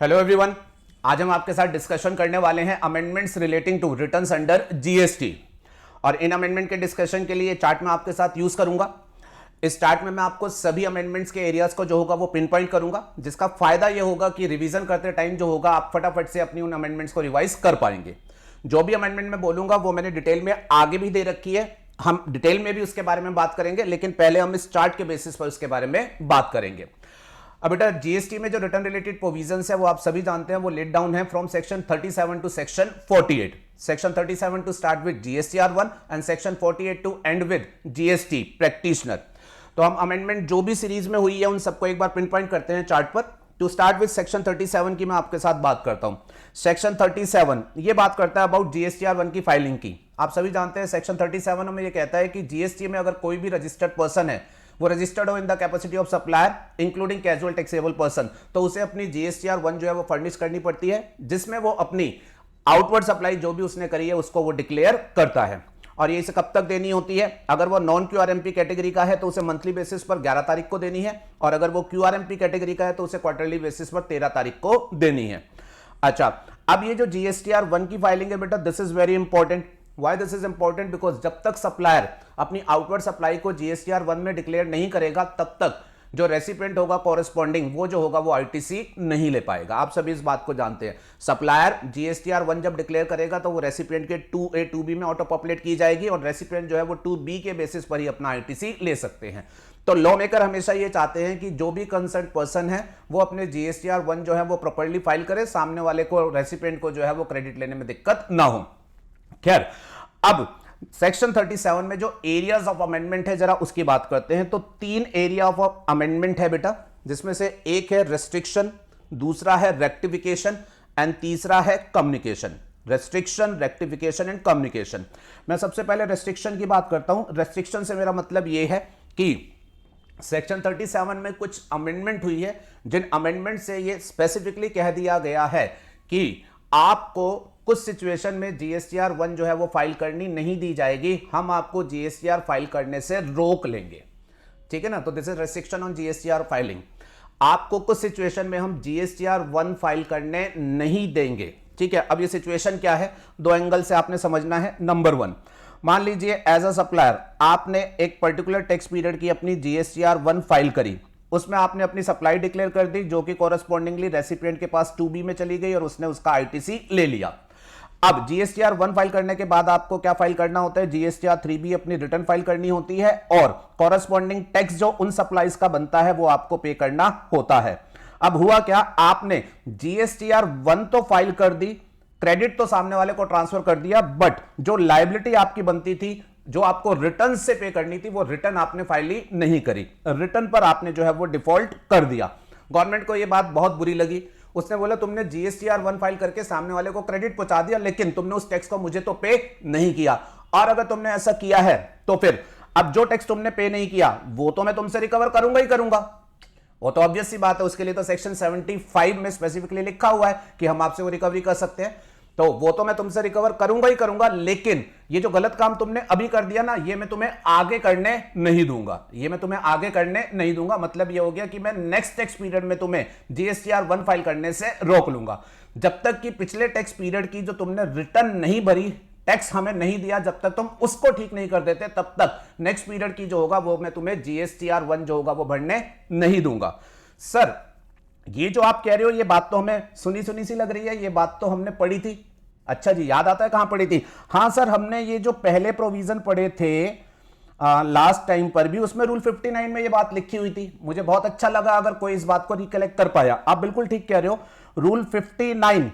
Hello everyone, आज हम आपके साथ डिस्कशन करने वाले हैं amendments relating to returns under GST. और इन अमेंडमेंट के डिस्कशन के लिए चार्ट में आपके साथ यूज करूंगा। इस चार्ट में मैं आपको सभी अमेंडमेंट्स के एरियाज को जो होगा वो पिन पॉइंट करूंगा, जिसका फायदा ये होगा कि रिवीजन करते टाइम जो होगा आप फटाफट से अपनी उन अमेंडमेंट्स को रिवाइज कर पाएंगे। जो भी अमेंडमेंट में बोलूंगा वो मैंने डिटेल में आगे भी दे रखी है, हम डिटेल में भी उसके बारे में बात करेंगे, लेकिन पहले हम इस चार्ट के बेसिस पर उसके बारे में बात करेंगे। अब बेटा जीएसटी में जो रिटर्न रिलेटेड प्रोविजंस है वो आप सभी जानते हैं, वो लेट डाउन है from section 37 to section 48। Section 37 to start with GSTR one and section 48 to end with GST practitioner. तो हम अमेंडमेंट जो भी सीरीज में हुई है उन सबको एक बार पिन पॉइंट करते हैं चार्ट पर। टू स्टार्ट विद सेक्शन 37 की मैं आपके साथ बात करता हूं। सेक्शन 37 ये बात करता है अबाउट जीएसटीआर1 की फाइलिंग की। आप सभी जानते हैं सेक्शन 37 में ये कहता है कि जीएसटी में अगर कोई भी रजिस्टर्ड पर्सन है, वो रजिस्टर्ड हो in the capacity of supplier including casual taxable person, तो उसे अपनी जीएसटीआर1 जो है वो फर्निश करनी पड़ती है, जिसमें वो अपनी आउटवर्ड सप्लाई जो भी उसने करी है उसको वो डिक्लेयर करता है। और ये इसे कब तक देनी होती है? अगर वो नॉन क्यूआरएमपी कैटेगरी का है तो उसे मंथली बेसिस पर 11 तारीख को देनी है, और अगर वो क्यूआरएमपी कैटेगरी का है तो उसे क्वार्टरली बेसिस पर 13 तारीख को देनी है। अच्छा, अब ये जो जीएसटीआर1 की फाइलिंग है बेटा, this is very important. Why this is important? Because जब तक सप्लायर अपनी आउटवर्ड सप्लाई को जीएसटीआर1 में डिक्लेयर नहीं करेगा, तब तक जो रेसिपिएंट होगा कॉरेस्पॉन्डिंग वो जो होगा वो आईटीसी नहीं ले पाएगा। आप सभी इस बात को जानते हैं। सप्लायर जीएसटीआर1 जब डिक्लेयर करेगा तो वो रेसिपिएंट के 2A 2B में ऑटो पॉपुलेट की जाएगी, और रेसिपिएंट जो है वो 2B के बेसिस पर ही अपना आईटीसी ले सकते हैं। तो लॉ मेकर हमेशा ये चाहते हैं कि जो भी कंसर्न पर्सन है वो अपने जीएसटीआर1 जो है वो प्रॉपर्ली फाइल करे, सामने वाले को रेसिपिएंट को जो है वो क्रेडिट लेने में दिक्कत ना हो। खैर, अब सेक्शन 37 में जो एरियाज ऑफ अमेंडमेंट है जरा उसकी बात करते हैं। तो 3 एरिया ऑफ अमेंडमेंट है बेटा, जिसमें से एक है रेस्ट्रिक्शन, दूसरा है रेक्टिफिकेशन एंड तीसरा है communication. Restriction, rectification and communication. मैं सबसे पहले रेस्ट्रिक्शन की बात करता हूं। रेस्ट्रिक्शन से मेरा मतलब यह है कि सेक्शन 37 में कुछ अमेंडमेंट हुई है, जिन अमेंडमेंट से यह स्पेसिफिकली कह दिया गया है कि आपको कुछ सिचुएशन में जीएसटीआर1 जो है वो फाइल करनी नहीं दी जाएगी, हम आपको जीएसटीआर फाइल करने से रोक लेंगे। ठीक है ना? तो this is restriction on GSTR filing. आपको कुछ सिचुएशन में हम जीएसटीआर1 फाइल करने नहीं देंगे। ठीक है, अब ये सिचुएशन क्या है? 2 एंगल से आपने समझना है। नंबर 1, मान लीजिए एज अ सप्लायर आपने एक पर्टिकुलर टैक्स पीरियड की अपनी जीएसटीआर1 फाइल करी, उसमें आपने अपनी सप्लाई डिक्लेयर कर दी जो कि कॉरेस्पॉन्डिंगली रेसिपिएंट के पास 2B में चली गई और उसने उसका आईटीसी ले लिया। अब जीएसटीआर1 फाइल करने के बाद आपको क्या फाइल करना होता है? जीएसटीआर3B अपनी रिटर्न फाइल करनी होती है, और कॉरेस्पॉन्डिंग टैक्स जो उन सप्लाईज का बनता है वो आपको पे करना होता है। अब हुआ क्या? आपने जीएसटीआर1 तो फाइल कर दी, क्रेडिट तो सामने वाले को ट्रांसफर कर दिया, बट जो लायबिलिटी आपकी बनती थी, जो आपको रिटर्न से पे करनी थी, वो रिटर्न आपने फाइल ही नहीं करी। रिटर्न पर आपने जो है वो डिफॉल्ट कर दिया। गवर्नमेंट को यह बात बहुत बुरी लगी। उसने बोला तुमने जीएसटीआर1 फाइल करके सामने वाले को क्रेडिट पहुंचा दिया, लेकिन तुमने उस टैक्स को मुझे तो पे नहीं किया। और अगर तुमने ऐसा किया है तो फिर अब जो टैक्स तुमने पे नहीं किया वो तो मैं तुमसे रिकवर करूंगा ही करूंगा। वो तो ऑब्वियस सी बात है, उसके लिए तो सेक्शन 75 में स्पेसिफिकली लिखा हुआ है कि हम आपसे वो रिकवरी कर सकते हैं। तो वो तो मैं तुमसे रिकवर करूंगा ही करूंगा, लेकिन ये जो गलत काम तुमने अभी कर दिया ना, ये मैं तुम्हें आगे करने नहीं दूंगा। ये मैं तुम्हें आगे करने नहीं दूंगा। मतलब ये हो गया कि मैं नेक्स्ट टैक्स पीरियड में तुम्हें जीएसटीआर1 फाइल करने से रोक लूंगा। जब तक कि पिछले टैक्स पीरियड की जो तुमने रिटर्न नहीं भरी, टैक्स हमें नहीं दिया, जब तक तुम उसको ठीक नहीं कर देते, तब तक नेक्स्ट पीरियड की जो होगा वो मैं तुम्हें जीएसटीआर1 जो होगा वो भरने नहीं दूंगा। सर, ये जो आप कह रहे हो ये बात तो हमें सुनी सुनी सी लग रही है, ये बात तो हमने पढ़ी थी। अच्छा जी, याद आता है कहां पढ़ी थी? हां सर, हमने ये जो पहले प्रोविजन पढ़े थे लास्ट टाइम पर भी, उसमें रूल 59 में ये बात लिखी हुई थी। मुझे बहुत अच्छा लगा अगर कोई इस बात को रिकलेक्ट कर पाया। आप बिल्कुल ठीक कह रहे हो। रूल 59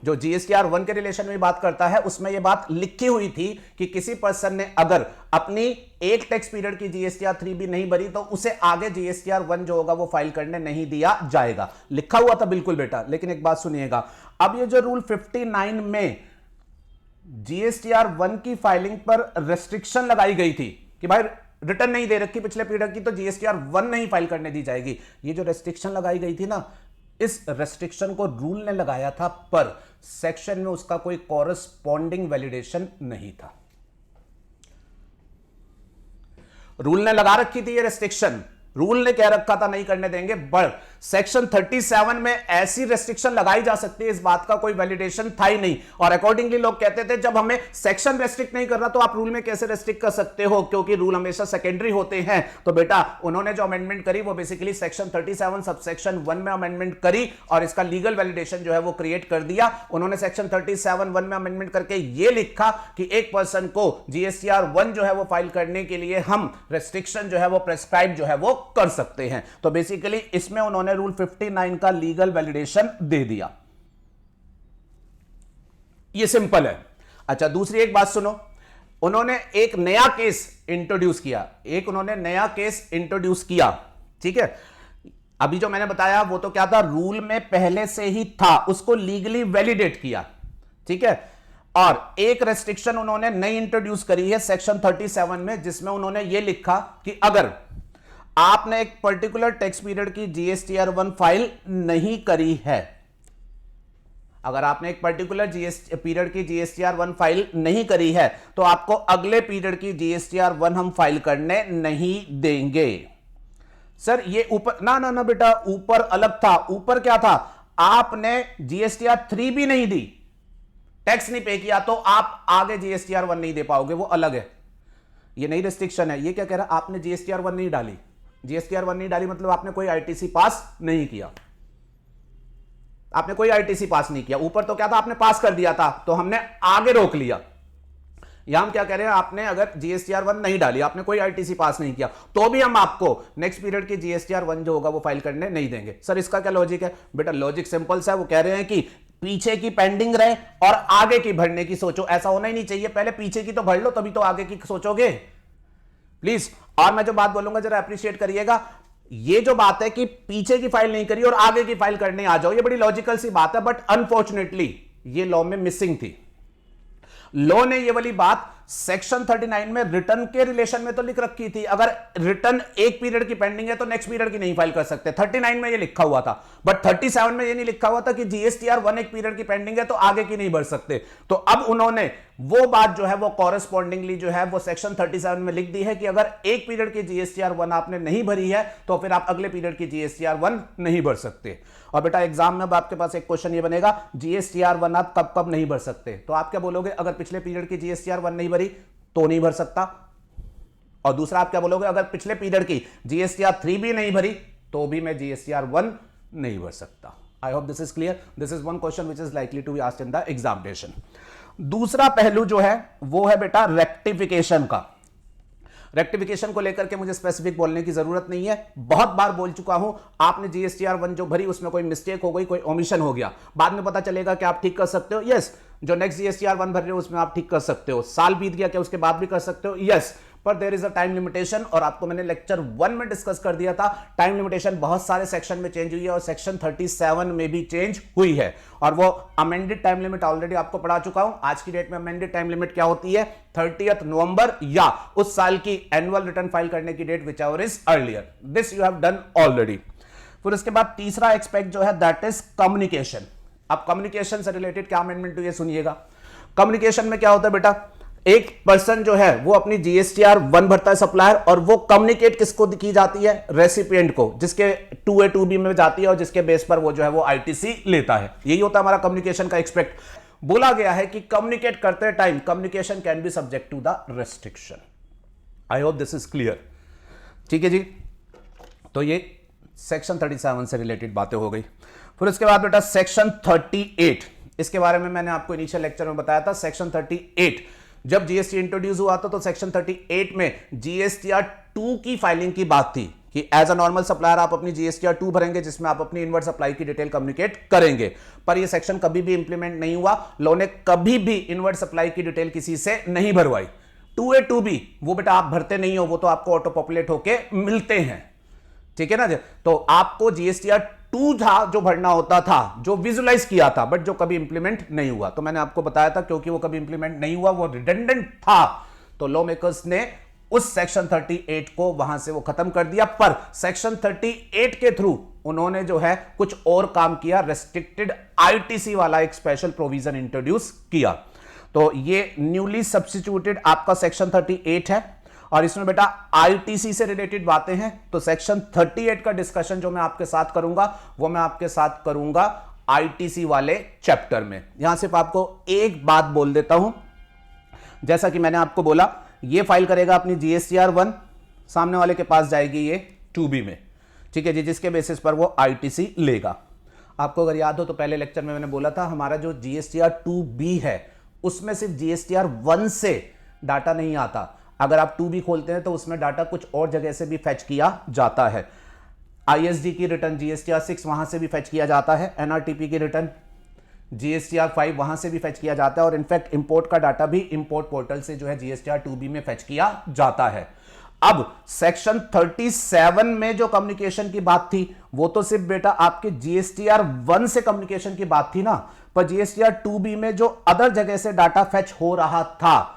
जो जीएसटीआर1 के रिलेशन में बात करता है, उसमें यह बात लिखी हुई थी कि किसी पर्सन ने अगर अपनी एक टैक्स पीरियड की जीएसटीआर3B नहीं भरी तो उसे आगे जीएसटीआर1 जो होगा वो फाइल करने नहीं दिया जाएगा। लिखा हुआ था बिल्कुल बेटा। लेकिन एक बात सुनिएगा, अब ये जो रूल 59 में जीएसटीआर1 की फाइलिंग पर रेस्ट्रिक्शन लगाई गई थी कि भाई रिटर्न नहीं दे रखी पिछले पीरियड की तो जीएसटीआर1 नहीं फाइल करने दी जाएगी, ये जो रेस्ट्रिक्शन लगाई गई थी ना, इस रेस्ट्रिक्शन को रूल ने लगाया था, पर सेक्शन में उसका कोई कॉरेस्पॉन्डिंग वैलिडेशन नहीं था। रूल ने लगा रखी थी ये रेस्ट्रिक्शन, रूल ने कह रखा था नहीं करने देंगे, बट सेक्शन 37 में ऐसी रेस्ट्रिक्शन लगाई जा सकती है, इस बात का कोई वैलिडेशन था ही नहीं। और अकॉर्डिंगली लोग कहते थे जब हमें सेक्शन रेस्ट्रिक्ट नहीं कर रहा तो आप रूल में कैसे रेस्ट्रिक्ट कर सकते हो, क्योंकि रूल हमेशा सेकेंडरी होते हैं। तो बेटा उन्होंने जो अमेंडमेंट करी वो बेसिकली सेक्शन 37 सबसेक्शन 1 में अमेंडमेंट करी और इसका लीगल वैलिडेशन जो है वो क्रिएट कर दिया। उन्होंने सेक्शन 37(1) में अमेंडमेंट करके ये लिखा कि एक पर्सन को जीएसटीआर 1 जो है वो फाइल करने के लिए हम रेस्ट्रिक्शन जो है वो प्रेस्क्राइब जो है वो कर सकते हैं। तो बेसिकली इसमें उन्होंने रूल 59 का लीगल वैलिडेशन दे दिया। ये सिंपल है। अच्छा, दूसरी एक बात सुनो, उन्होंने एक नया केस इंट्रोड्यूस किया, ठीक है। अभी जो मैंने बताया वो तो क्या था, रूल में पहले से ही था, उसको लीगली वैलिडेट किया, ठीक है। और एक रेस्ट्रिक्शन उन्होंने नई इंट्रोड्यूस करी है सेक्शन 37 में, जिसमें उन्होंने ये लिखा कि अगर आपने एक पर्टिकुलर टैक्स पीरियड की जीएसटीआर 1 फाइल नहीं करी है, अगर आपने एक पर्टिकुलर पीरियड की जीएसटीआर 1 फाइल नहीं करी है तो आपको अगले पीरियड की जीएसटीआर 1 हम फाइल करने नहीं देंगे। सर ये ऊपर ना बेटा, ऊपर अलग था। ऊपर क्या था, आपने जीएसटीआर 3 भी नहीं दी, टैक्स नहीं पे किया, तो आप आगे जीएसटीआर 1 नहीं दे पाओगे, वो अलग है। ये नई रेस्ट्रिक्शन है। ये क्या कह रहा है, आपने जीएसटीआर 1 नहीं डाली, जीएसटीआर 1 नहीं डाली मतलब आपने कोई आईटीसी पास नहीं किया, आपने कोई आईटीसी पास नहीं किया। ऊपर तो क्या था, आपने पास कर दिया था तो हमने आगे रोक लिया। यहां हम क्या कह रहे हैं, आपने अगर जीएसटीआर 1 नहीं डाली, आपने कोई आईटीसी पास नहीं किया, तो भी हम आपको नेक्स्ट पीरियड की जीएसटीआर 1 जो होगा वो फाइल करने नहीं देंगे। सर इसका क्या लॉजिक है? बेटा लॉजिक सिंपल सा है, वो कह रहे हैं कि पीछे की पेंडिंग रहे और आगे की भरने की सोचो। ऐसा होना ही नहीं चाहिए, पहले पीछे की तो भर लो तभी तो आगे की सोचोगे, प्लीज। और मैं जो बात बोलूंगा जरा अप्रिशिएट करिएगा, ये जो बात है कि पीछे की फाइल नहीं करी और आगे की फाइल करने आ जाओ, ये बड़ी लॉजिकल सी बात है, बट अनफॉर्चुनेटली ये लॉ में मिसिंग थी। लॉ ने ये वाली बात सेक्शन 39 में रिटर्न के रिलेशन में तो लिख रखी थी, अगर रिटर्न एक पीरियड की पेंडिंग है तो नेक्स्ट पीरियड की नहीं फाइल कर सकते, 39 में ये लिखा हुआ था। बट 37 में ये नहीं लिखा हुआ था कि जीएसटीआर 1 एक पीरियड की पेंडिंग है तो आगे की नहीं भर सकते। तो अब उन्होंने वो बात जो है वो कॉरेस्पॉन्डिंगली जो है वो सेक्शन 37 में लिख दी है कि अगर एक पीरियड की जीएसटीआर 1 आपने नहीं भरी है तो फिर आप अगले पीरियड की जीएसटीआर 1 नहीं भर सकते। और बेटा एग्जाम में अब आपके पास एक क्वेश्चन ये बनेगा, जीएसटीआर 1 आप कब कब नहीं भर सकते, तो आप क्या बोलोगे, अगर पिछले पीरियड की जीएसटीआर 1 नहीं भरी तो नहीं भर सकता। और दूसरा आप क्या बोलोगे, अगर पिछले पीरियड की जीएसटीआर 3 भी नहीं भरी तो भी मैं जीएसटीआर 1 नहीं भर सकता। I hope this is clear. This is one question which is likely to be asked in the examination. दूसरा पहलू जो है वो है बेटा रेक्टिफिकेशन का। रेक्टिफिकेशन को लेकर के मुझे स्पेसिफिक बोलने की जरूरत नहीं है, बहुत बार बोल चुका हूं। आपने जीएसटीआर 1 जो भरी उसमें कोई मिस्टेक हो गई, कोई ओमिशन हो गया, बाद में पता चलेगा कि आप ठीक कर सकते हो। यस, जो नेक्स्ट जीएसटीआर 1 भर रहे हो उसमें आप ठीक कर सकते हो। साल बीत गया क्या उसके बाद भी कर सकते हो? यस, पर there is a time limitation, और आपको मैंने लेक्चर 1 में डिस्कस कर दिया था। टाइम लिमिटेशन बहुत सारे सेक्शन में चेंज हुई है और सेक्शन 37 में भी चेंज हुई है, और वो अमेंडेड टाइम लिमिट ऑलरेडी आपको पढ़ा चुका हूं। आज की डेट में अमेंडेड टाइम लिमिट क्या होती है, 30 नवंबर या उस साल की एनुअल रिटर्न फाइल करने की date whichever is earlier. This you have done already. फिर उसके बाद तीसरा एक्सपेक्ट जो है दैट इज कम्युनिकेशन। अब कम्युनिकेशन से रिलेटेड क्या अमेंडमेंट हुई है सुनिएगा। कम्युनिकेशन में क्या होता है बेटा, एक पर्सन जो है वो अपनी जीएसटीआर 1 भरता है सप्लायर, और वो कम्युनिकेट किसको की जाती है, रेसिपिएंट को, जिसके 2A 2B में जाती है और जिसके बेस पर वो जो है वो आईटीसी लेता है। यही होता है हमारा कम्युनिकेशन का एक्सपेक्ट। बोला गया है कि कम्युनिकेट करते time communication can be subject to the restriction. I hope this is clear. ठीक है जी, तो ये सेक्शन 37 से रिलेटेड बातें हो गई। फिर उसके बाद बेटा सेक्शन 38, इसके बारे में मैंने आपको इनिशियल लेक्चर में बताया था। सेक्शन 38 जब जीएसटी इंट्रोड्यूस हुआ था तो सेक्शन 38 में जीएसटीआर 2 की फाइलिंग की बात थी कि एज अ नॉर्मल सप्लायर आप अपनी जीएसटीआर 2 भरेंगे जिसमें आप अपनी इनवर्ट सप्लाई की डिटेल कम्युनिकेट करेंगे। पर यह सेक्शन कभी भी इंप्लीमेंट नहीं हुआ। लॉ ने कभी भी इनवर्ट सप्लाई की डिटेल किसी से नहीं भरवाई। 2A 2B वो बेटा आप भरते नहीं हो, वो तो आपको ऑटो पॉपुलेट होके मिलते हैं, ठीक है ना। तो आपको जीएसटीआर 2 था जो भरना होता था, जो विजुलाइज किया था, बट जो कभी इंप्लीमेंट नहीं हुआ। तो मैंने आपको बताया था क्योंकि वो कभी इंप्लीमेंट नहीं हुआ, वो रिडंडेंट था, तो लॉ मेकर्स ने उस सेक्शन 38 को वहां से वो खत्म कर दिया। पर सेक्शन 38 के थ्रू उन्होंने जो है कुछ और काम किया, रेस्ट्रिक्टेड आईटीसी वाला एक स्पेशल प्रोविजन इंट्रोड्यूस किया। तो ये न्यूली सब्स्टिट्यूटेड आपका सेक्शन 38 है। और इसमें बेटा आईटीसी से रिलेटेड बातें हैं, तो सेक्शन 38 का डिस्कशन जो मैं आपके साथ करूंगा वो मैं आपके साथ करूंगा आईटीसी वाले चैप्टर में। यहां सिर्फ आपको एक बात बोल देता हूं, जैसा कि मैंने आपको बोला, ये फाइल करेगा अपनी जीएसटीआर 1, सामने वाले के पास जाएगी ये 2B में, ठीक है जी, जिसके बेसिस पर वो आईटीसी लेगा। आपको अगर याद हो तो पहले लेक्चर में मैंने बोला था हमारा जो जीएसटीआर 2B है उसमें सिर्फ जीएसटीआर 1 से डाटा नहीं आता। अगर आप 2B खोलते हैं तो उसमें डाटा कुछ और जगह से भी फेच किया जाता है। आईएसडी की रिटर्न जीएसटीआर 6 वहां से भी फेच किया जाता है, एनआरटीपी की रिटर्न जीएसटीआर 5 वहां से भी फेच किया जाता है, और इनफैक्ट इंपोर्ट का डाटा भी इंपोर्ट पोर्टल से जो है जीएसटीआर 2B में फेच किया जाता है। अब सेक्शन 37 में जो कम्युनिकेशन की बात थी वो तो सिर्फ बेटा आपके जीएसटीआर 1 से कम्युनिकेशन की बात थी ना, पर जीएसटीआर 2B में जो अदर जगह से डाटा फेच हो रहा था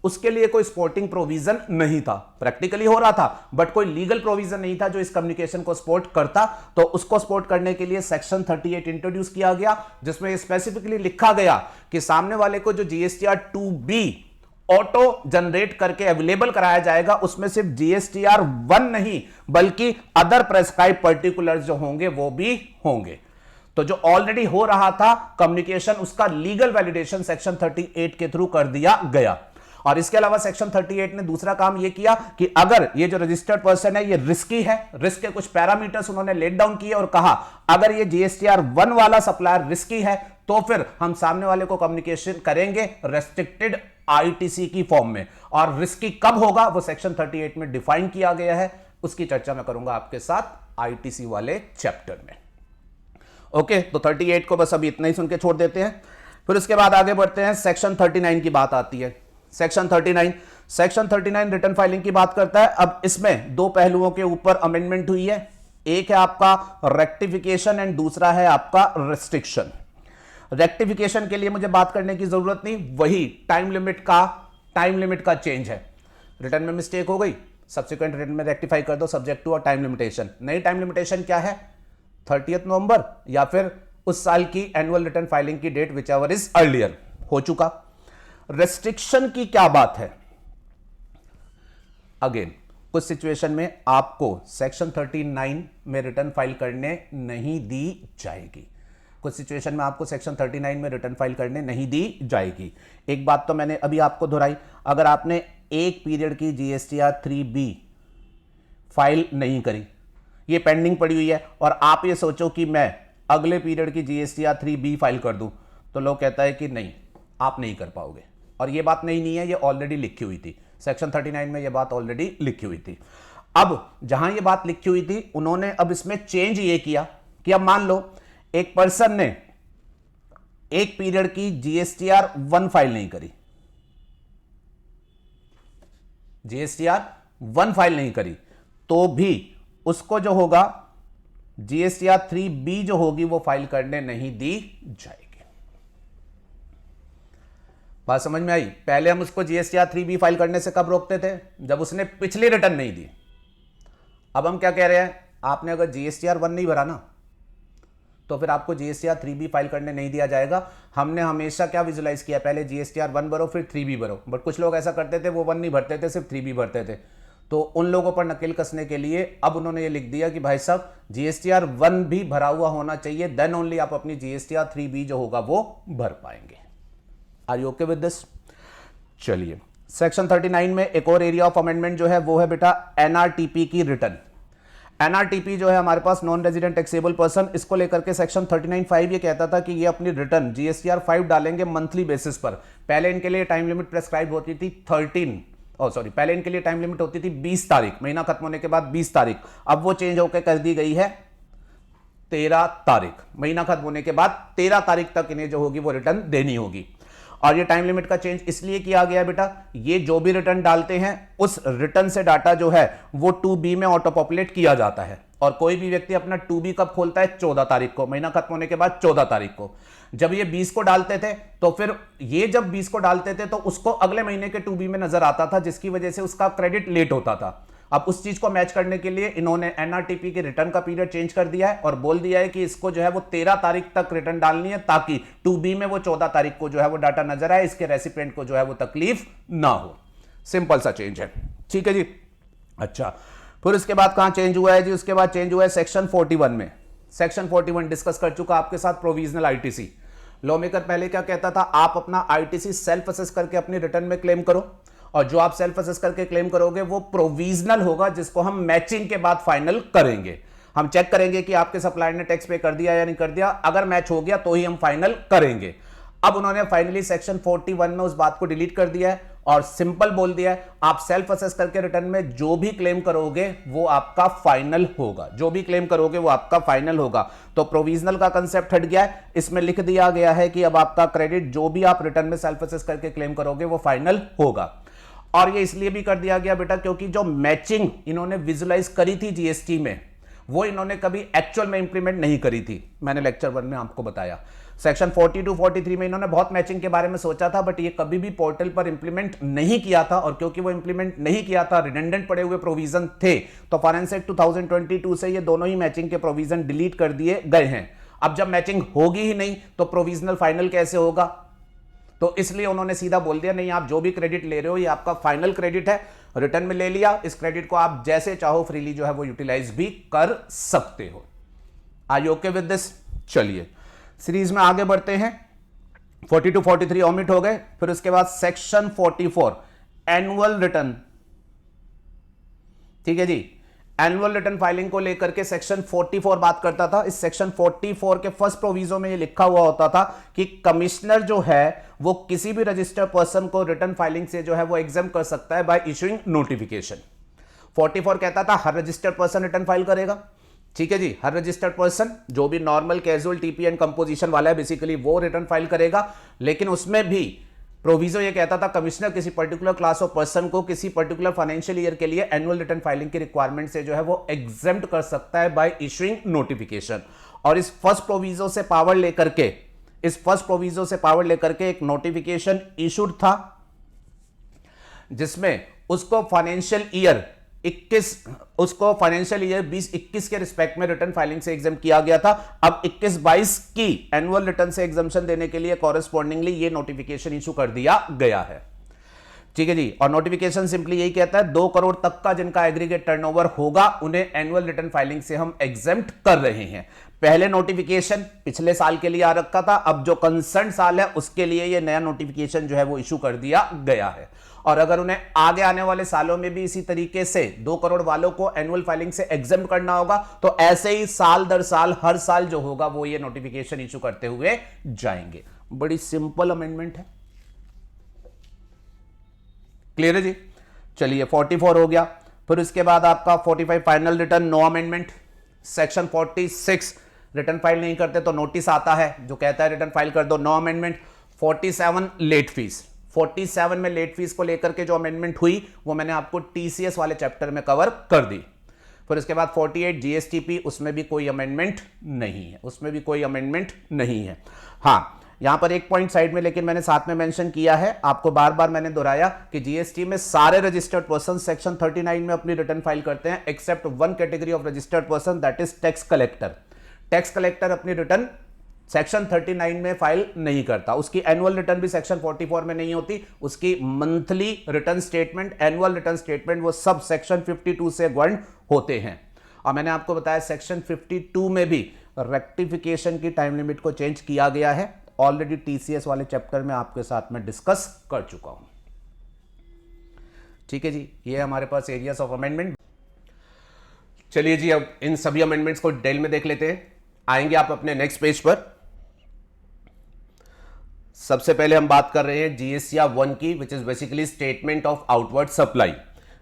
उसके लिए कोई सपोर्टिंग प्रोविजन नहीं था। प्रैक्टिकली हो रहा था बट कोई लीगल प्रोविजन नहीं था जो इस कम्युनिकेशन को सपोर्ट करता, तो उसको सपोर्ट करने के लिए सेक्शन 38 इंट्रोड्यूस किया गया, जिसमें स्पेसिफिकली लिखा गया कि सामने वाले को जो जीएसटीआर 2B ऑटो जनरेट करके अवेलेबल कराया जाएगा उसमें सिर्फ जीएसटीआर 1 नहीं बल्कि अदर प्रेस्क्राइब पर्टिकुलर्स जो होंगे वो भी होंगे। तो जो ऑलरेडी हो रहा था कम्युनिकेशन उसका लीगल वैलिडेशन सेक्शन 38 के थ्रू कर दिया गया। और इसके अलावा सेक्शन 38 ने दूसरा काम यह किया कि अगर ये जो रजिस्टर्ड पर्सन है ये रिस्की है, रिस्क के कुछ पैरामीटर्स उन्होंने लेट डाउन किए और कहा अगर ये जीएसटीआर 1 वाला सप्लायर रिस्की है तो फिर हम सामने वाले को कम्युनिकेशन करेंगे रेस्ट्रिक्टेड आईटीसी की फॉर्म में, और रिस्की कब होगा वो सेक्शन 38 में डिफाइन किया गया है, उसकी चर्चा मैं करूंगा आपके साथ आईटीसी वाले चैप्टर में। ओके, तो 38 को बस अभी इतना ही सुन के छोड़ देते हैं, फिर उसके बाद आगे बढ़ते हैं। सेक्शन 39 की बात आती है। सेक्शन 39 रिटर्न फाइलिंग की बात करता है। अब इसमें दो पहलुओं के ऊपर अमेंडमेंट हुई है, एक है आपका रेक्टिफिकेशन एंड दूसरा है आपका रेस्ट्रिक्शन। रेक्टिफिकेशन के लिए मुझे बात करने की जरूरत नहीं, वही टाइम लिमिट का चेंज है। रिटर्न में मिस्टेक हो गई, सब्सिक्वेंट रिटर्न में रेक्टिफाई कर दो सब्जेक्ट टू और टाइम लिमिटेशन। नई टाइम लिमिटेशन क्या है, 30 नवंबर या फिर उस साल की एनुअल रिटर्न फाइलिंग की date whichever is earlier हो चुका। रेस्ट्रिक्शन की क्या बात है, अगेन कुछ सिचुएशन में आपको सेक्शन 39 में रिटर्न फाइल करने नहीं दी जाएगी, कुछ सिचुएशन में आपको सेक्शन 39 में रिटर्न फाइल करने नहीं दी जाएगी। एक बात तो मैंने अभी आपको दोहराई, अगर आपने एक पीरियड की जीएसटीआर 3B फाइल नहीं करी, ये पेंडिंग पड़ी हुई है, और आप ये सोचो कि मैं अगले पीरियड की जीएसटीआर 3B फाइल कर दूं, तो लोग कहता है कि नहीं आप नहीं कर पाओगे। और ये बात नहीं है, ये ऑलरेडी लिखी हुई थी, सेक्शन 39 में ये बात ऑलरेडी लिखी हुई थी। अब जहां ये बात लिखी हुई थी उन्होंने अब इसमें चेंज ये किया कि अब मान लो एक पर्सन ने एक पीरियड की जीएसटीआर 1 फाइल नहीं करी, जीएसटीआर 1 फाइल नहीं करी, तो भी उसको जो होगा जीएसटीआर 3B जो होगी वो फाइल करने नहीं दी जाएगी। बात समझ में आई? पहले हम उसको जीएसटीआर 3B फाइल करने से कब रोकते थे, जब उसने पिछली रिटर्न नहीं दी। अब हम क्या कह रहे हैं, आपने अगर जीएसटीआर 1 नहीं भरा ना तो फिर आपको जीएसटीआर 3B फाइल करने नहीं दिया जाएगा। हमने हमेशा क्या विजुलाइज किया, पहले जीएसटीआर 1 भरो फिर 3B भरो, बट कुछ लोग ऐसा करते थे वो 1 नहीं भरते थे, सिर्फ 3B भरते थे। तो उन लोगों पर नकेल कसने के लिए अब उन्होंने ये लिख दिया कि भाई साहब जीएसटीआर 1 भी भरा हुआ होना चाहिए, देन ओनली आप अपनी जीएसटीआर 3B जो होगा वो भर पाएंगे। Are you okay with this? चलिए, सेक्शन 39 में एक और एरिया ऑफ अमेंडमेंट जो है वो है बेटा एनआरटीपी की रिटर्न। एनआरटीपी जो है हमारे पास नॉन रेजिडेंट टैक्सेबल पर्सन, इसको लेकर के सेक्शन 39(5) ये कहता था कि ये अपनी रिटर्न जीएसटीआर 5 डालेंगे मंथली बेसिस पर। पहले इनके लिए टाइम लिमिट प्रेस्क्राइब होती थी पहले इनके लिए टाइम लिमिट होती थी 20 तारीख, महीना खत्म होने के बाद 20 तारीख। अब वो चेंज होकर कर दी गई है 13 तारीख, महीना खत्म होने के बाद 13 तारीख तक इन्हें जो होगी वो रिटर्न देनी होगी। और ये टाइम लिमिट का चेंज इसलिए किया गया बेटा, ये जो भी रिटर्न डालते हैं उस रिटर्न से डाटा जो है वो 2B में ऑटो पॉपुलेट किया जाता है। और कोई भी व्यक्ति अपना 2B कब खोलता है, 14 तारीख को, महीना खत्म होने के बाद 14 तारीख को। जब ये 20 को डालते थे तो फिर ये जब 20 को डालते थे तो उसको अगले महीने के 2B में नजर आता था, जिसकी वजह से उसका क्रेडिट लेट होता था। अब उस चीज को मैच करने के लिए इन्होंने एनआरटीपी के रिटर्न का पीरियड चेंज कर दिया है और बोल दिया है कि इसको जो है वो 13 तारीख तक रिटर्न डालनी है, ताकि 2B में वो 14 तारीख को जो है वो डाटा नजर आए, इसके रेसिपिएंट को जो है वो तकलीफ ना हो। सिंपल सा चेंज है, ठीक है जी। अच्छा, फिर उसके बाद कहां चेंज हुआ है जी? उसके बाद चेंज हुआ है सेक्शन 41 में। सेक्शन 41 डिस्कस कर चुका आपके साथ, प्रोविजनल आईटीसी। लॉ मेकर पहले क्या कहता था, आप अपना आईटीसी सेल्फ असेस करके अपनी रिटर्न में क्लेम करो, और जो आप सेल्फ असेस करके क्लेम करोगे वो प्रोविजनल होगा, जिसको हम मैचिंग के बाद फाइनल करेंगे। हम चेक करेंगे कि आपके सप्लायर ने टैक्स पे कर दिया या नहीं कर दिया, अगर मैच हो गया तो ही हम फाइनल करेंगे। अब उन्होंने फाइनली सेक्शन 41 में उस बात को डिलीट कर दिया है और सिंपल बोल दिया है, आप सेल्फ असेस करके रिटर्न में जो भी क्लेम करोगे वो आपका फाइनल होगा, जो भी क्लेम करोगे वो आपका फाइनल होगा। तो प्रोविजनल का कंसेप्ट हट गया है, इसमें लिख दिया गया है कि अब आपका क्रेडिट जो भी आप रिटर्न में सेल्फ असेस करके क्लेम करोगे वो फाइनल होगा। और ये इसलिए भी कर दिया गया बेटा क्योंकि जो मैचिंग इन्होंने विजुलाइज करी थी जीएसटी में, वो इन्होंने कभी एक्चुअल में इंप्लीमेंट नहीं करी थी। मैंने लेक्चर 1 में आपको बताया, सेक्शन 42 43 में इन्होंने बहुत मैचिंग के बारे में सोचा था, बट ये कभी भी पोर्टल पर इंप्लीमेंट नहीं किया था, और क्योंकि वो इंप्लीमेंट नहीं किया था, रिडंडेंट पड़े हुए प्रोविजन थे, तो फाइनेंस एक्ट 2022 से ये दोनों ही मैचिंग के प्रोविजन डिलीट कर दिए गए हैं। अब जब मैचिंग होगी ही नहीं तो प्रोविजनल फाइनल कैसे होगा? तो इसलिए उन्होंने सीधा बोल दिया, नहीं, आप जो भी क्रेडिट ले रहे हो ये आपका फाइनल क्रेडिट है, रिटर्न में ले लिया, इस क्रेडिट को आप जैसे चाहो फ्रीली जो है वो यूटिलाइज भी कर सकते हो। Are you okay with this? चलिए सीरीज में आगे बढ़ते हैं। 42 43 ऑमिट हो गए। फिर उसके बाद सेक्शन 44 एनुअल रिटर्न, ठीक है जी। एनुअल रिटर्न फाइलिंग को लेकर के सेक्शन 44 बात करता था। इस सेक्शन 44 के फर्स्ट प्रोविजो में ये लिखा हुआ होता था कि कमिश्नर जो है वो किसी भी रजिस्टर्ड पर्सन को रिटर्न फाइलिंग से जो है वो एग्जाम कर सकता है बाय इशूइंग नोटिफिकेशन। 44 कहता था हर रजिस्टर्ड पर्सन रिटर्न फाइल करेगा, ठीक है जी। हर रजिस्टर्ड पर्सन जो भी normal casual TP and composition वाला है बेसिकली वो रिटर्न फाइल करेगा, लेकिन उसमें भी प्रोविजो ये कहता था कमिश्नर किसी पर्टिकुलर क्लास ऑफ पर्सन को किसी पर्टिकुलर फाइनेंशियल ईयर के लिए एनुअल रिटर्न फाइलिंग की रिक्वायरमेंट से जो है वो एग्जेम्प्ट कर सकता है बाय इशूइंग नोटिफिकेशन। और इस फर्स्ट प्रोविजो से पावर लेकर के एक नोटिफिकेशन इशूड था, जिसमें उसको फाइनेंशियल ईयर 2021 के रिस्पेक्ट में रिटर्न फाइलिंग से एग्जाम किया गया था। अब 21-22 की एनुअल रिटर्न से एग्जाम्पशन देने के लिए कॉरेस्पॉन्डिंगली ये नोटिफिकेशन इशू कर दिया गया है, ठीक है जी। और नोटिफिकेशन सिंपली यही कहता है 2 करोड़ तक का जिनका एग्रीगेट टर्नओवर होगा उन्हें एनुअल रिटर्न फाइलिंग से हम एग्जेम्प्ट कर रहे हैं। पहले नोटिफिकेशन पिछले साल के लिए आ रखा था, अब जो कंसर्न साल है उसके लिए ये नया नोटिफिकेशन जो है वो इशू कर दिया गया है। और अगर उन्हें आगे आने वाले सालों में भी इसी तरीके से 2 करोड़ वालों को एनुअल फाइलिंग से एग्जेम्प्ट करना होगा तो ऐसे ही साल दर साल हर साल जो होगा वो ये नोटिफिकेशन इशू करते हुए जाएंगे। बड़ी सिंपल अमेंडमेंट है, क्लियर है जी। चलिए 44 हो गया। फिर उसके बाद आपका 45 final return, no amendment. Section 46 return file नहीं करते तो नोटिस आता है जो कहता है रिटर्न फाइल कर दो, नो अमेंडमेंट। 47 लेट फीस, 47 में लेट फीस को लेकर के जो अमेंडमेंट हुई वो मैंने आपको टीसीएस वाले चैप्टर में कवर कर दी। फिर उसके बाद 48 जीएसटीपी, उसमें भी कोई अमेंडमेंट नहीं है, हाँ यहां पर एक पॉइंट साइड में लेकिन मैंने साथ में मेंशन किया है, आपको बार बार मैंने दोहराया कि जीएसटी में सारे रजिस्टर्ड पर्सन सेक्शन 39 में अपनी रिटर्न फाइल करते हैं except one category of registered person, that is tax collector. Tax collector अपनी रिटर्न सेक्शन 39 में फाइल नहीं करता, उसकी एनुअल रिटर्न भी सेक्शन 44 में नहीं होती, उसकी monthly return statement, annual return statement वो सब सेक्शन 52 से गवर्न होते हैं। और मैंने आपको बताया सेक्शन 52 में भी रेक्टिफिकेशन की टाइम लिमिट को चेंज किया गया है, ऑलरेडी टीसीएस वाले चैप्टर में आपके साथ में डिस्कस कर चुका हूं, ठीक है जी। ये हमारे पास एरियाज ऑफ अमेंडमेंट। चलिए जी अब इन सभी अमेंडमेंट्स को डिटेल में देख लेते हैं। आएंगे आप अपने नेक्स्ट पेज पर। सबसे पहले हम बात कर रहे हैं जीएसटी 1 की, which is basically statement of outward supply.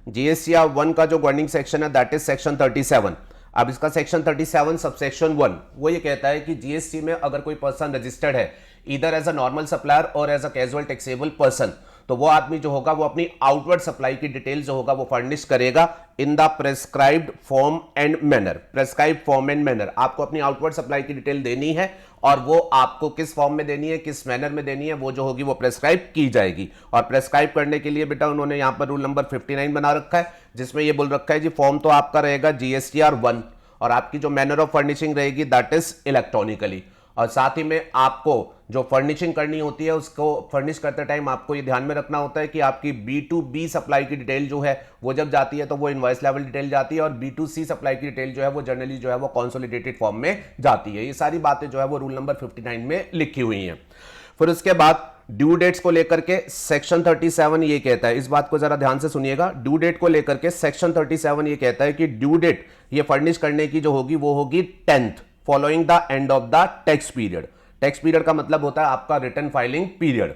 GST 1 का जो गवर्निंग सेक्शन है दैट इज सेक्शन 37। अब इसका सेक्शन 37 सबसेक्शन 1 वो ये कहता है कि जीएसटी में अगर कोई पर्सन रजिस्टर्ड है either as a normal supplier और as a casual taxable person, तो वो आदमी जो होगा वो अपनी आउटवर्ड सप्लाई की डिटेल जो होगा वो फर्निश करेगा in the prescribed form and manner. Prescribed form and manner, आपको अपनी आउटवर्ड सप्लाई की डिटेल देनी है और वो आपको किस फॉर्म में देनी है, किस मैनर में देनी है, वो जो होगी वो प्रेस्क्राइब की जाएगी। और प्रेस्क्राइब करने के लिए बेटा उन्होंने यहां पर रूल नंबर 59 बना रखा है, जिसमें ये बोल रखा है जी फॉर्म तो आपका रहेगा जीएसटीआर 1 और आपकी जो मैनर ऑफ फर्निशिंग रहेगी दैट इज इलेक्ट्रॉनिकली। और साथ ही में आपको जो फर्निशिंग करनी होती है उसको फर्निश करते टाइम आपको ये ध्यान में रखना होता है कि आपकी B2B सप्लाई की डिटेल जो है वो जब जाती है तो वो इनवॉइस लेवल डिटेल जाती है, और B2C सप्लाई की डिटेल जो है वो जनरली जो है वो कंसोलिडेटेड फॉर्म में जाती है। ये सारी बातें जो है वो रूल नंबर 59 में लिखी हुई हैं। फिर उसके बाद ड्यू डेट्स को लेकर के सेक्शन 37 ये कहता है, इस बात को जरा ध्यान से सुनिएगा, ड्यू डेट को लेकर के सेक्शन 37 ये कहता है कि ड्यू डेट ये फर्निश करने की जो होगी वो होगी 10th following the end of the tax period. Tax period का मतलब होता है आपका रिटर्न फाइलिंग पीरियड,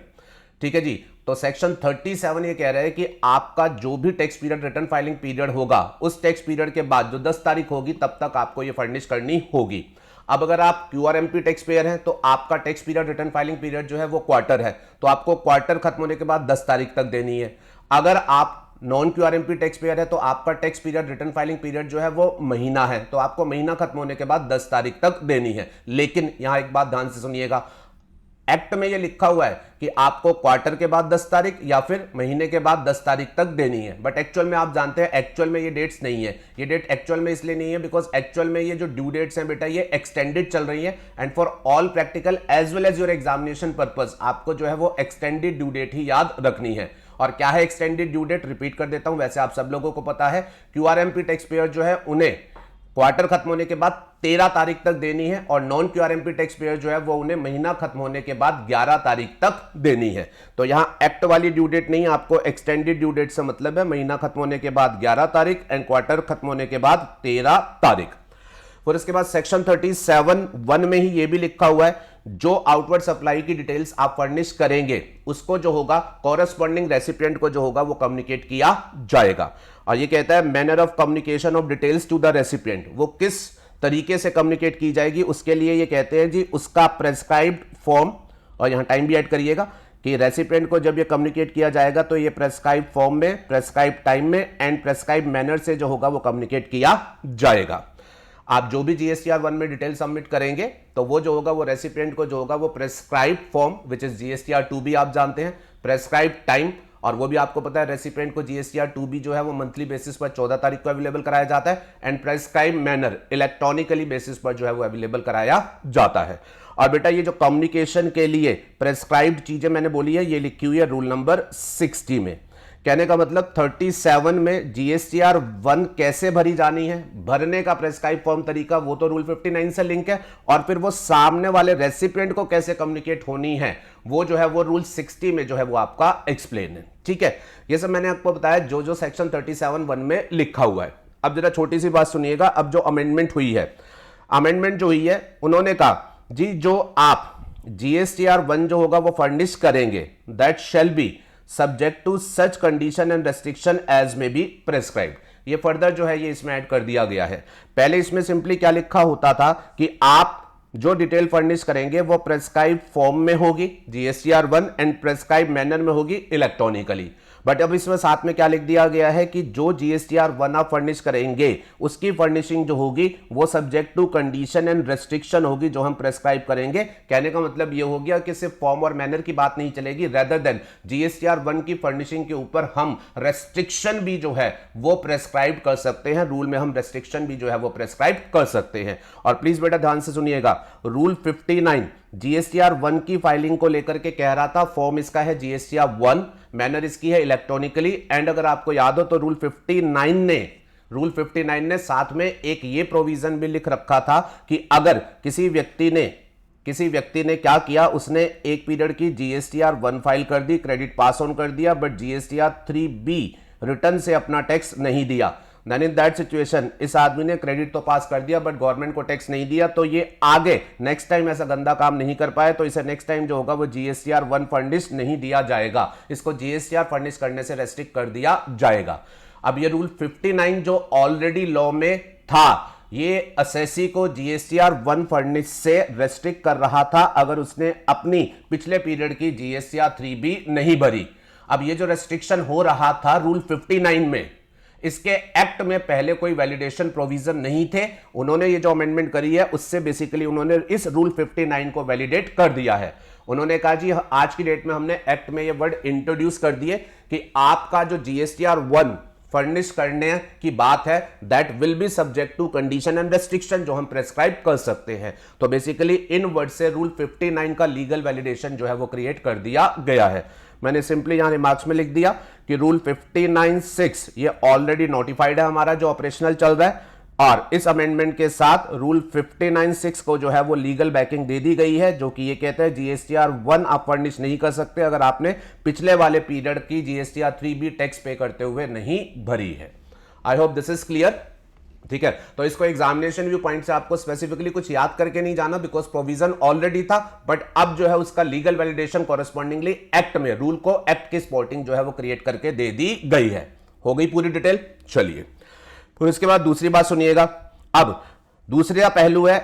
ठीक है जी। तो सेक्शन 37 ये कह रहा है कि आपका जो भी tax period return filing period होगा उस टैक्स पीरियड के बाद जो 10 तारीख होगी तब तक आपको ये फर्निश करनी होगी। अब अगर आप QRMP टैक्स पेयर हैं तो आपका tax period return filing period जो है वो क्वार्टर है, तो आपको क्वार्टर खत्म होने के बाद 10 तारीख तक देनी है। अगर आप नॉन QRMP टैक्स पेयर है तो आपका tax period return filing period जो है वो महीना है, तो आपको महीना खत्म होने के बाद 10 तारीख तक देनी है। लेकिन यहां एक बात ध्यान से सुनिएगा, एक्ट में ये लिखा हुआ है कि आपको क्वार्टर के बाद 10 तारीख या फिर महीने के बाद 10 तारीख तक देनी है, बट एक्चुअल में आप जानते हैं एक्चुअल में ये डेट्स नहीं है। ये डेट एक्चुअल में इसलिए नहीं है बिकॉज एक्चुअल में ये जो ड्यू डेट्स हैं बेटा ये एक्सटेंडेड चल रही है, and for all practical as well as your examination purpose आपको जो है वो एक्सटेंडेड ड्यू डेट ही याद रखनी है। और क्या है एक्सटेंडेड ड्यू डेट, रिपीट कर देता हूं, वैसे आप सब लोगों को पता है। QRMP टैक्स पेयर जो है उन्हें क्वार्टर खत्म होने के बाद 13 तारीख तक देनी है, और नॉन QRMP टैक्स पेयर जो है वो उन्हें महीना खत्म होने के बाद 11 तारीख तक देनी है। तो यहां एक्ट वाली ड्यू डेट नहीं, आपको एक्सटेंडेड ड्यू डेट से मतलब है महीना खत्म होने के बाद 11 तारीख एंड क्वार्टर खत्म होने के बाद 13 तारीख। फिर इसके बाद सेक्शन 37(1) में ही ये भी लिखा हुआ है जो आउटवर्ड सप्लाई की डिटेल्स आप फर्निश करेंगे उसको जो होगा कॉरेस्पॉन्डिंग रेसिपिएंट को जो होगा वो कम्युनिकेट किया जाएगा। और ये कहता है manner of communication of details to the recipient, वो किस तरीके से कम्युनिकेट की जाएगी उसके लिए ये कहते हैं जी उसका प्रेस्क्राइब्ड फॉर्म, और यहां टाइम भी ऐड करिएगा कि रेसिपिएंट को जब ये कम्युनिकेट किया जाएगा तो ये प्रेस्क्राइब फॉर्म में, प्रेस्क्राइब टाइम में एंड प्रेस्क्राइब मैनर से जो होगा वो कम्युनिकेट किया जाएगा। आप जो भी GSTR1 में डिटेल सबमिट करेंगे तो वो जो होगा वो रेसिपिएंट को जो होगा वो prescribe form which is GSTR2 भी आप जानते हैं, प्रेस्क्राइब टाइम, और वो भी आपको पता है रेसिपिएंट को GSTR2 जो है वो मंथली बेसिस पर 14 तारीख को अवेलेबल कराया जाता है, and prescribe manner electronically basis पर जो है वो अवेलेबल कराया जाता है। और बेटा ये जो कम्युनिकेशन के लिए प्रेस्क्राइब्ड चीजें मैंने बोली है ये लिखी हुई है रूल नंबर 60 में। कहने का मतलब 37 में GSTR1 कैसे भरी जानी है, भरने का प्रेस्क्राइब फॉर्म तरीका वो तो रूल 59 से लिंक है, और फिर वो सामने वाले रेसिपिएंट को कैसे कम्युनिकेट होनी है वो जो है वो रूल 60 में जो है वो आपका एक्सप्लेन है, ठीक है। ये सब मैंने आपको बताया जो जो सेक्शन 37(1) में लिखा हुआ है। अब जरा छोटी सी बात सुनिएगा, अब जो अमेंडमेंट हुई है, अमेंडमेंट जो हुई है उन्होंने कहा जी जो आप GSTR1 जो होगा वो फर्निश करेंगे that shall be subject to such condition and restriction as may be prescribed. ये फर्दर जो है ये इसमें ऐड कर दिया गया है। पहले इसमें सिंपली क्या लिखा होता था कि आप जो डिटेल फर्निश करेंगे वो प्रेस्क्राइब फॉर्म में होगी GSTR1 एंड प्रेस्क्राइब मैनर में होगी इलेक्ट्रॉनिकली, बट अब इसमें साथ में क्या लिख दिया गया है कि जो GSTR1 आप फर्निश करेंगे उसकी फर्निशिंग जो होगी वो subject to condition and restriction होगी जो हम प्रेस्क्राइब करेंगे। कहने का मतलब ये हो गया कि सिर्फ फॉर्म और मैनर की बात नहीं चलेगी, रेदर देन GSTR1 की फर्निशिंग के ऊपर हम रेस्ट्रिक्शन भी जो है वो प्रेस्क्राइब कर सकते हैं, रूल में हम रेस्ट्रिक्शन भी जो है वो प्रेस्क्राइब कर सकते हैं। और प्लीज बेटा ध्यान से सुनिएगा, रूल 59 GSTR1 की फाइलिंग को लेकर के कह रहा था, फॉर्म इसका है GSTR1, मैनर इसकी है इलेक्ट्रॉनिकली, एंड अगर आपको याद हो तो रूल 59 ने साथ में एक ये प्रोविजन भी लिख रखा था कि अगर किसी व्यक्ति ने क्या किया, उसने एक पीरियड की GSTR1 फाइल कर दी, क्रेडिट पास ऑन कर दिया, बट GSTR3B रिटर्न से अपना टैक्स नहीं दिया, देन इन दैट सिचुएशन इस आदमी ने क्रेडिट तो पास कर दिया बट गवर्नमेंट को टैक्स नहीं दिया, तो ये आगे नेक्स्ट टाइम ऐसा गंदा काम नहीं कर पाए, तो इसे नेक्स्ट टाइम जो होगा वो GSTR1 फर्निश नहीं दिया जाएगा, इसको GSTR फर्निश करने से रेस्ट्रिक्ट कर दिया जाएगा। अब ये रूल 59 जो ऑलरेडी लॉ में था, ये असेसी को GSTR1 फर्निश से रेस्ट्रिक्ट कर रहा था अगर उसने अपनी पिछले पीरियड की GSTR3B नहीं भरी। अब ये जो रेस्ट्रिक्शन हो रहा था रूल 59 में, इसके एक्ट में पहले कोई वैलिडेशन प्रोविजन नहीं थे, उन्होंने ये जो अमेंडमेंट करी है उससे बेसिकली उन्होंने इस रूल 59 को वैलिडेट कर दिया है। उन्होंने कहा जी आज की डेट में हमने एक्ट में ये वर्ड इंट्रोड्यूस कर दिए कि आपका जो GSTR1 फर्निश करने की बात है, that will be subject to condition and restriction, जो हम प्रेस्क्राइब कर सकते हैं। तो बेसिकली इन वर्ड से रूल 59 का लीगल वैलिडेशन जो है वो क्रिएट कर दिया गया है। मैंने सिंपली यहां रिमार्क्स में लिख दिया कि रूल 59(6) ये ऑलरेडी नोटिफाइड है हमारा, जो ऑपरेशनल चल रहा है, और इस अमेंडमेंट के साथ रूल 59(6) को जो है वो लीगल बैकिंग दे दी गई है, जो कि ये कहते हैं जीएसटीआर 1 आप फर्निश नहीं कर सकते अगर आपने पिछले वाले पीरियड की जीएसटीआर 3B टैक्स पे करते हुए नहीं भरी है। आई होप दिस इज क्लियर। ठीक है, तो इसको एग्जामिनेशन व्यू पॉइंट से आपको स्पेसिफिकली कुछ याद करके नहीं जाना, बिकॉज प्रोविजन ऑलरेडी था, बट अब जो है उसका लीगल वैलिडेशन कॉरेस्पॉन्डिंगली एक्ट में, रूल को एक्ट की स्पोर्टिंग जो है वो क्रिएट करके दे दी गई है। हो गई पूरी डिटेल। चलिए फिर इसके बाद दूसरी बात सुनिएगा। अब दूसरा पहलू है,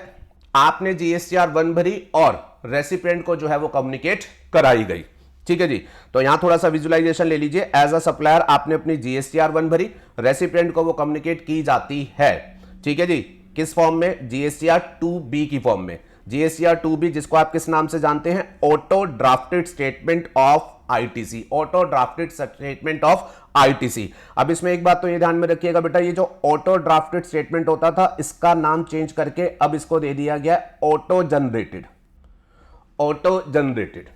आपने जीएसटीआर 1 भरी और रेसिपिएंट को जो है वो कम्युनिकेट कराई गई। ठीक है जी, तो यहां थोड़ा सा विजुअलाइजेशन ले लीजिए। एज अ सप्लायर आपने अपनी जीएसटीआर 1 भरी, रेसिपिएंट को वो कम्युनिकेट की जाती है। ठीक है जी, किस फॉर्म में? जीएसटीआर 2B की फॉर्म में। जीएसटीआर 2B जिसको आप किस नाम से जानते हैं? Auto drafted statement of ITC, auto drafted statement of ITC. अब इसमें एक बात तो ये ध्यान में रखिएगा बेटा, ये जो ऑटो ड्राफ्टेड स्टेटमेंट होता था, इसका नाम चेंज करके अब इसको दे दिया गया ऑटो जनरेटेड। ऑटो जनरेटेड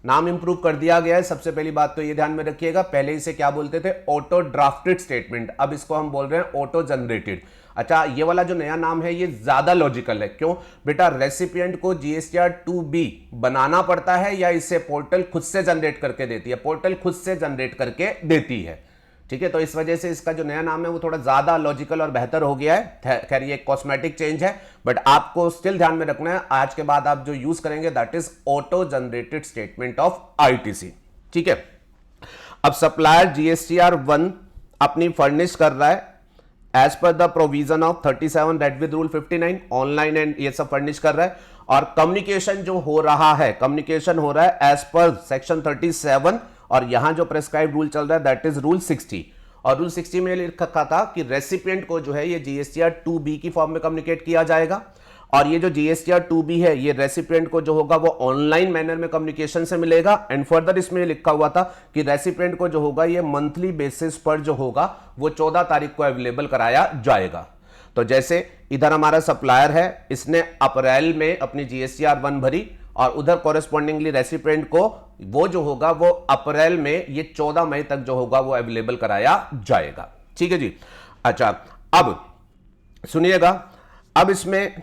नाम इंप्रूव कर दिया गया है। सबसे पहली बात तो ये ध्यान में रखिएगा, पहले इसे क्या बोलते थे? ऑटो ड्राफ्टेड स्टेटमेंट, अब इसको हम बोल रहे हैं ऑटो जनरेटेड। अच्छा, ये वाला जो नया नाम है ये ज्यादा लॉजिकल है। क्यों बेटा? रेसिपिएंट को जीएसटीआर 2B बनाना पड़ता है या इसे पोर्टल खुद से जनरेट करके देती है? पोर्टल खुद से जनरेट करके देती है। ठीक है, तो इस वजह से इसका जो नया नाम है वो थोड़ा ज्यादा लॉजिकल और बेहतर हो गया है। खैर ये कॉस्मेटिक चेंज है, बट आपको स्टिल ध्यान में रखना है, आज के बाद आप जो यूज करेंगे that is auto generated statement of ITC. ठीक है, अब सप्लायर जीएसटीआर 1 अपनी फर्निश कर रहा है as per the provision of 37 read with rule 59, online and ये सब फर्निश कर रहा है, और कम्युनिकेशन जो हो रहा है, कम्युनिकेशन हो रहा है एज पर सेक्शन 37, और यहां जो प्रेस्क्राइब रूल चल रहा है दैट इज रूल 60। और रूल 60 में लिखा था कि रेसिपिएंट को जो है ये जीएसटीआर 2B की फॉर्म में कम्युनिकेट किया जाएगा, और ये जो जीएसटीआर 2B है ये रेसिपिएंट को जो होगा वो ऑनलाइन मैनर में कम्युनिकेशन से मिलेगा। एंड फर्दर इसमें लिखा हुआ था कि रेसिपिएंट को जो होगा ये मंथली बेसिस पर जो होगा वो 14 तारीख को अवेलेबल कराया जाएगा। तो जैसे इधर हमारा सप्लायर है, इसने अप्रैल में अपनी जीएसटीआर 1 भरी, और उधर कॉरेस्पॉन्डिंगली रेसिपिएंट को वो जो होगा वो अप्रैल में ये 14 मई तक जो होगा वो अवेलेबल कराया जाएगा। ठीक है जी। अच्छा, अब सुनिएगा, अब इसमें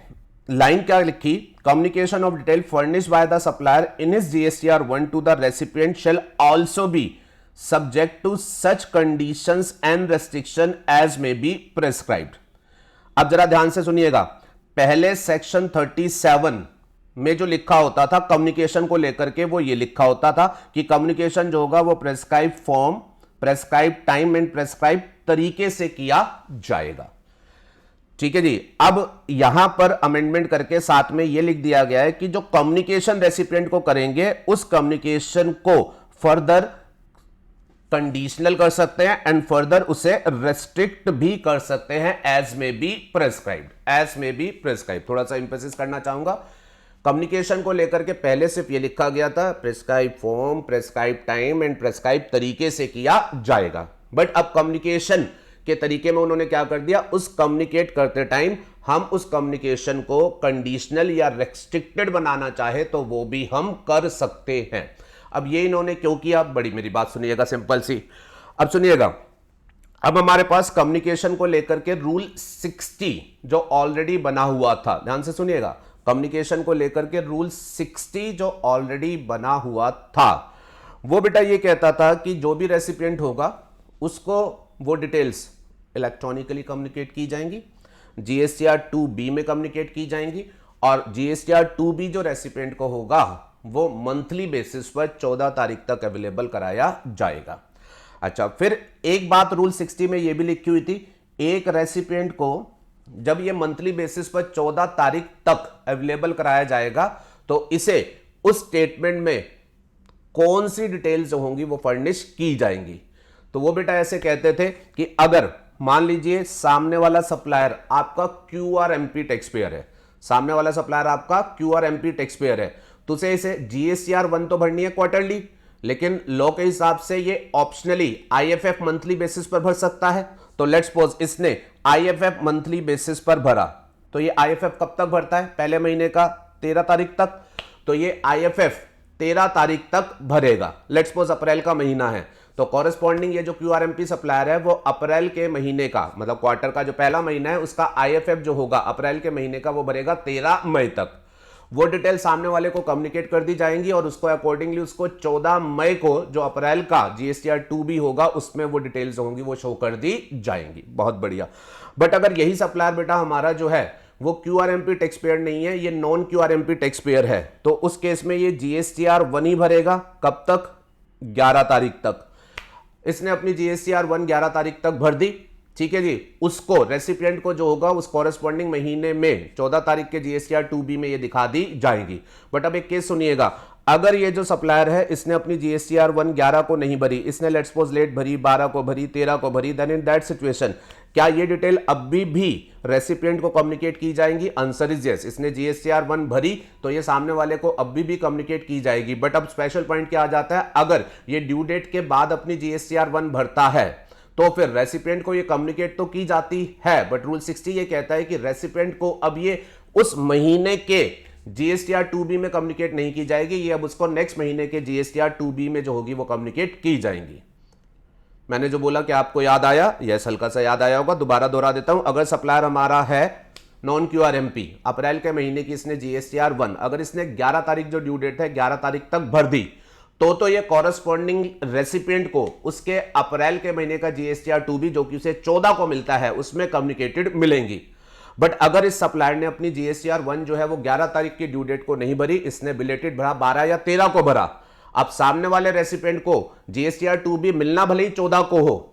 लाइन क्या लिखी? Communication of detail furnish by the supplier in his GSTR 1 to the recipient shall also be subject to such conditions and restriction as may be prescribed. अब जरा ध्यान से सुनिएगा, पहले सेक्शन 37 में जो लिखा होता था कम्युनिकेशन को लेकर के, वो ये लिखा होता था कि कम्युनिकेशन जो होगा वो prescribe form, prescribe time and prescribe तरीके से किया जाएगा। ठीक है जी। अब यहां पर अमेंडमेंट करके साथ में यह लिख दिया गया है कि जो कम्युनिकेशन रेसिपिएंट को करेंगे उस कम्युनिकेशन को फर्दर कंडीशनल कर सकते हैं एंड फर्दर उसे रेस्ट्रिक्ट भी कर सकते हैं as may be prescribed, as may be prescribe. थोड़ा सा इंफेसिस करना चाहूंगा, कम्युनिकेशन को लेकर के पहले सिर्फ ये लिखा गया था prescribe form, prescribe time and prescribe तरीके से किया जाएगा, बट अब कम्युनिकेशन के तरीके में उन्होंने क्या कर दिया, उस कम्युनिकेट करते टाइम हम उस कम्युनिकेशन को कंडीशनल या रेस्ट्रिक्टेड बनाना चाहे तो वो भी हम कर सकते हैं। अब ये इन्होंने क्यों किया? बड़ी मेरी बात सुनिएगा, सिंपल सी। अब सुनिएगा, अब हमारे पास कम्युनिकेशन को लेकर के रूल 60 जो ऑलरेडी बना हुआ था, ध्यान से सुनिएगा, कम्युनिकेशन को लेकर के रूल 60 जो ऑलरेडी बना हुआ था, वो बेटा ये कहता था कि जो भी रेसिपिएंट होगा उसको वो डिटेल्स इलेक्ट्रॉनिकली कम्युनिकेट की जाएंगी, जीएसटीआर 2B में कम्युनिकेट की जाएंगी, और जीएसटीआर 2B जो रेसिपिएंट को होगा वो मंथली बेसिस पर 14 तारीख तक अवेलेबल कराया जाएगा। अच्छा, फिर एक बात रूल 60 में ये भी लिखी हुई थी, एक रेसिपिएंट को जब ये मंथली बेसिस पर 14 तारीख तक अवेलेबल कराया जाएगा तो इसे उस स्टेटमेंट में कौन सी डिटेल्स जो होंगी वो फर्निश की जाएंगी। तो वो बेटा ऐसे कहते थे कि अगर मान लीजिए सामने वाला सप्लायर आपका QRMP टैक्स पेयर है, सामने वाला सप्लायर आपका QRMP टैक्स पेयर है, तो उसे इसे GSTR 1 तो भरनी है क्वार्टरली, लेकिन लॉ के हिसाब से ये ऑप्शनली आईएफएफ मंथली बेसिस पर भर सकता है। तो लेट्स सपोज इसने आईएफएफ मंथली बेसिस पर भरा, तो ये आईएफएफ कब तक भरता है? पहले महीने का 13 तारीख तक। तो ये आईएफएफ 13 तारीख तक भरेगा। लेट्स सपोज अप्रैल का महीना है, तो कॉरेस्पॉन्डिंग ये जो क्यूआरएमपी सप्लायर है वो अप्रैल के महीने का, मतलब क्वार्टर का जो पहला महीना है उसका आईएफएफ जो होगा अप्रैल के महीने का वो भरेगा 13 मई तक। वो डिटेल सामने वाले को कम्युनिकेट कर दी जाएंगी और उसको अकॉर्डिंगली उसको 14 मई को जो अप्रैल का जीएसटीआर 2B होगा उसमें वो डिटेल्स होंगी वो शो कर दी जाएंगी। बहुत बढ़िया। बट अगर यही सप्लायर बेटा हमारा जो है वो क्यूआरएमपी टैक्स पेयर नहीं है, ये नॉन क्यूआरएमपी टैक्स पेयर है, तो उस केस में ये जीएसटीआर 1 ही भरेगा। कब तक? 11 तारीख तक। इसने अपनी जीएसटीआर 1 11 तारीख तक भर दी, ठीक है जी। उसको रेसिपिएंट को जो होगा उस कॉरेस्पॉन्डिंग महीने में 14 तारीख के जीएसटीआर 2B में ये दिखा दी जाएगी। बट अब एक केस सुनिएगा, अगर ये जो सप्लायर है इसने अपनी जीएसटीआर 1 11 को नहीं भरी, इसने लेट्स सपोज लेट भरी, 12 को भरी, 13 को भरी, देन इन दैट सिचुएशन क्या ये डिटेल अभी भी रेसिपिएंट को कम्युनिकेट की जाएंगी? Answer is yes. इसने जीएसटीआर 1 भरी तो ये सामने वाले को अभी भी कम्युनिकेट की जाएगी। बट अब स्पेशल पॉइंट क्या आ जाता है, अगर ये ड्यू डेट के बाद अपनी जीएसटीआर 1 भरता है तो फिर रेसिपिएंट को ये कम्युनिकेट तो की जाती है, बट रूल 60 ये कहता है कि रेसिपिएंट को अब ये उस महीने के जीएसटीआर 2B में कम्युनिकेट नहीं की जाएगी, ये अब उसको नेक्स्ट महीने के जीएसटीआर 2B में जो होगी वो कम्युनिकेट की जाएंगी। मैंने जो बोला कि आपको याद आया? यस, हल्का सा याद आया होगा, दोबारा दोहरा देता हूं। अगर सप्लायर हमारा है नॉन क्यूआरएमपी, अप्रैल के महीने की इसने जीएसटीआर 1, अगर इसने 11 तारीख जो ड्यू डेट है 11 तारीख तक भर दी तो ये कॉरेस्पॉन्डिंग रेसिपिएंट को उसके अप्रैल के महीने का जीएसटीआर 2B जो कि उसे 14 को मिलता है उसमें कम्युनिकेटेड मिलेंगी। बट अगर इस सप्लायर ने अपनी जीएसटीआर 1 जो है वो 11 तारीख की ड्यू डेट को नहीं भरी, इसने बिलेटेड भरा, 12 या 13 को भरा, अब सामने वाले रेसिपिएंट को जीएसटीआर 2B मिलना भले ही 14 को हो,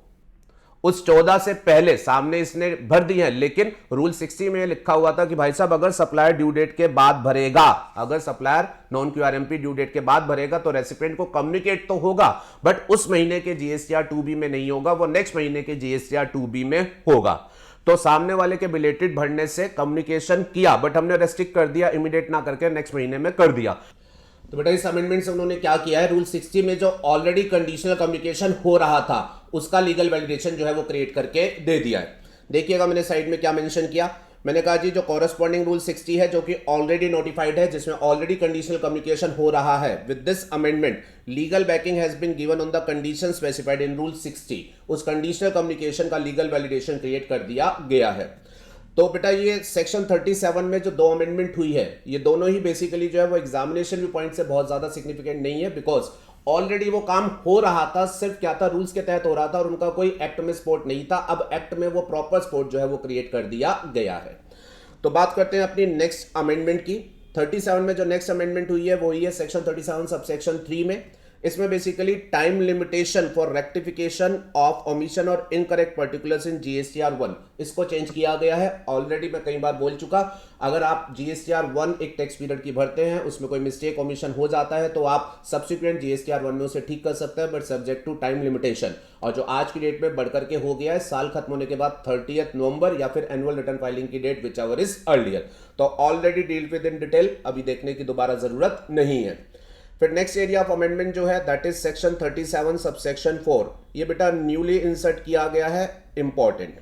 उस 14 से पहले सामने इसने भर दी है। लेकिन रूल 60 में लिखा हुआ था कि भाई साहब अगर सप्लायर ड्यू डेट के बाद भरेगा, अगर supplier non QRMP due date के बाद भरेगा तो रेसिपिएंट को कम्युनिकेट तो होगा, बट उस महीने के जीएसटीआर 2B में नहीं होगा, वो नेक्स्ट महीने के जीएसटीआर 2B में होगा। तो सामने वाले के बिलेटेड भरने से कम्युनिकेशन किया, बट हमने रेस्ट्रिक्ट कर दिया, इमीडिएट ना करके नेक्स्ट महीने में कर दिया। तो बेटा इस अमेंडमेंट से उन्होंने क्या किया है, रूल 60 में जो ऑलरेडी कंडीशनल कम्युनिकेशन हो रहा था उसका लीगल वैलिडेशन जो है वो क्रिएट करके दे दिया है। देखिएगा मैंने साइड में क्या मेंशन किया, मैंने कहा जी जो कॉरेस्पॉन्डिंग रूल 60 है जो कि ऑलरेडी नोटिफाइड है, जिसमें ऑलरेडी कंडीशनल कम्युनिकेशन हो रहा है, with this amendment legal backing has been given on the condition specified in rule 60। उस कंडीशनल कम्युनिकेशन का लीगल वैलिडेशन क्रिएट कर दिया गया है। तो बेटा ये सेक्शन 37 में जो 2 अमेंडमेंट हुई है, ये दोनों ही बेसिकली जो है वो एग्जामिनेशन व्यू पॉइंट से बहुत ज्यादा सिग्निफिकेंट नहीं है, बिकॉज ऑलरेडी वो काम हो रहा था, सिर्फ क्या था, रूल्स के तहत हो रहा था और उनका कोई एक्ट में सपोर्ट नहीं था। अब एक्ट में वो प्रॉपर सपोर्ट जो है वो क्रिएट कर दिया गया है। तो बात करते हैं अपनी नेक्स्ट अमेंडमेंट की। 37 में जो नेक्स्ट अमेंडमेंट हुई है वो ये सेक्शन 37 सबसेक्शन 3 में। इसमें basically time limitation for rectification of omission और इनकरेक्ट पर्टिकुलर्स इन जीएसटीआर 1 इसको चेंज किया गया है। ऑलरेडी मैं कई बार बोल चुका, अगर आप जीएसटीआर 1 एक टैक्स पीरियड की भरते हैं, उसमें कोई मिस्टेक ओमिशन हो जाता है तो आप सब्सिक्वेंट जीएसटीआर 1 में उसे ठीक कर सकते हैं, but subject to time limitation. और जो आज की डेट में बढ़कर के हो गया है, साल खत्म होने के बाद 30 नवंबर या फिर एनुअल रिटर्न फाइलिंग की date whichever is earlier. तो already deal with in detail, अभी देखने की दोबारा जरूरत नहीं है। फिर नेक्स्ट एरिया ऑफ अमेंडमेंट जो है दैट इज सेक्शन 37 सबसेक्शन 4। ये बेटा न्यूली इंसर्ट किया गया है, इंपॉर्टेंट।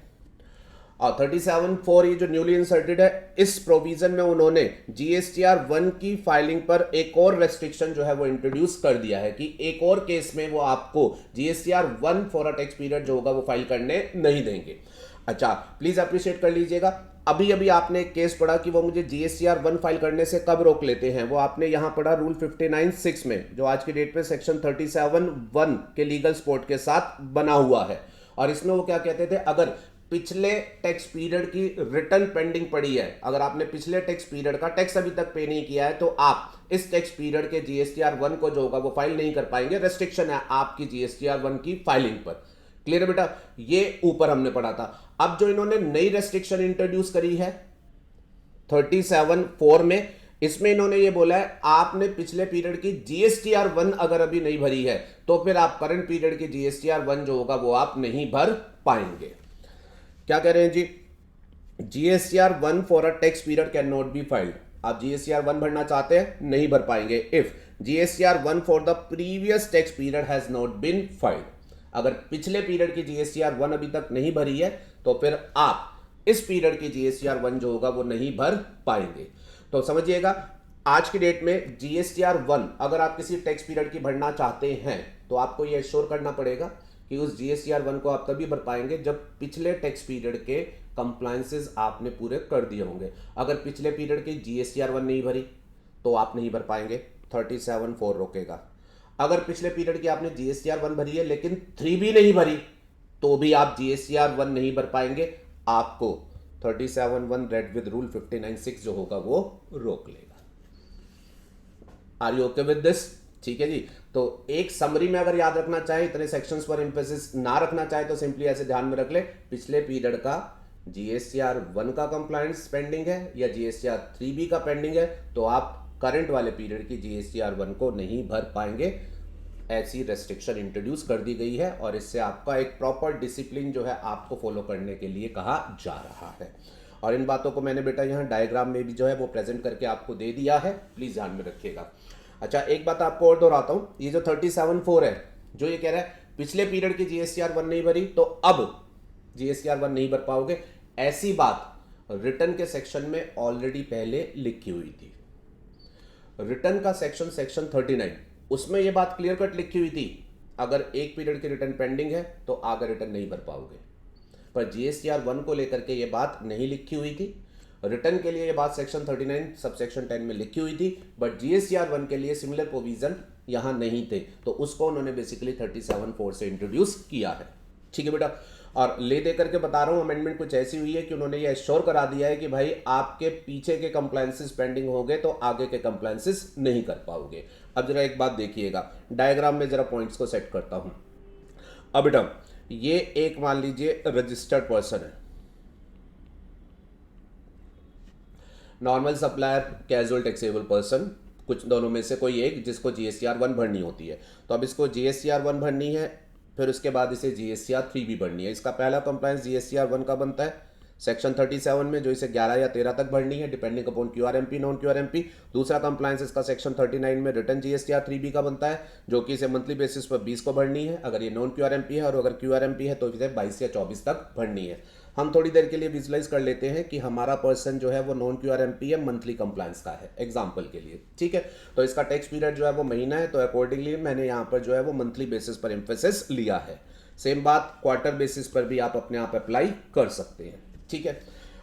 और 37(4) ये जो न्यूली इंसर्टेड है, इस प्रोविजन में उन्होंने जीएसटीआर 1 की फाइलिंग पर एक और रेस्ट्रिक्शन जो है वो इंट्रोड्यूस कर दिया है कि एक और केस में वो आपको GSTR 1 for a tax period जो होगा वो फाइल करने नहीं देंगे। अच्छा प्लीज अप्रिशिएट कर लीजिएगा, अभी अभी आपने एक केस पढ़ा कि वो मुझे जीएसटीआर 1 फाइल करने से कब रोक लेते हैं, वो आपने यहां पढ़ा रूल 59(6) में, जो आज की डेट पे सेक्शन 37(1) के लीगल सपोर्ट के साथ बना हुआ है। और इसमें वो क्या कहते थे, अगर पिछले टैक्स पीरियड की रिटर्न पेंडिंग पड़ी है, अगर आपने पिछले टैक्स पीरियड का टैक्स अभी तक पे नहीं किया है, तो आप इस टैक्स पीरियड के जीएसटीआर 1 को जो होगा वो फाइल नहीं कर पाएंगे। रेस्ट्रिक्शन है आपकी जीएसटीआर 1 की फाइलिंग पर। क्लियर है बेटा, ये ऊपर हमने पढ़ा था। अब जो इन्होंने नई रेस्ट्रिक्शन इंट्रोड्यूस करी है 37(4) में, इसमें इन्होंने ये बोला है आपने पिछले पीरियड की जीएसटीआर 1 अगर अभी नहीं भरी है तो फिर आप करंट पीरियड की जीएसटीआर 1 जो होगा वो आप नहीं भर पाएंगे। क्या कह रहे हैं जी, GSTR 1 for a tax period can not be filed. आप जीएसटीआर 1 भरना चाहते हैं, नहीं भर पाएंगे if GSTR 1 for the previous tax period has not been filed. अगर पिछले पीरियड की GSTR 1 अभी तक नहीं भरी है तो फिर आप इस पीरियड की GSTR 1 जो होगा वो नहीं भर पाएंगे। तो समझिएगा, आज की डेट में GSTR 1 अगर आप किसी टैक्स पीरियड की भरना चाहते हैं तो आपको यह एश्योर करना पड़ेगा कि उस GSTR 1 को आप तभी भर पाएंगे जब पिछले टैक्स पीरियड के कंप्लायंसेस आपने पूरे कर दिए होंगे। अगर पिछले पीरियड की GSTR 1 नहीं भरी तो आप नहीं भर पाएंगे, 37(4) रोकेगा। अगर पिछले पीरियड की आपने GSTR 1 भरी है लेकिन 3B नहीं भरी तो भी आप GSTR 1 नहीं भर पाएंगे, आपको 37(1) रेड विद रूल 59(6) जो होगा वो रोक लेगा। Are you okay with this? ठीक है जी। तो एक समरी में अगर याद रखना चाहे, इतने सेक्शंस पर एम्फेसिस ना रखना चाहे तो सिंपली ऐसे ध्यान में रख ले, पिछले पीरियड का GSTR 1 का कंप्लायंस पेंडिंग है या GSTR 3B का पेंडिंग है तो आप करंट वाले पीरियड की GSTR 1 को नहीं भर पाएंगे। ऐसी रेस्ट्रिक्शन इंट्रोड्यूस कर दी गई है और इससे आपका एक प्रॉपर डिसिप्लिन जो है आपको फॉलो करने के लिए कहा जा रहा है। और इन बातों को मैंने बेटा यहाँ डायग्राम में भी जो है वो प्रेजेंट करके आपको दे दिया है, प्लीज ध्यान में रखिएगा। अच्छा, एक बात आपको और दोहराता हूँ, ये जो 37(4) है जो ये कह रहा है पिछले पीरियड की GSTR 1 नहीं भरी तो अब GSTR 1 नहीं भर पाओगे, ऐसी बात रिटर्न के सेक्शन में ऑलरेडी पहले लिखी हुई थी। रिटर्न का सेक्शन 39 उसमें ये बात क्लियर कट लिखी हुई थी, अगर एक पीरियड की रिटर्न पेंडिंग है तो आगे रिटर्न नहीं भर पाओगे। पर GSTR 1 को लेकर के ये बात नहीं लिखी हुई थी। रिटर्न के लिए ये बात सेक्शन 39 सब सेक्शन 10 में लिखी हुई थी, बट GSTR 1 के लिए सिमिलर प्रोविजन यहां नहीं थे, तो उसको उन्होंने बेसिकली 37(4) से इंट्रोड्यूस किया है। ठीक है बेटा, और ले दे करके बता रहा हूं, अमेंडमेंट कुछ ऐसी हुई है कि उन्होंने ये एश्योर करा दिया है कि भाई आपके पीछे के कंप्लायंसेस पेंडिंग हो गए तो आगे के कंप्लायंसेस नहीं कर पाओगे। अब जरा एक बात देखिएगा, डायग्राम में जरा पॉइंट्स को सेट करता हूं। अब बेटा ये एक मान लीजिए रजिस्टर्ड पर्सन है, normal supplier, casual taxable person, कुछ दोनों में से कोई एक जिसको GSTR 1 भरनी होती है। तो अब इसको GSTR 1 भरनी है, फिर उसके बाद इसे GSTR 3B भरनी है। इसका पहला कंप्लायंस GSTR 1 का बनता है सेक्शन 37 में, जो इसे 11 या 13 तक भरनी है depending upon QRMP non QRMP। दूसरा कंप्लायंस इसका सेक्शन 39 में रिटर्न GSTR 3B का बनता है, जो कि इसे मंथली बेसिस पर 20 को भरनी है अगर ये नॉन QRMP है, और अगर QRMP है तो इसे 22 या 24 तक भरनी है। हम थोड़ी देर के लिए विजुलाइज कर लेते हैं कि हमारा पर्सन जो है वो नॉन QRMP है, मंथली कंप्लायंस का है एग्जाम्पल के लिए। ठीक है, तो इसका टैक्स पीरियड जो है वो महीना है, तो अकॉर्डिंगली मैंने यहाँ पर जो है वो मंथली बेसिस पर एम्फेसिस लिया है। सेम बात क्वार्टर बेसिस पर भी आप अपने आप अप्लाई कर सकते हैं। ठीक है,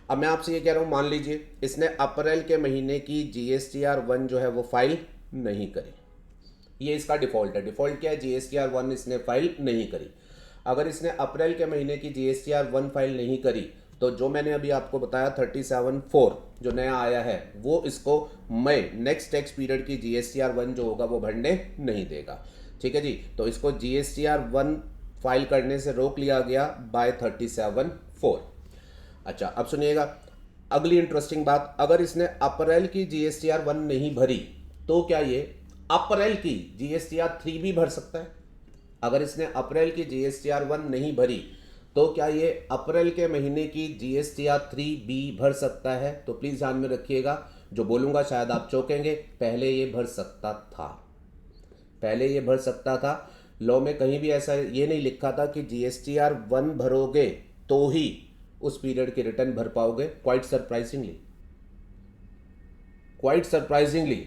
अब मैं आपसे ये कह रहा हूँ, मान लीजिए इसने अप्रैल के महीने की GSTR 1 जो है वो फाइल नहीं करी, ये इसका डिफॉल्ट है। डिफॉल्ट क्या है? GSTR 1 इसने फाइल नहीं करी। अगर इसने अप्रैल के महीने की GSTR 1 फाइल नहीं करी तो जो मैंने अभी आपको बताया 37(4) जो नया आया है वो इसको मई नेक्स्ट टैक्स पीरियड की GSTR 1 जो होगा वो भरने नहीं देगा। ठीक है जी, तो इसको GSTR 1 फाइल करने से रोक लिया गया बाय 37(4). अच्छा, अब सुनिएगा अगली इंटरेस्टिंग बात, अगर इसने अप्रैल की GSTR 1 नहीं भरी तो क्या ये अप्रैल की GSTR 3B भर सकता है? अगर इसने अप्रैल की GSTR 1 नहीं भरी तो क्या ये अप्रैल के महीने की GSTR 3B भर सकता है? तो प्लीज ध्यान में रखिएगा, जो बोलूंगा शायद आप चौंकेंगे, पहले ये भर सकता था, पहले ये भर सकता था। लॉ में कहीं भी ऐसा ये नहीं लिखा था कि GSTR 1 भरोगे तो ही उस पीरियड की रिटर्न भर पाओगे। क्वाइट सरप्राइजिंगली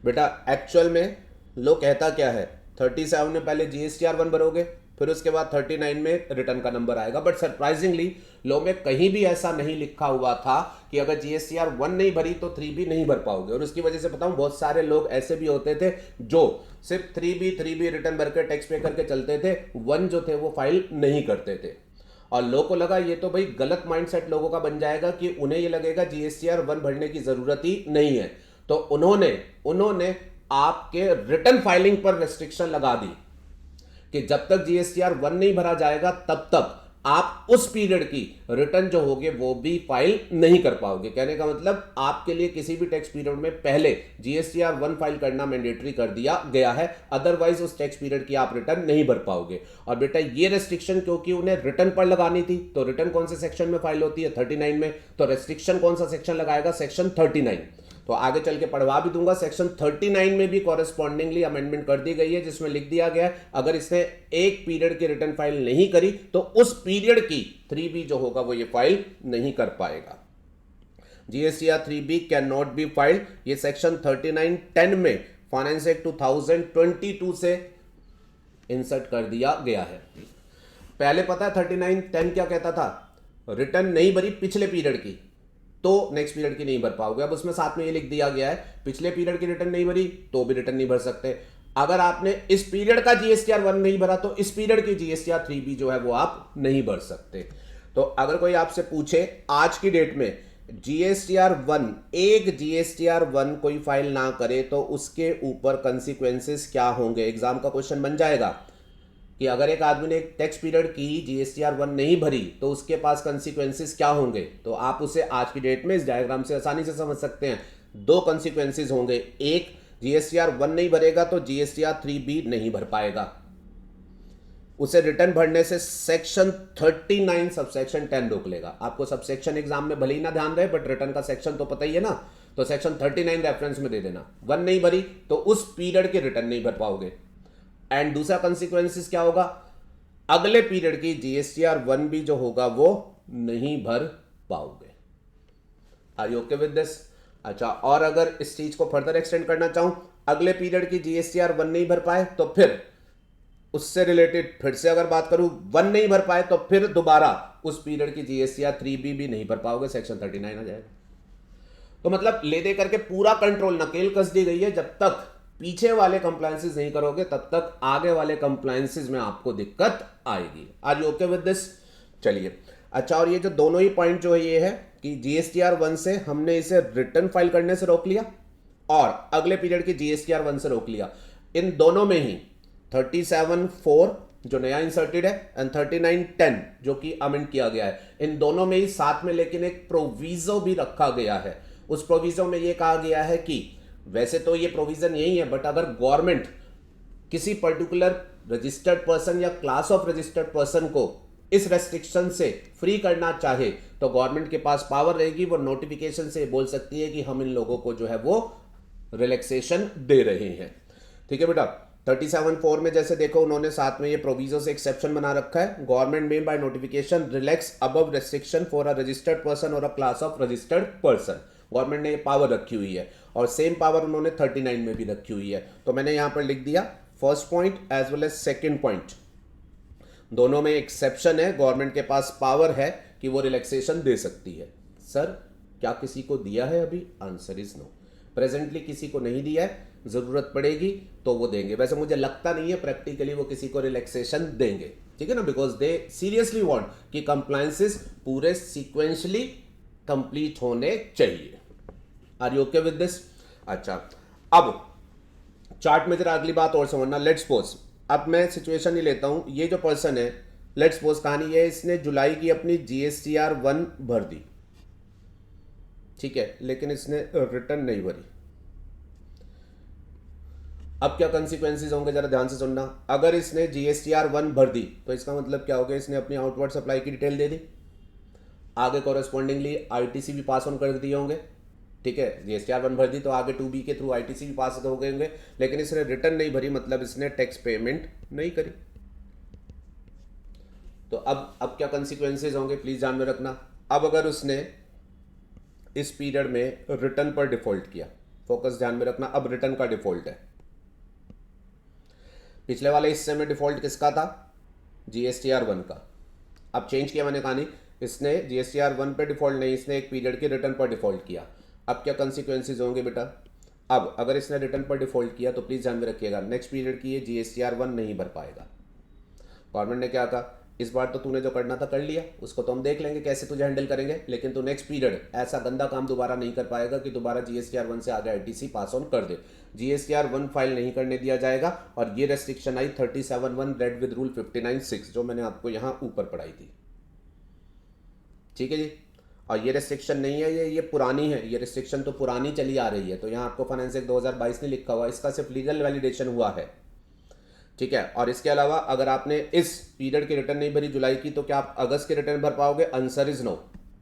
बेटा एक्चुअल में लॉ कहता क्या है, 37 में पहले GSTR 1 भरोगे, फिर उसके बाद 39 में रिटर्न का नंबर आएगा। बट सरप्राइजिंगली लॉ में कहीं भी ऐसा नहीं लिखा हुआ था कि अगर GSTR 1 नहीं भरी तो 3B नहीं भर पाओगे। और उसकी वजह से बताऊं, बहुत सारे लोग ऐसे भी होते थे जो सिर्फ 3B रिटर्न भर के टैक्स पे करके चलते थे, 1 जो थे वो फाइल नहीं करते थे। और लोगों को लगा ये तो भाई गलत माइंडसेट लोगों का बन जाएगा कि उन्हें ये लगेगा GSTR 1 भरने की जरूरत ही नहीं है, तो उन्होंने आपके रिटर्न फाइलिंग पर रेस्ट्रिक्शन लगा दी कि जब तक GSTR 1 नहीं भरा जाएगा तब तक आप उस पीरियड की रिटर्न जो होगे वो भी फाइल नहीं कर पाओगे। कहने का मतलब आपके लिए किसी भी टैक्स पीरियड में पहले GSTR 1 फाइल करना मैंडेटरी कर दिया गया है, अदरवाइज उस टैक्स पीरियड की आप रिटर्न नहीं भर पाओगे। और बेटा ये रेस्ट्रिक्शन क्योंकि उन्हें रिटर्न पर लगानी थी, तो रिटर्न कौन से सेक्शन में फाइल होती है? 39 में। तो रेस्ट्रिक्शन कौन सा सेक्शन लगाएगा? सेक्शन 39। तो आगे चल के पढ़वा भी दूंगा। सेक्शन 39 में भी कॉरेस्पॉन्डिंगली अमेंडमेंट कर दी गई है, जिसमें लिख दिया गया है अगर इसने एक पीरियड की रिटर्न फाइल नहीं करी तो उस पीरियड की 3B जो होगा वो ये फाइल नहीं कर पाएगा। GSTR 3B can not be filed, ये सेक्शन 39(10) में फाइनेंस एक्ट 2022 से इंसर्ट कर दिया गया है। पहले पता है 39(10) क्या कहता था, रिटर्न नहीं भरी पिछले पीरियड की तो नेक्स्ट पीरियड की नहीं भर पाओगे। अब उसमें साथ में ये लिख दिया गया है पिछले पीरियड की रिटर्न नहीं भरी तो भी रिटर्न नहीं भर सकते। अगर आपने इस पीरियड का GSTR 1 नहीं भरा तो इस पीरियड की GSTR 3B जो है वो आप नहीं भर सकते। तो अगर कोई आपसे पूछे आज की डेट में GSTR 1, एक GSTR 1 कोई फाइल ना करे तो उसके ऊपर कंसिक्वेंसेस क्या होंगे, एग्जाम का क्वेश्चन बन जाएगा कि अगर एक आदमी ने एक टैक्स पीरियड की GSTR 1 नहीं भरी तो उसके पास कंसिक्वेंसेस क्या होंगे। तो आप उसे आज की डेट में इस डायग्राम से आसानी से समझ सकते हैं। दो कंसिक्वेंसेस होंगे, एक GSTR 1 नहीं भरेगा तो GSTR 3B नहीं भर पाएगा, उसे रिटर्न भरने से सेक्शन 39 सबसेक्शन 10 रोक लेगा। आपको सबसेक्शन एग्जाम में भले ही ना ध्यान रहे बट रिटर्न का सेक्शन तो पता ही है ना, तो सेक्शन 39 रेफरेंस में दे देना। 1 नहीं भरी तो उस पीरियड के रिटर्न नहीं भर पाओगे। एंड दूसरा कंसिक्वेंसेस क्या होगा, अगले पीरियड की GSTR 1 भी जो होगा वो नहीं भर पाओगे। Are you okay with this? अच्छा, और अगर इस चीज को फर्दर एक्सटेंड करना चाहूं, अगले पीरियड की GSTR 1 नहीं भर पाए तो फिर उससे रिलेटेड फिर से अगर बात करूं 1 नहीं भर पाए तो फिर दोबारा उस पीरियड की GSTR 3B भी नहीं भर पाओगे, सेक्शन 39 आ जाएगा। तो मतलब ले दे करके पूरा कंट्रोल नकेल कस दी गई है, जब तक पीछे वाले कंप्लायंसेस नहीं करोगे तब तक आगे वाले कंप्लायंसेस में आपको दिक्कत आएगी। Are you okay with this? चलिए, अच्छा, और ये जो दोनों ही पॉइंट जो है ये है कि GSTR 1 से हमने इसे रिटर्न फाइल करने से रोक लिया और अगले पीरियड की GSTR 1 से रोक लिया। इन दोनों में ही 37(4) जो नया इंसर्टेड है एंड 39(10) जो कि अमेंड किया गया है, इन दोनों में ही साथ में लेकिन एक प्रोविजो भी रखा गया है। उस प्रोविजो में यह कहा गया है कि वैसे तो ये प्रोविजन यही है बट अगर गवर्नमेंट किसी पर्टिकुलर रजिस्टर्ड पर्सन या क्लास ऑफ रजिस्टर्ड पर्सन को इस रेस्ट्रिक्शन से फ्री करना चाहे तो गवर्नमेंट के पास पावर रहेगी, वो नोटिफिकेशन से बोल सकती है कि हम इन लोगों को जो है वो रिलैक्सेशन दे रहे हैं। ठीक है बेटा, 37(4) में जैसे देखो उन्होंने साथ में ये प्रोविजो से एक्सेप्शन बना रखा है, गवर्नमेंट में by notification relax above restriction for a registered person और a class of registered person. Government ने ये पावर रखी हुई है और सेम पावर उन्होंने 39 में भी रखी हुई है। तो मैंने यहां पर लिख दिया first point as well as second point, दोनों में एक्सेप्शन है, गवर्नमेंट के पास पावर है कि वो रिलैक्सेशन दे सकती है। सर क्या किसी को दिया है अभी? आंसर इज नो, प्रेजेंटली किसी को नहीं दिया है, जरूरत पड़ेगी तो वो देंगे। वैसे मुझे लगता नहीं है प्रैक्टिकली वो किसी को रिलैक्सेशन देंगे, ठीक है ना, बिकॉज दे सीरियसली वांट कि कंप्लायंसेस पूरे सीक्वेंशली कंप्लीट होने चाहिए। Are you okay with this? अच्छा, अब चार्ट में जरा अगली बात और समझना। लेट्स सपोज, अब मैं सिचुएशन ही लेता हूं, ये जो पर्सन है, लेट्स सपोज कहानी ये, इसने जुलाई की अपनी GSTR 1 भर दी, ठीक है, लेकिन इसने रिटर्न नहीं भरी। अब क्या कंसिक्वेंसेस होंगे जरा ध्यान से सुनना। अगर इसने GSTR 1 भर दी तो इसका मतलब क्या हो गया, इसने अपनी आउटवर्ड सप्लाई की डिटेल दे दी, आगे कॉरेस्पॉन्डिंगली ITC भी पास ऑन कर दिए होंगे, ठीक है, GSTR 1 भर दी तो आगे 2B के थ्रू ITC भी पास हो गए होंगे, लेकिन इसने रिटर्न नहीं भरी मतलब इसने टैक्स पेमेंट नहीं करी। तो अब क्या कंसिक्वेंसेस होंगे प्लीज ध्यान में रखना। अब अगर उसने इस पीरियड में रिटर्न पर डिफॉल्ट किया, फोकस ध्यान में रखना, अब रिटर्न का डिफॉल्ट है। पिछले वाले हिस्से में डिफॉल्ट किसका था? GSTR 1 का। अब चेंज किया मैंने कहानी, इसने GSTR 1 पे डिफॉल्ट नहीं, इसने एक पीरियड के रिटर्न पर डिफॉल्ट किया। अब क्या कंसिक्वेंसेस होंगे बेटा? अब अगर इसने रिटर्न पर डिफॉल्ट किया तो प्लीज ध्यान में रखिएगा, नेक्स्ट पीरियड की ये GSTR 1 नहीं भर पाएगा। गवर्नमेंट ने क्या कहा, इस बार तो तूने जो करना था कर लिया, उसको तो हम देख लेंगे कैसे तुझे हैंडल करेंगे, लेकिन तू नेक्स्ट पीरियड ऐसा गंदा काम दोबारा नहीं कर पाएगा कि दोबारा GSTR 1 से आगे ITC पास ऑन कर दे। GSTR 1 फाइल नहीं करने दिया जाएगा। और ये restriction I 37(1) red with rule 59(6) जो मैंने आपको यहां ऊपर पढ़ाई थी, ठीक है जी। और ये रेस्ट्रिक्शन नहीं है, ये पुरानी है, ये रेस्ट्रिक्शन तो पुरानी चली आ रही है। तो यहाँ आपको फाइनेंस एक्ट 2022 ने लिखा हुआ, इसका सिर्फ लीगल वैलिडेशन हुआ है, ठीक है। और इसके अलावा अगर आपने इस पीरियड की रिटर्न नहीं भरी जुलाई की तो क्या आप अगस्त की रिटर्न भर पाओगे? Answer is no.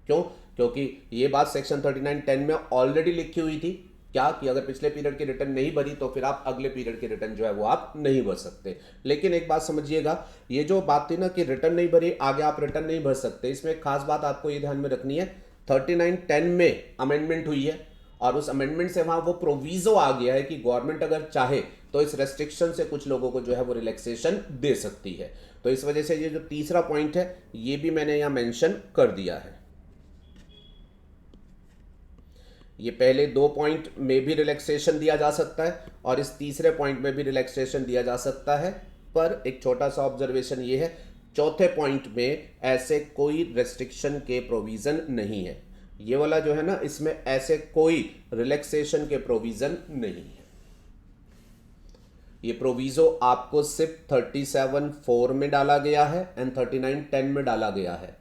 क्यों? क्योंकि ये बात सेक्शन 39(10) में ऑलरेडी लिखी हुई थी क्या कि अगर पिछले पीरियड की रिटर्न नहीं भरी तो फिर आप अगले पीरियड की रिटर्न जो है वो आप नहीं भर सकते। लेकिन एक बात समझिएगा, ये जो बात थी ना कि रिटर्न नहीं भरी आगे आप रिटर्न नहीं भर सकते, इसमें एक खास बात आपको ये ध्यान में रखनी है, 3910 में अमेंडमेंट हुई है और उस अमेंडमेंट से वहां वो प्रोविजो आ गया है कि गवर्नमेंट अगर चाहे तो इस रेस्ट्रिक्शन से कुछ लोगों को जो है वो रिलैक्सेशन दे सकती है। तो इस वजह से ये जो तीसरा पॉइंट है ये भी मैंने यहां मेंशन कर दिया है। ये पहले 2 पॉइंट में भी रिलैक्सेशन दिया जा सकता है और इस तीसरे पॉइंट में भी रिलैक्सेशन दिया जा सकता है, पर एक छोटा सा ऑब्जर्वेशन ये है, चौथे पॉइंट में ऐसे कोई रेस्ट्रिक्शन के प्रोविजन नहीं है। ये वाला जो है ना, इसमें ऐसे कोई रिलैक्सेशन के प्रोविजन नहीं है। ये प्रोविजो आपको सिर्फ 37(4) में डाला गया है एंड 39(10) में डाला गया है।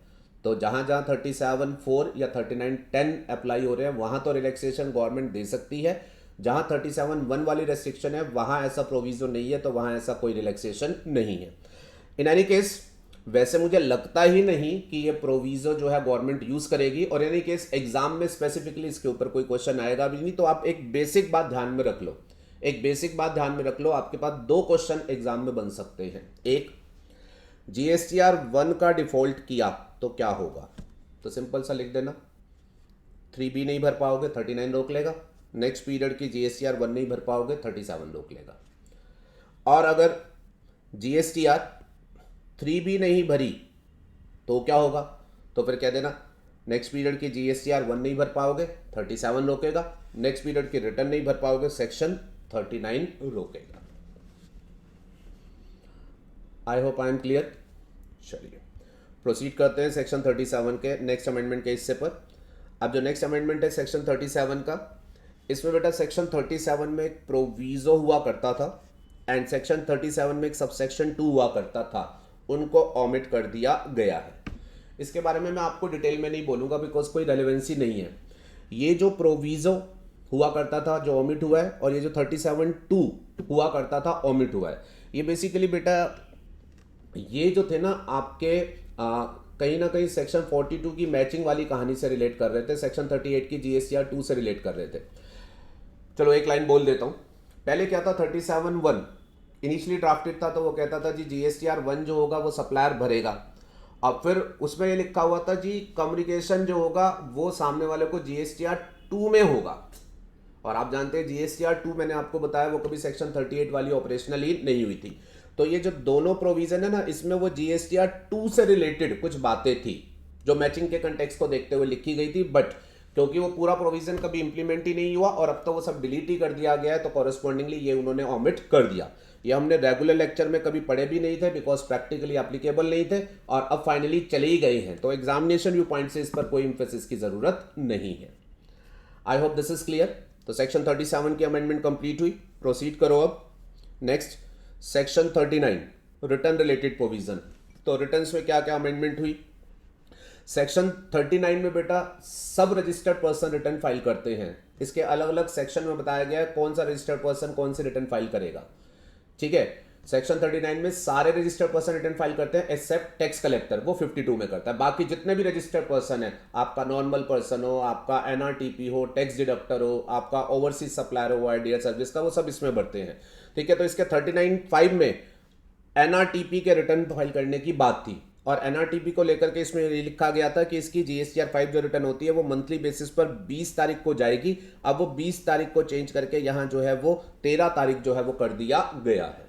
तो जहां जहां 37(4) या 39(10) अप्लाई हो रहे हैं वहां तो रिलैक्सेशन गवर्नमेंट दे सकती है, जहां 37(1) वाली रेस्ट्रिक्शन है वहां ऐसा प्रोविजो नहीं है, तो वहां ऐसा कोई रिलैक्सेशन नहीं है। इन एनी केस वैसे मुझे लगता ही नहीं कि ये प्रोविजो जो है गवर्नमेंट यूज करेगी, और एनी केस एग्जाम में स्पेसिफिकली इसके ऊपर कोई क्वेश्चन आएगा भी नहीं। तो आप एक बेसिक बात ध्यान में रख लो, एक बेसिक बात ध्यान में रख लो, आपके पास 2 क्वेश्चन एग्जाम में बन सकते हैं। एक, जीएसटीआर 1 का डिफॉल्ट किया तो क्या होगा, तो सिंपल सा लिख देना, 3B नहीं भर पाओगे 39 रोक लेगा, नेक्स्ट पीरियड की जीएसटीआर 1 नहीं भर पाओगे 37 रोक लेगा। और अगर जीएसटीआर 3B नहीं भरी तो क्या होगा, तो फिर कह देना नेक्स्ट पीरियड की जीएसटीआर 1 नहीं भर पाओगे 37 रोकेगा, नेक्स्ट पीरियड की रिटर्न नहीं भर पाओगे सेक्शन 39 रोकेगा। I hope I am clear. चलिए प्रोसीड करते हैं सेक्शन 37 के नेक्स्ट अमेंडमेंट के हिस्से पर। अब जो नेक्स्ट अमेंडमेंट है सेक्शन 37 का, इसमें बेटा सेक्शन 37 में एक प्रोविजो हुआ करता था एंड सेक्शन 37 में एक सबसेक्शन 2 हुआ करता था, उनको ऑमिट कर दिया गया है। इसके बारे में मैं आपको डिटेल में नहीं बोलूंगा बिकॉज कोई रेलेवेंसी नहीं है। ये जो प्रोविजो हुआ करता था जो ऑमिट हुआ है, और ये जो 37(2) हुआ करता था ऑमिट हुआ है, ये बेसिकली बेटा ये जो थे ना आपके कहीं ना कहीं सेक्शन 42 की मैचिंग वाली कहानी से रिलेट कर रहे थे, सेक्शन 38 की जीएसटीआर 2 से रिलेट कर रहे थे। चलो एक लाइन बोल देता हूं। पहले क्या था, 37(1) इनिशियली ड्राफ्टेड था तो वो कहता था जी जीएसटीआर 1 जो होगा वो सप्लायर भरेगा, और फिर उसमें ये लिखा हुआ था जी कम्युनिकेशन जो होगा वो सामने वाले को जीएसटीआर 2 में होगा। और आप जानते हैं जीएसटीआर 2 मैंने आपको बताया वो कभी सेक्शन 38 वाली ऑपरेशनल ही नहीं हुई थी। तो ये जो दोनों प्रोविजन है ना, इसमें वो जीएसटीआर 2 से रिलेटेड कुछ बातें थी जो मैचिंग के कंटेक्स्ट को देखते हुए लिखी गई थी, बट क्योंकि वो पूरा प्रोविजन कभी इंप्लीमेंट ही नहीं हुआ और अब तो वो सब डिलीट ही कर दिया गया है, तो कॉरेस्पॉन्डिंगली ये उन्होंने ऑमिट कर दिया। ये हमने रेगुलर लेक्चर में कभी पढ़े भी नहीं थे बिकॉज प्रैक्टिकली एप्लीकेबल नहीं थे, और अब फाइनली चले ही गए हैं, तो एग्जामिनेशन व्यू पॉइंट से इस पर कोई इंफेसिस की जरूरत नहीं है। आई होप दिस इज क्लियर। तो सेक्शन 37 की अमेंडमेंट कंप्लीट हुई, प्रोसीड करो अब next section 39 return related provision. तो रिटर्न्स में क्या क्या अमेंडमेंट हुई, सेक्शन 39 में बेटा सब रजिस्टर्ड पर्सन रिटर्न फाइल करते हैं। इसके अलग अलग सेक्शन में बताया गया है कौन सा रजिस्टर्ड पर्सन कौन सी रिटर्न फाइल करेगा, ठीक है। सेक्शन 39 में सारे रजिस्टर्ड पर्सन रिटर्न फाइल करते हैं एक्सेप्ट टैक्स कलेक्टर, वो 52 में करता है। बाकी जितने भी रजिस्टर्ड पर्सन है, आपका नॉर्मल पर्सन हो, आपका एनआरटीपी हो, टैक्स डिडक्टर हो, आपका ओवरसीज सप्लायर हो आईडीआर सर्विस का, वो सब इसमें भरते हैं, ठीक है। तो इसके 39(5) में एनआरटीपी के रिटर्न फाइल करने की बात थी, और एनआरटीपी को लेकर के इसमें लिखा गया था कि इसकी जीएसटीआर 5 जो रिटर्न होती है वो मंथली बेसिस पर 20 तारीख को जाएगी। अब वो 20 तारीख को चेंज करके यहाँ जो है वो 13 तारीख जो है वो कर दिया गया है।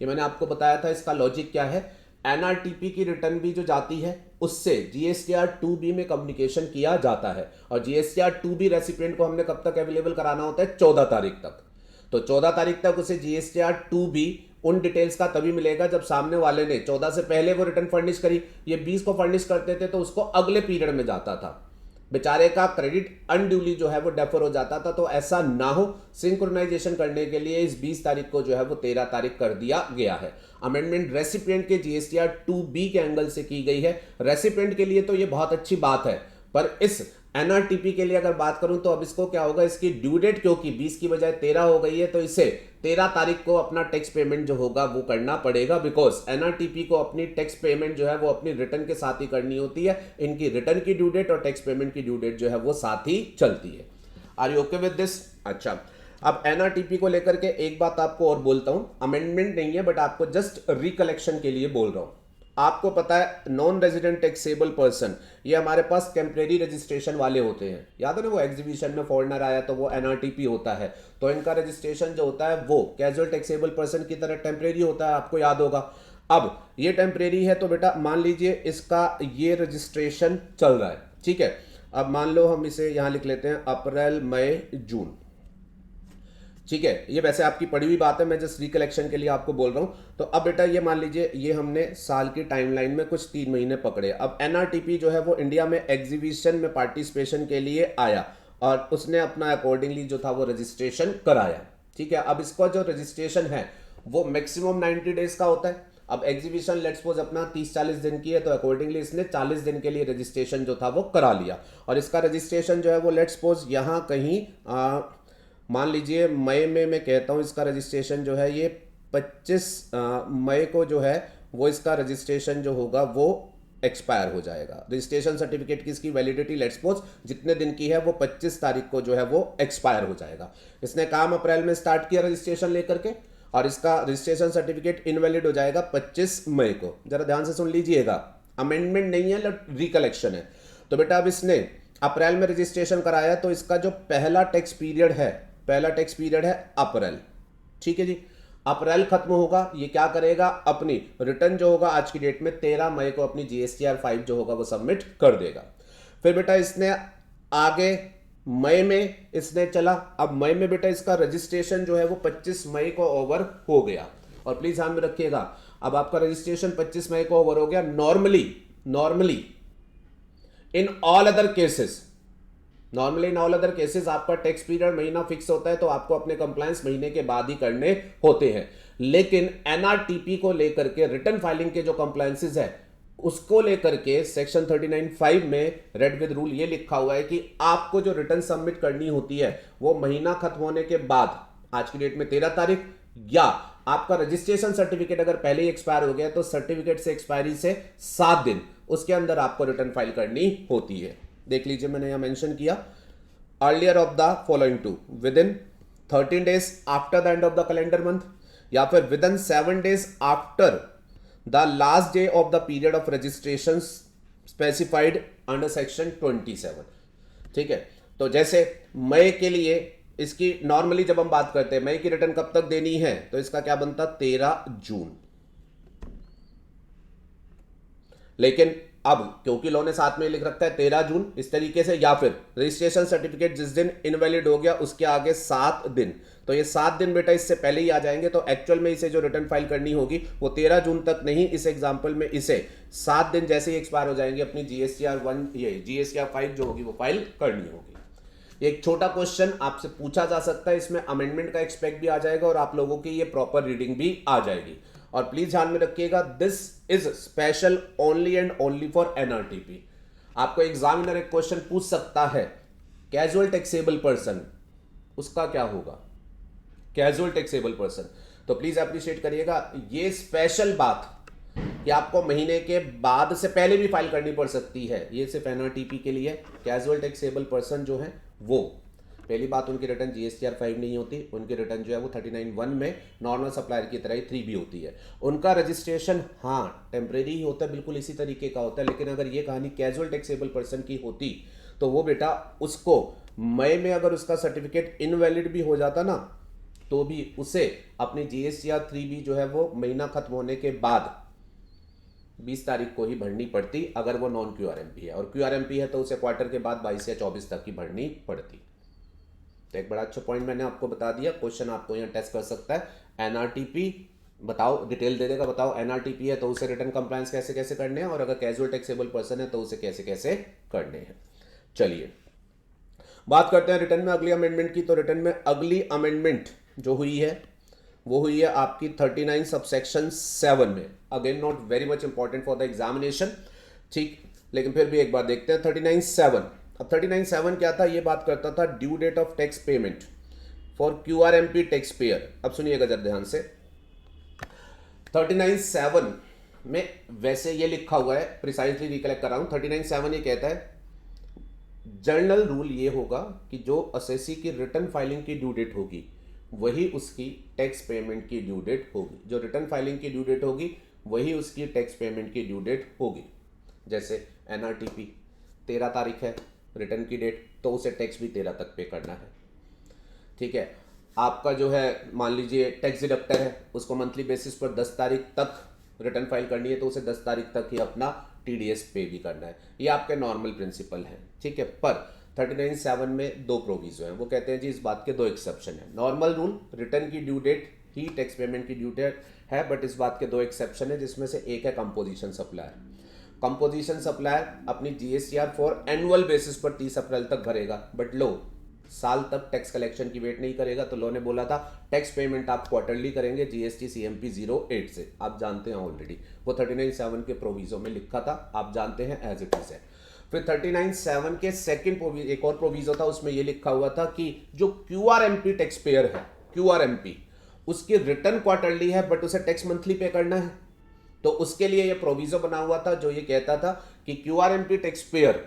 ये मैंने आपको बताया था। इसका लॉजिक क्या है, एनआरटीपी की रिटर्न भी जो जाती है उससे जीएसटीआर 2B में कम्युनिकेशन किया जाता है, और जीएसटीआर 2B रेसिपिएंट को हमने कब तक अवेलेबल कराना होता है, 14 तारीख तक। तो 14 तारीख तक उसे जीएसटीआर 2B उन डिटेल्स का तभी मिलेगा जब सामने वाले ने 14 से पहले वो रिटर्न फर्निश करी। ये 20 को फर्निश करते थे तो उसको अगले पीरियड में जाता था, बेचारे का क्रेडिट अनड्यूली जो है वो डेफर हो जाता था। तो ऐसा ना हो, सिंक्रोनाइजेशन करने के लिए इस 20 तारीख को जो है वो 13 तारीख कर दिया गया है। अमेंडमेंट रेसिपिएंट के जीएसटीआर 2B के एंगल से की गई है। रेसिपिएंट के लिए तो ये बहुत अच्छी बात है, पर इस एनआरटीपी के लिए अगर बात करूं तो अब इसको क्या होगा, इसकी ड्यू डेट क्योंकि 20 की बजाय 13 हो गई है, तो इसे 13 तारीख को अपना टैक्स पेमेंट जो होगा वो करना पड़ेगा, बिकॉज एनआरटीपी को अपनी टैक्स पेमेंट जो है वो अपनी रिटर्न के साथ ही करनी होती है। इनकी रिटर्न की ड्यू डेट और टैक्स पेमेंट की ड्यू डेट जो है वो साथ ही चलती है। Are you okay with this? अच्छा, अब एनआरटीपी को लेकर के एक बात आपको और बोलता हूं, अमेंडमेंट नहीं है बट आपको जस्ट रिकलेक्शन के लिए बोल रहा हूं। आपको पता है नॉन रेजिडेंट टैक्सेबल पर्सन, ये हमारे पास टेम्परेरी रजिस्ट्रेशन वाले होते हैं। याद है ना, वो एग्जीबिशन में फॉरेनर आया तो वो एनआरटीपी होता है, तो इनका रजिस्ट्रेशन जो होता है वो कैजुअल टैक्सेबल पर्सन की तरह टेम्परेरी होता है, आपको याद होगा। अब ये टेम्परेरी है तो बेटा मान लीजिए इसका ये रजिस्ट्रेशन चल रहा है, ठीक है। अब मान लो हम इसे यहां लिख लेते हैं अप्रैल मई जून, ठीक है। ये वैसे आपकी पढ़ी हुई बात है, मैं जस्ट रिकलेक्शन के लिए आपको बोल रहा हूं। तो अब बेटा ये मान लीजिए ये हमने साल की टाइमलाइन में कुछ 3 महीने पकड़े। अब एनआरटीपी जो है वो इंडिया में एग्जीबिशन में पार्टिसिपेशन के लिए आया और उसने अपना अकॉर्डिंगली जो था वो रजिस्ट्रेशन कराया, ठीक है। अब इसका जो रजिस्ट्रेशन है वो मैक्सिमम 90 डेज का होता है। अब एग्जीबिशन लेट्स सपोज अपना 30-40 दिन की है, तो अकॉर्डिंगली इसने 40 दिन के लिए रजिस्ट्रेशन जो था वो करा लिया। और इसका रजिस्ट्रेशन जो है वो लेट्स सपोज यहाँ कहीं मान लीजिए मई में मैं कहता हूँ इसका रजिस्ट्रेशन जो है ये 25 मई को जो है वो इसका रजिस्ट्रेशन जो होगा वो एक्सपायर हो जाएगा। रजिस्ट्रेशन सर्टिफिकेट की इसकी वैलिडिटी लेट्स सपोज जितने दिन की है वो 25 तारीख को जो है वो एक्सपायर हो जाएगा। इसने काम अप्रैल में स्टार्ट किया रजिस्ट्रेशन लेकर के और इसका रजिस्ट्रेशन सर्टिफिकेट इनवैलिड हो जाएगा 25 मई को। जरा ध्यान से सुन लीजिएगा, अमेंडमेंट नहीं है, रिकलेक्शन है। तो बेटा अब इसने अप्रैल में रजिस्ट्रेशन कराया तो इसका जो पहला टैक्स पीरियड है अप्रैल, ठीक है जी। अप्रैल खत्म होगा, ये क्या करेगा, अपनी रिटर्न जो होगा आज की डेट में 13 मई को अपनी जीएसटीआर 5 जो होगा वो सबमिट कर देगा। फिर बेटा इसने आगे मई में इसने चला, अब मई में बेटा इसका रजिस्ट्रेशन जो है वो 25 मई को ओवर हो गया। और प्लीज ध्यान में रखिएगा, अब आपका रजिस्ट्रेशन 25 मई को ओवर हो गया। Normally in all other cases आपका टैक्स पीरियड महीना फिक्स होता है, तो आपको अपने कंप्लायंस महीने के बाद ही करने होते हैं। लेकिन एनआरटीपी को लेकर के रिटर्न फाइलिंग के जो कंप्लायंसेस है उसको लेकर के सेक्शन 39(5) में रेड विद रूल ये लिखा हुआ है कि आपको जो रिटर्न सबमिट करनी होती है वो महीना खत्म होने के बाद, आज की डेट में 13 तारीख, या आपका रजिस्ट्रेशन सर्टिफिकेट अगर पहले ही एक्सपायर हो गया तो सर्टिफिकेट से एक्सपायरी से 7 दिन उसके अंदर आपको रिटर्न फाइल करनी होती है। देख लीजिए मैंने यहां मेंशन किया, earlier of the following two, within 13 days after the end of the calendar month, या फिर within 7 days after the last day of the period of registration specified under section 27, ठीक है। तो जैसे मई के लिए इसकी नॉर्मली जब हम बात करते हैं मई की रिटर्न कब तक देनी है, तो इसका क्या बनता 13 जून। लेकिन अब क्योंकि लॉ ने साथ में लिख रखा है 13 जून इस तरीके से, या फिर रजिस्ट्रेशन सर्टिफिकेट जिस दिन इनवैलिड हो गया उसके आगे 7 दिन, तो ये 7 दिन बेटा इससे पहले ही आ जाएंगे। तो एक्चुअल में इसे जो रिटर्न फाइल करनी होगी वो 13 जून तक नहीं, इस एग्जांपल में इसे 7 दिन जैसे ही एक्सपायर हो जाएंगे अपनी जीएसटीआर 1 ये जीएसटीआर 5 जो होगी वो फाइल करनी होगी। एक छोटा क्वेश्चन आपसे पूछा जा सकता है, इसमें अमेंडमेंट का एक्सपेक्ट भी आ जाएगा और आप लोगों की ये प्रॉपर रीडिंग भी आ जाएगी। और प्लीज ध्यान में रखिएगा, this is special only and only for NRTP. आपको एग्जामिनर एक क्वेश्चन पूछ सकता है, कैजुअल टैक्सेबल पर्सन, उसका क्या होगा, कैजुअल टैक्सेबल पर्सन। तो प्लीज अप्रिशिएट करिएगा ये स्पेशल बात कि आपको महीने के बाद से पहले भी फाइल करनी पड़ सकती है, ये सिर्फ एनआरटीपी के लिए। कैजुअल टैक्सेबल पर्सन जो है वो पहली बात उनकी रिटर्न जीएसटीआर 5 नहीं होती, उनकी रिटर्न जो है वो 39(1) में नॉर्मल सप्लायर की तरह ही 3B होती है। उनका रजिस्ट्रेशन हाँ टेम्परेरी ही होता है, बिल्कुल इसी तरीके का होता है। लेकिन अगर ये कहानी कैजुअल टैक्सेबल पर्सन की होती तो वो बेटा उसको मई में अगर उसका सर्टिफिकेट इनवैलिड भी हो जाता ना तो भी उसे अपनी जीएसटीआर 3B जो है वो महीना खत्म होने के बाद 20 तारीख को ही भरनी पड़ती, अगर वो नॉन क्यूआरएमपी है। और क्यूआरएमपी है तो उसे क्वार्टर के बाद 22 या 24 तक की भरनी पड़ती। तो एक बड़ा अच्छा पॉइंट मैंने आपको बता दिया, क्वेश्चन आपको यहाँ टेस्ट कर सकता है। एनआरटीपी बताओ, डिटेल दे देगा, बताओ एनआरटीपी है तो उसे रिटर्न कंप्लायंस कैसे कैसे करने हैं, और अगर कैजुअल टैक्सेबल पर्सन है तो उसे कैसे कैसे करने हैं। चलिए बात करते हैं रिटर्न में अगली अमेंडमेंट की। तो रिटर्न में अगली अमेंडमेंट जो हुई है वो हुई है आपकी 39 सबसेक्शन 7 में। Again not very much important for the examination, ठीक, लेकिन फिर भी एक बार देखते हैं 39(7). अब 39(7) क्या था, ये बात करता था due date of tax payment for QRMP tax payer. अब सुनिएगा जरा ध्यान से, 39(7) में वैसे ये लिखा हुआ है, प्रिसाइजली रिकलेक्ट कर रहा हूं, 39(7) ये कहता है जर्नल रूल ये होगा कि जो असेसी की रिटर्न फाइलिंग की ड्यू डेट होगी वही उसकी टैक्स पेमेंट की ड्यू डेट होगी। जो रिटर्न फाइलिंग की ड्यू डेट होगी वही उसकी टैक्स पेमेंट की ड्यू डेट होगी। जैसे एनआरटीपी 13 तारीख है रिटर्न की डेट, तो उसे टैक्स भी 13 तक पे करना है। ठीक है, आपका जो है मान लीजिए टैक्स डिडक्टर है, उसको मंथली बेसिस पर 10 तारीख तक रिटर्न फाइल करनी है, तो उसे 10 तारीख तक ही अपना टीडीएस पे भी करना है। ये आपके नॉर्मल प्रिंसिपल है। ठीक है, पर 39(7) में दो प्रोविजो हैं। वो कहते हैं जी इस बात के दो एक्सेप्शन है। नॉर्मल रूल रिटर्न की ड्यू डेट ही टैक्स पेमेंट की ड्यू डेट है, बट इस बात के दो एक्सेप्शन है, जिसमें से एक है कंपोजिशन सप्लायर। कंपोजिशन सप्लायर अपनी जीएसटीआर फॉर एनुअल बेसिस पर 30 अप्रैल तक भरेगा, बट लो साल तक टैक्स कलेक्शन की वेट नहीं करेगा। तो लो ने बोला था टैक्स पेमेंट आप क्वार्टरली करेंगे जीएसटी सीएमपी 08 से। आप जानते हैं ऑलरेडी, वो 39(7) के प्रोविजो में लिखा था, आप जानते हैं एज इट इज है। फिर 39(7) के सेकंड एक और प्रोविजो था, उसमें ये लिखा हुआ था कि जो क्यूआरएमपी टैक्स पेयर है, क्यूआरएमपी उसकी रिटर्न क्वार्टरली है बट उसे टैक्स मंथली पे करना है। तो उसके लिए ये प्रोविजो बना हुआ था जो ये कहता था कि क्यूआरएमपी टैक्स पेयर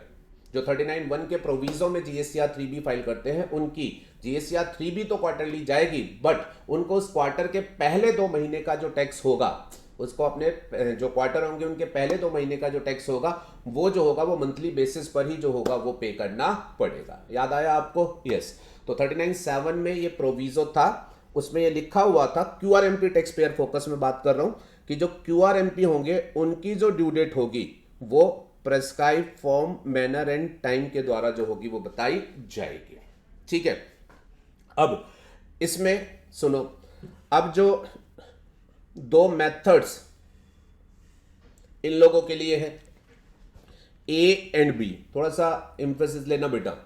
जो 39(1) के प्रोविजो में जीएसटीआर 3B फाइल करते हैं, उनकी जीएसटीआर 3B तो क्वार्टरली जाएगी, बट उनको उस क्वार्टर के पहले 2 महीने का जो टैक्स होगा, उसको अपने जो क्वार्टर होंगे उनके पहले 2 महीने का जो टैक्स होगा वो जो होगा वो मंथली बेसिस पर ही जो होगा वो पे करना पड़ेगा। याद आया आपको? यस। तो 39(7) में ये प्रोविजो था, उसमें ये लिखा हुआ था क्यूआरएमपी टैक्स पेयर फोकस में बात कर रहा हूं कि जो क्यूआरएमपी होंगे उनकी जो ड्यू डेट होगी वो prescribe form manner and time के द्वारा जो होगी वो बताई जाएगी। ठीक है, अब इसमें सुनो, अब जो दो मेथड्स इन लोगों के लिए है ए एंड बी, थोड़ा सा इंफेसिस लेना बेटा।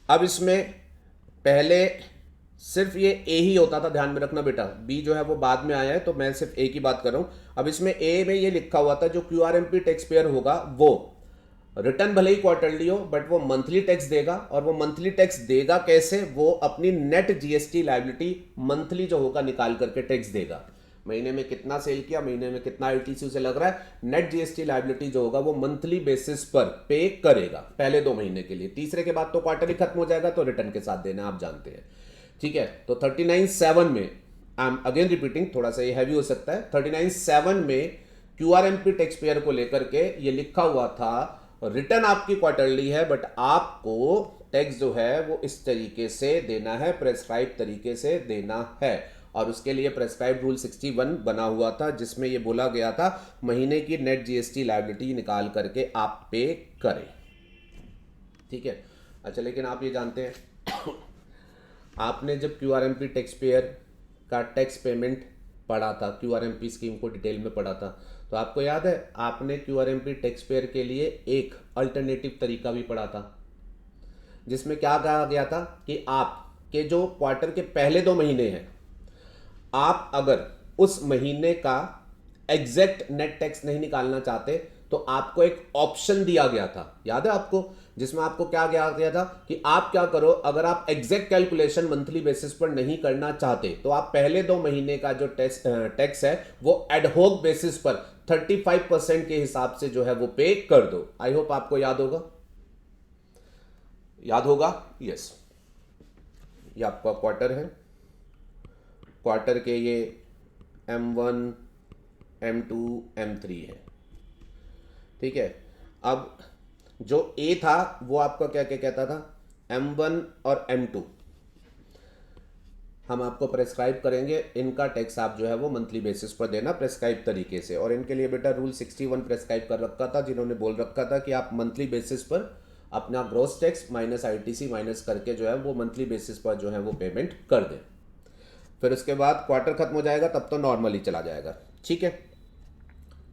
अब इसमें पहले सिर्फ ये ए ही होता था, ध्यान में रखना बेटा, बी जो है वो बाद में आया है, तो मैं सिर्फ ए की बात कर रहा हूं। अब इसमें ए में ये लिखा हुआ था जो क्यूआरएमपी टैक्स पेयर होगा वो रिटर्न भले ही क्वार्टरली हो बट वो मंथली टैक्स देगा। और वो मंथली टैक्स देगा कैसे? वो अपनी नेट जीएसटी लायबिलिटी मंथली जो होगा निकाल करके टैक्स देगा। महीने में कितना सेल किया, महीने में कितना आईटीसी उसे लग रहा है, नेट जीएसटी लायबिलिटी जो होगा वो मंथली बेसिस पर पे करेगा पहले 2 महीने के लिए। तीसरे के बाद तो क्वार्टरली खत्म हो जाएगा, तो रिटर्न के साथ देना आप जानते हैं। ठीक है, तो 39(7) में आई एम अगेन रिपीटिंग, थोड़ा सा ये हैवी हो सकता है। 39(7) में क्यूआरएमपी टैक्स पेयर को लेकर के ये लिखा हुआ था रिटर्न आपकी क्वार्टरली है बट आपको टैक्स जो है वो इस तरीके से देना है, प्रेस्क्राइब तरीके से देना है। और उसके लिए प्रेस्क्राइब रूल 61 बना हुआ था, जिसमें ये बोला गया था महीने की नेट जीएसटी लायबिलिटी निकाल करके आप पे करें। ठीक है, अच्छा, लेकिन आप ये जानते हैं आपने जब क्यूआरएमपी टैक्स पेयर का टैक्स पेमेंट पढ़ा था, क्यूआरएमपी स्कीम को डिटेल में पढ़ा था, तो आपको याद है आपने क्यूआरएमपी टैक्स पेयर के लिए एक अल्टरनेटिव तरीका भी पढ़ा था, जिसमें क्या कहा गया था कि आपके जो क्वार्टर के पहले 2 महीने हैं, आप अगर उस महीने का एग्जैक्ट नेट टैक्स नहीं निकालना चाहते तो आपको एक ऑप्शन दिया गया था, याद है आपको, जिसमें आपको क्या गया था कि आप क्या करो, अगर आप एग्जैक्ट कैलकुलेशन मंथली बेसिस पर नहीं करना चाहते तो आप पहले 2 महीने का जो टैक्स है वो एडहॉक बेसिस पर 35% के हिसाब से जो है वो पे कर दो। आई होप आपको याद होगा, याद होगा? यस, ये आपका क्वार्टर है, क्वार्टर के ये M1 M2 M3 है। ठीक है, अब जो ए था वो आपका क्या क्या कहता था, M1 और M2 हम आपको प्रेस्क्राइब करेंगे, इनका टैक्स आप जो है वो मंथली बेसिस पर देना प्रेस्क्राइब तरीके से। और इनके लिए बेटा रूल 61 प्रेस्क्राइब कर रखा था, जिन्होंने बोल रखा था कि आप मंथली बेसिस पर अपना gross tax minus ITC minus करके जो है वो मंथली बेसिस पर जो है वो पेमेंट कर दें। फिर उसके बाद क्वार्टर खत्म हो जाएगा तब तो नॉर्मली चला जाएगा। ठीक है,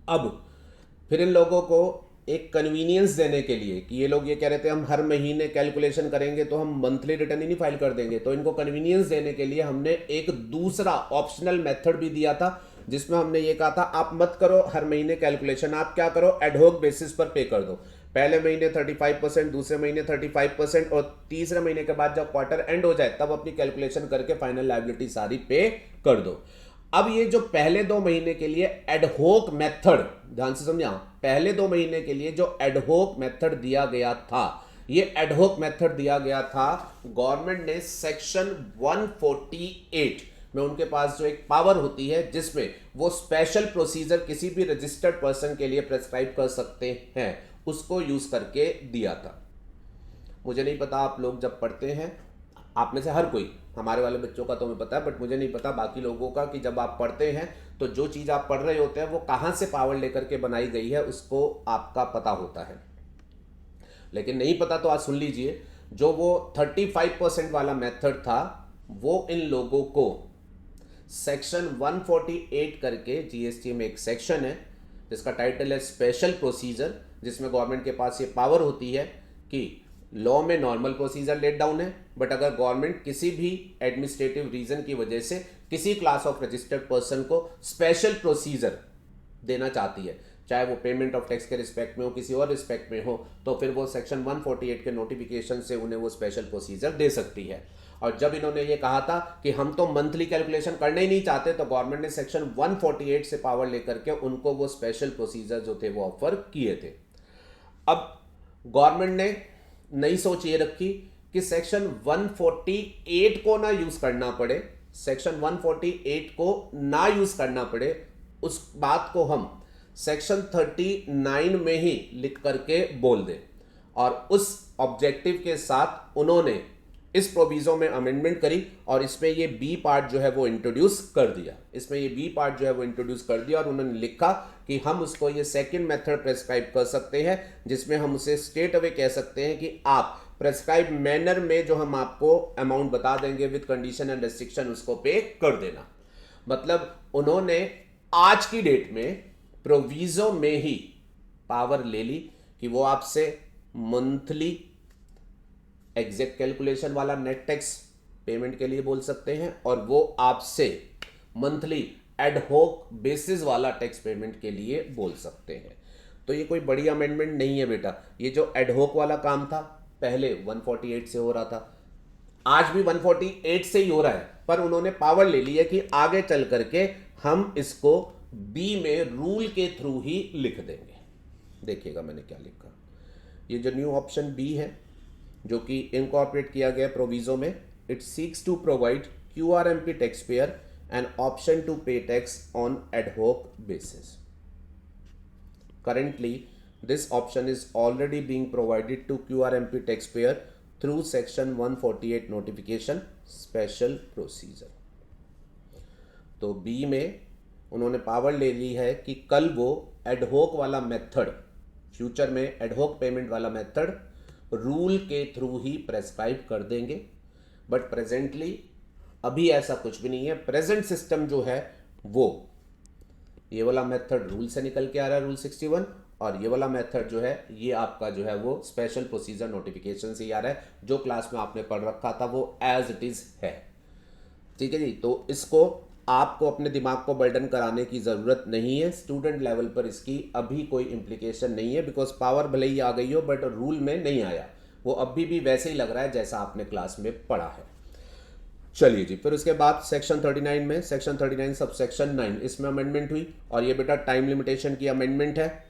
अब फिर इन लोगों को एक कन्वीनियंस देने के लिए कि ये लोग ये कह रहे थे हम हर महीने कैलकुलेशन करेंगे तो हम मंथली रिटर्न ही नहीं फाइल कर देंगे, तो इनको कन्वीनियंस देने के लिए हमने एक दूसरा ऑप्शनल मेथड भी दिया था, जिसमें हमने ये कहा था आप मत करो हर महीने कैलकुलेशन, आप क्या करो एडहॉक बेसिस पर पे कर दो। पहले महीने 35%, दूसरे महीने 35% और तीसरे महीने के बाद जब क्वार्टर एंड हो जाए तब अपनी कैलकुलेशन करके फाइनल लायबिलिटी सारी पे कर दो। अब ये जो पहले 2 महीने के लिए एडहॉक मेथड, ध्यान से समझा, पहले 2 महीने के लिए जो एडहॉक मेथड दिया गया था, ये एडहोक मेथड दिया गया था। गवर्नमेंट ने सेक्शन 148 में उनके पास जो एक पावर होती है जिसमें वो स्पेशल प्रोसीजर किसी भी रजिस्टर्ड पर्सन के लिए प्रेस्क्राइब कर सकते हैं, उसको यूज करके दिया था। मुझे नहीं पता आप लोग जब पढ़ते हैं, आप में से हर कोई, हमारे वाले बच्चों का तो हमें पता है, बट मुझे नहीं पता बाकी लोगों का, कि जब आप पढ़ते हैं तो जो चीज़ आप पढ़ रहे होते हैं वो कहाँ से पावर लेकर के बनाई गई है उसको आपका पता होता है। लेकिन नहीं पता तो आज सुन लीजिए, जो वो 35% वाला मेथड था वो इन लोगों को सेक्शन 148 करके, जीएसटी में एक सेक्शन है जिसका टाइटल है स्पेशल प्रोसीजर, जिसमें गवर्नमेंट के पास ये पावर होती है कि लॉ में नॉर्मल प्रोसीजर लेट डाउन है, बट अगर गवर्नमेंट किसी भी एडमिनिस्ट्रेटिव रीजन की वजह से किसी क्लास ऑफ रजिस्टर्ड पर्सन को स्पेशल प्रोसीजर देना चाहती है, चाहे वो पेमेंट ऑफ टैक्स के रिस्पेक्ट में हो, किसी और रिस्पेक्ट में हो, तो फिर वो सेक्शन 148 के नोटिफिकेशन से उन्हें वो स्पेशल प्रोसीजर दे सकती है। और जब इन्होंने ये कहा था कि हम तो मंथली कैलकुलेशन करना ही नहीं चाहते, तो गवर्नमेंट ने सेक्शन 148 से पावर लेकर के उनको वो स्पेशल प्रोसीजर जो थे वो ऑफर किए थे। अब गवर्नमेंट ने नई सोच ये रखी कि सेक्शन 148 को ना यूज करना पड़े, सेक्शन 148 को ना यूज करना पड़े, उस बात को हम सेक्शन 39 में ही लिख करके बोल दें। और उस ऑब्जेक्टिव के साथ उन्होंने इस प्रोविजो में अमेंडमेंट करी और इसमें ये बी पार्ट जो है वो इंट्रोड्यूस कर दिया, इसमें ये बी पार्ट जो है वो इंट्रोड्यूस कर दिया और उन्होंने लिखा कि हम उसको ये सेकंड मेथड प्रेस्क्राइब कर सकते हैं, जिसमें हम उसे स्ट्रेट अवे कह सकते हैं कि आप प्रेस्क्राइब मैनर में जो हम आपको अमाउंट बता देंगे विद कंडीशन एंड रेस्ट्रिक्शन उसको पे कर देना। मतलब उन्होंने आज की डेट में प्रोविजो में ही पावर ले ली कि वो आपसे मंथली एग्जैक्ट कैलकुलेशन वाला नेट टैक्स पेमेंट के लिए बोल सकते हैं और वो आपसे मंथली एडहोक बेसिस वाला टैक्स पेमेंट के लिए बोल सकते हैं। तो ये कोई बड़ी अमेंडमेंट नहीं है बेटा, ये जो एडहोक वाला काम था पहले 148 से हो रहा था, आज भी 148 से ही हो रहा है, पर उन्होंने पावर ले ली है कि आगे चल करके हम इसको बी में रूल के थ्रू ही लिख देंगे। देखिएगा मैंने क्या लिखा, ये जो न्यू ऑप्शन बी है जो कि इनकॉर्पोरेट किया गया प्रोविजो में, it seeks to provide QRMP tax payer an option to pay tax on ad hoc basis. Currently, this option is already being provided to QRMP taxpayer through Section 148 notification special procedure. तो B में उन्होंने power ले ली है कि कल वो एडहोक वाला method, future में एडहोक पेमेंट वाला मेथड रूल के थ्रू ही प्रेस्क्राइब कर देंगे, बट प्रेजेंटली अभी ऐसा कुछ भी नहीं है। प्रेजेंट सिस्टम जो है वो ये वाला मेथड रूल से निकल के आ रहा है, रूल 61, और ये वाला मेथड जो है ये आपका जो है वो स्पेशल प्रोसीजर नोटिफिकेशन से ही आ रहा है। जो क्लास में आपने पढ़ रखा था वो एज इट इज है, ठीक है जी। तो इसको आपको अपने दिमाग को बर्डन कराने की ज़रूरत नहीं है, स्टूडेंट लेवल पर इसकी अभी कोई इम्प्लीकेशन नहीं है, बिकॉज पावर भले ही आ गई हो बट रूल में नहीं आया, वो अभी भी वैसे ही लग रहा है जैसा आपने क्लास में पढ़ा है। चलिए जी, फिर उसके बाद सेक्शन 39 में, सेक्शन 39 सब सेक्शन 9, इसमें अमेंडमेंट हुई और ये बेटा टाइम लिमिटेशन की अमेंडमेंट है,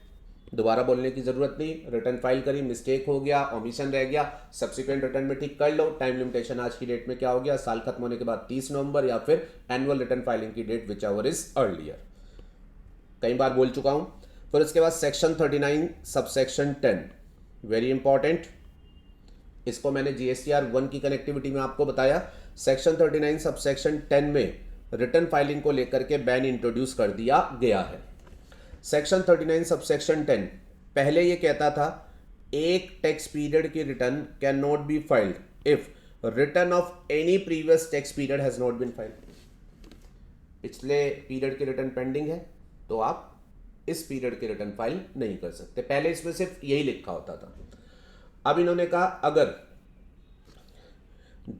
दोबारा बोलने की जरूरत नहीं। रिटर्न फाइल करी, मिस्टेक हो गया, ओमिशन रह गया, सब्सिक्वेंट रिटर्न में ठीक कर लो। टाइम लिमिटेशन आज की डेट में क्या हो गया, साल खत्म होने के बाद 30 नवंबर या फिर एनुअल रिटर्न फाइलिंग की date whichever is earlier, कई बार बोल चुका हूं। फिर उसके बाद सेक्शन 39 सबसेक्शन 10, वेरी इंपॉर्टेंट, इसको मैंने जीएसटीआर 1 की कनेक्टिविटी में आपको बताया। सेक्शन 39 सबसेक्शन 10 में रिटर्न फाइलिंग को लेकर के बैन इंट्रोड्यूस कर दिया गया है। सेक्शन 39 सबसेक्शन 10 पहले ये कहता था एक टैक्स पीरियड की return can not be filed if return of any previous tax period has not been filed. पिछले पीरियड की रिटर्न पेंडिंग है तो आप इस पीरियड की रिटर्न फाइल नहीं कर सकते, पहले इसमें सिर्फ यही लिखा होता था। अब इन्होंने कहा अगर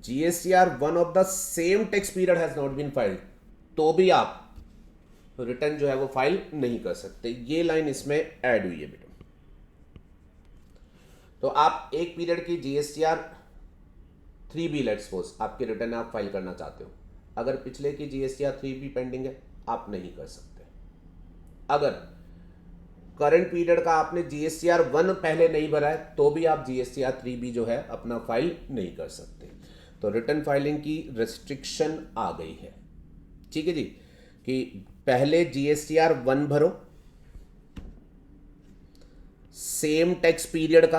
GSTR 1 of the same tax period has not been filed तो भी आप रिटर्न जो है वो फाइल नहीं कर सकते। ये लाइन इसमें ऐड हुई है बेटा। तो आप एक पीरियड की जीएसटीआर 3B लेट्स सपोज आपकी रिटर्न आप फाइल करना चाहते हो, अगर पिछले की जीएसटीआर 3B पेंडिंग है आप नहीं कर सकते। अगर करंट पीरियड का आपने जीएसटीआर 1 पहले नहीं भरा है तो भी आप जीएसटीआर 3 भी जो है अपना फाइल नहीं कर सकते। तो रिटर्न फाइलिंग की रिस्ट्रिक्शन आ गई है, ठीक है जी, कि पहले जीएसटीआर 1 भरो, सेम टैक्स पीरियड का,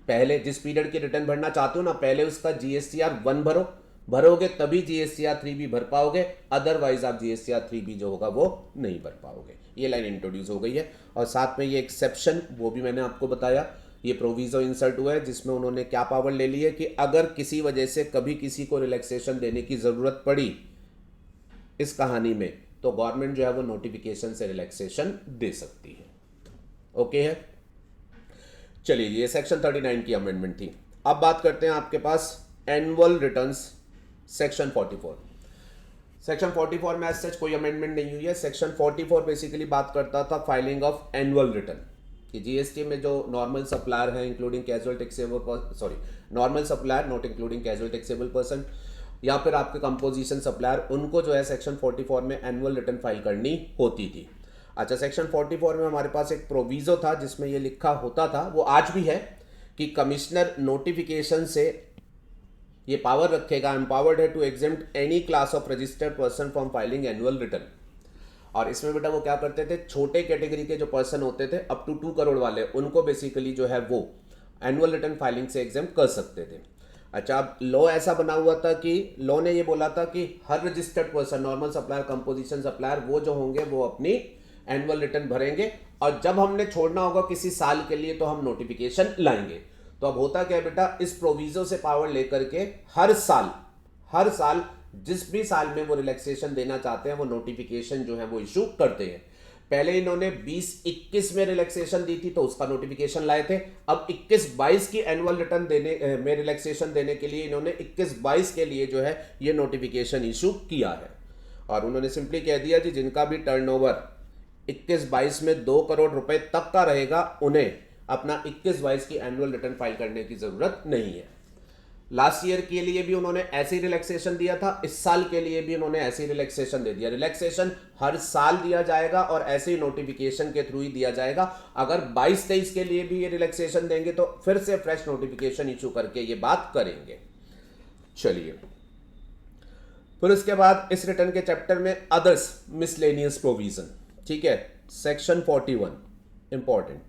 पहले जिस पीरियड की रिटर्न भरना चाहते हो ना पहले उसका जीएसटीआर 1 भरोगे तभी जीएसटीआर 3 भी भर पाओगे, अदरवाइज आप जीएसटीआर 3 भी जो होगा वो नहीं भर पाओगे। ये लाइन इंट्रोड्यूस हो गई है और साथ में ये एक्सेप्शन वो भी मैंने आपको बताया, ये प्रोविजो इंसर्ट हुआ है जिसमें उन्होंने क्या पावर ले ली है कि अगर किसी वजह से कभी किसी को रिलैक्सेशन देने की जरूरत पड़ी इस कहानी में तो गवर्नमेंट जो है वो नोटिफिकेशन से रिलैक्सेशन दे सकती है। ओके है, चलिए ये सेक्शन 39 की अमेंडमेंट थी। अब बात करते हैं आपके पास एनुअल रिटर्न्स सेक्शन 44। सेक्शन 44 में सच कोई अमेंडमेंट नहीं हुई है। सेक्शन 44 बेसिकली बात करता था फाइलिंग ऑफ एनुअल रिटर्न कि जीएसटी में जो नॉर्मल सप्लायर है including casual taxable, sorry normal supplier not including casual taxable person, या फिर आपके कंपोजिशन सप्लायर, उनको जो है सेक्शन 44 में एनुअल रिटर्न फाइल करनी होती थी। अच्छा, सेक्शन 44 में हमारे पास एक प्रोविजो था जिसमें ये लिखा होता था, वो आज भी है, कि कमिश्नर नोटिफिकेशन से ये पावर रखेगा, एम्पावर्ड है to exempt any class of registered person from filing annual return. और इसमें बेटा वो क्या करते थे, छोटे कैटेगरी के जो पर्सन होते थे अप टू 2 करोड़ वाले, उनको बेसिकली जो है वो एनुअल रिटर्न फाइलिंग से एग्जेम्प्ट कर सकते थे। अच्छा, अब लॉ ऐसा बना हुआ था कि लॉ ने ये बोला था कि हर registered person, normal supplier, composition supplier, वो जो होंगे वो अपनी एनुअल रिटर्न भरेंगे और जब हमने छोड़ना होगा किसी साल के लिए तो हम नोटिफिकेशन लाएंगे। तो अब होता क्या है बेटा, इस प्रोविजो से पावर लेकर के हर साल जिस भी साल में वो रिलैक्सेशन देना चाहते हैं वो नोटिफिकेशन जो है वो इशू करते हैं। पहले इन्होंने 20-21 में रिलैक्सेशन दी थी तो उसका नोटिफिकेशन लाए थे। अब 21-22 की एनुअल रिटर्न देने में रिलैक्सेशन देने के लिए इन्होंने 21-22 के लिए जो है ये नोटिफिकेशन इशू किया है। और उन्होंने सिंपली कह दिया कि जिनका भी टर्नओवर 21-22 में 2 करोड़ रुपए तक का रहेगा उन्हें अपना 21-22 की एनुअल रिटर्न फाइल करने की जरूरत नहीं है। लास्ट ईयर के लिए भी उन्होंने ऐसे ही रिलैक्सेशन दिया था, इस साल के लिए भी उन्होंने ऐसे ही रिलैक्सेशन दे दिया। रिलैक्सेशन हर साल दिया जाएगा और ऐसे ही नोटिफिकेशन के थ्रू ही दिया जाएगा। अगर 22-23 के लिए भी ये रिलैक्सेशन देंगे तो फिर से फ्रेश नोटिफिकेशन इशू करके ये बात करेंगे। चलिए, फिर उसके बाद इस रिटर्न के चैप्टर में अदर्स मिसलेनियस प्रोविजन, ठीक है, सेक्शन 41 इंपॉर्टेंट।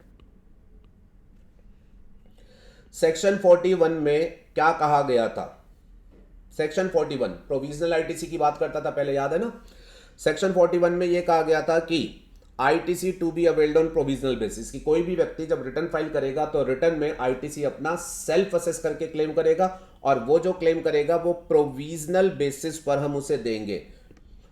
सेक्शन 41 में क्या कहा गया था? सेक्शन 41 प्रोविजनल आईटीसी की बात करता था पहले, याद है ना। सेक्शन 41 में यह कहा गया था कि ITC to be availed on provisional basis, कि कोई भी व्यक्ति जब रिटर्न फाइल करेगा तो रिटर्न में आईटीसी अपना सेल्फ असेस करके क्लेम करेगा और वो जो क्लेम करेगा वो प्रोविजनल बेसिस पर हम उसे देंगे।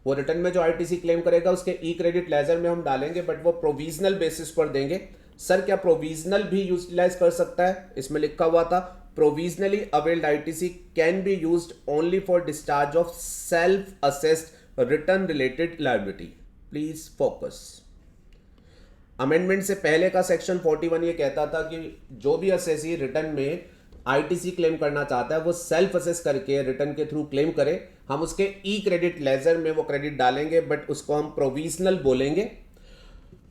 वो रिटर्न में जो आईटीसी क्लेम करेगा उसके ई क्रेडिट लेजर में हम डालेंगे, बट वो प्रोविजनल बेसिस पर देंगे। सर क्या प्रोविजनल भी यूटिलाइज कर सकता है? इसमें लिखा हुआ था provisionally availed ITC can be used only for discharge of self assessed return related liability. Please focus. Amendment से पहले का सेक्शन 41 ये कहता था कि जो भी असेसी रिटर्न में आईटीसी क्लेम करना चाहता है वो सेल्फ असेस करके रिटर्न के थ्रू क्लेम करे, हम उसके ई क्रेडिट लेजर में वो क्रेडिट डालेंगे, बट उसको हम प्रोविजनल बोलेंगे।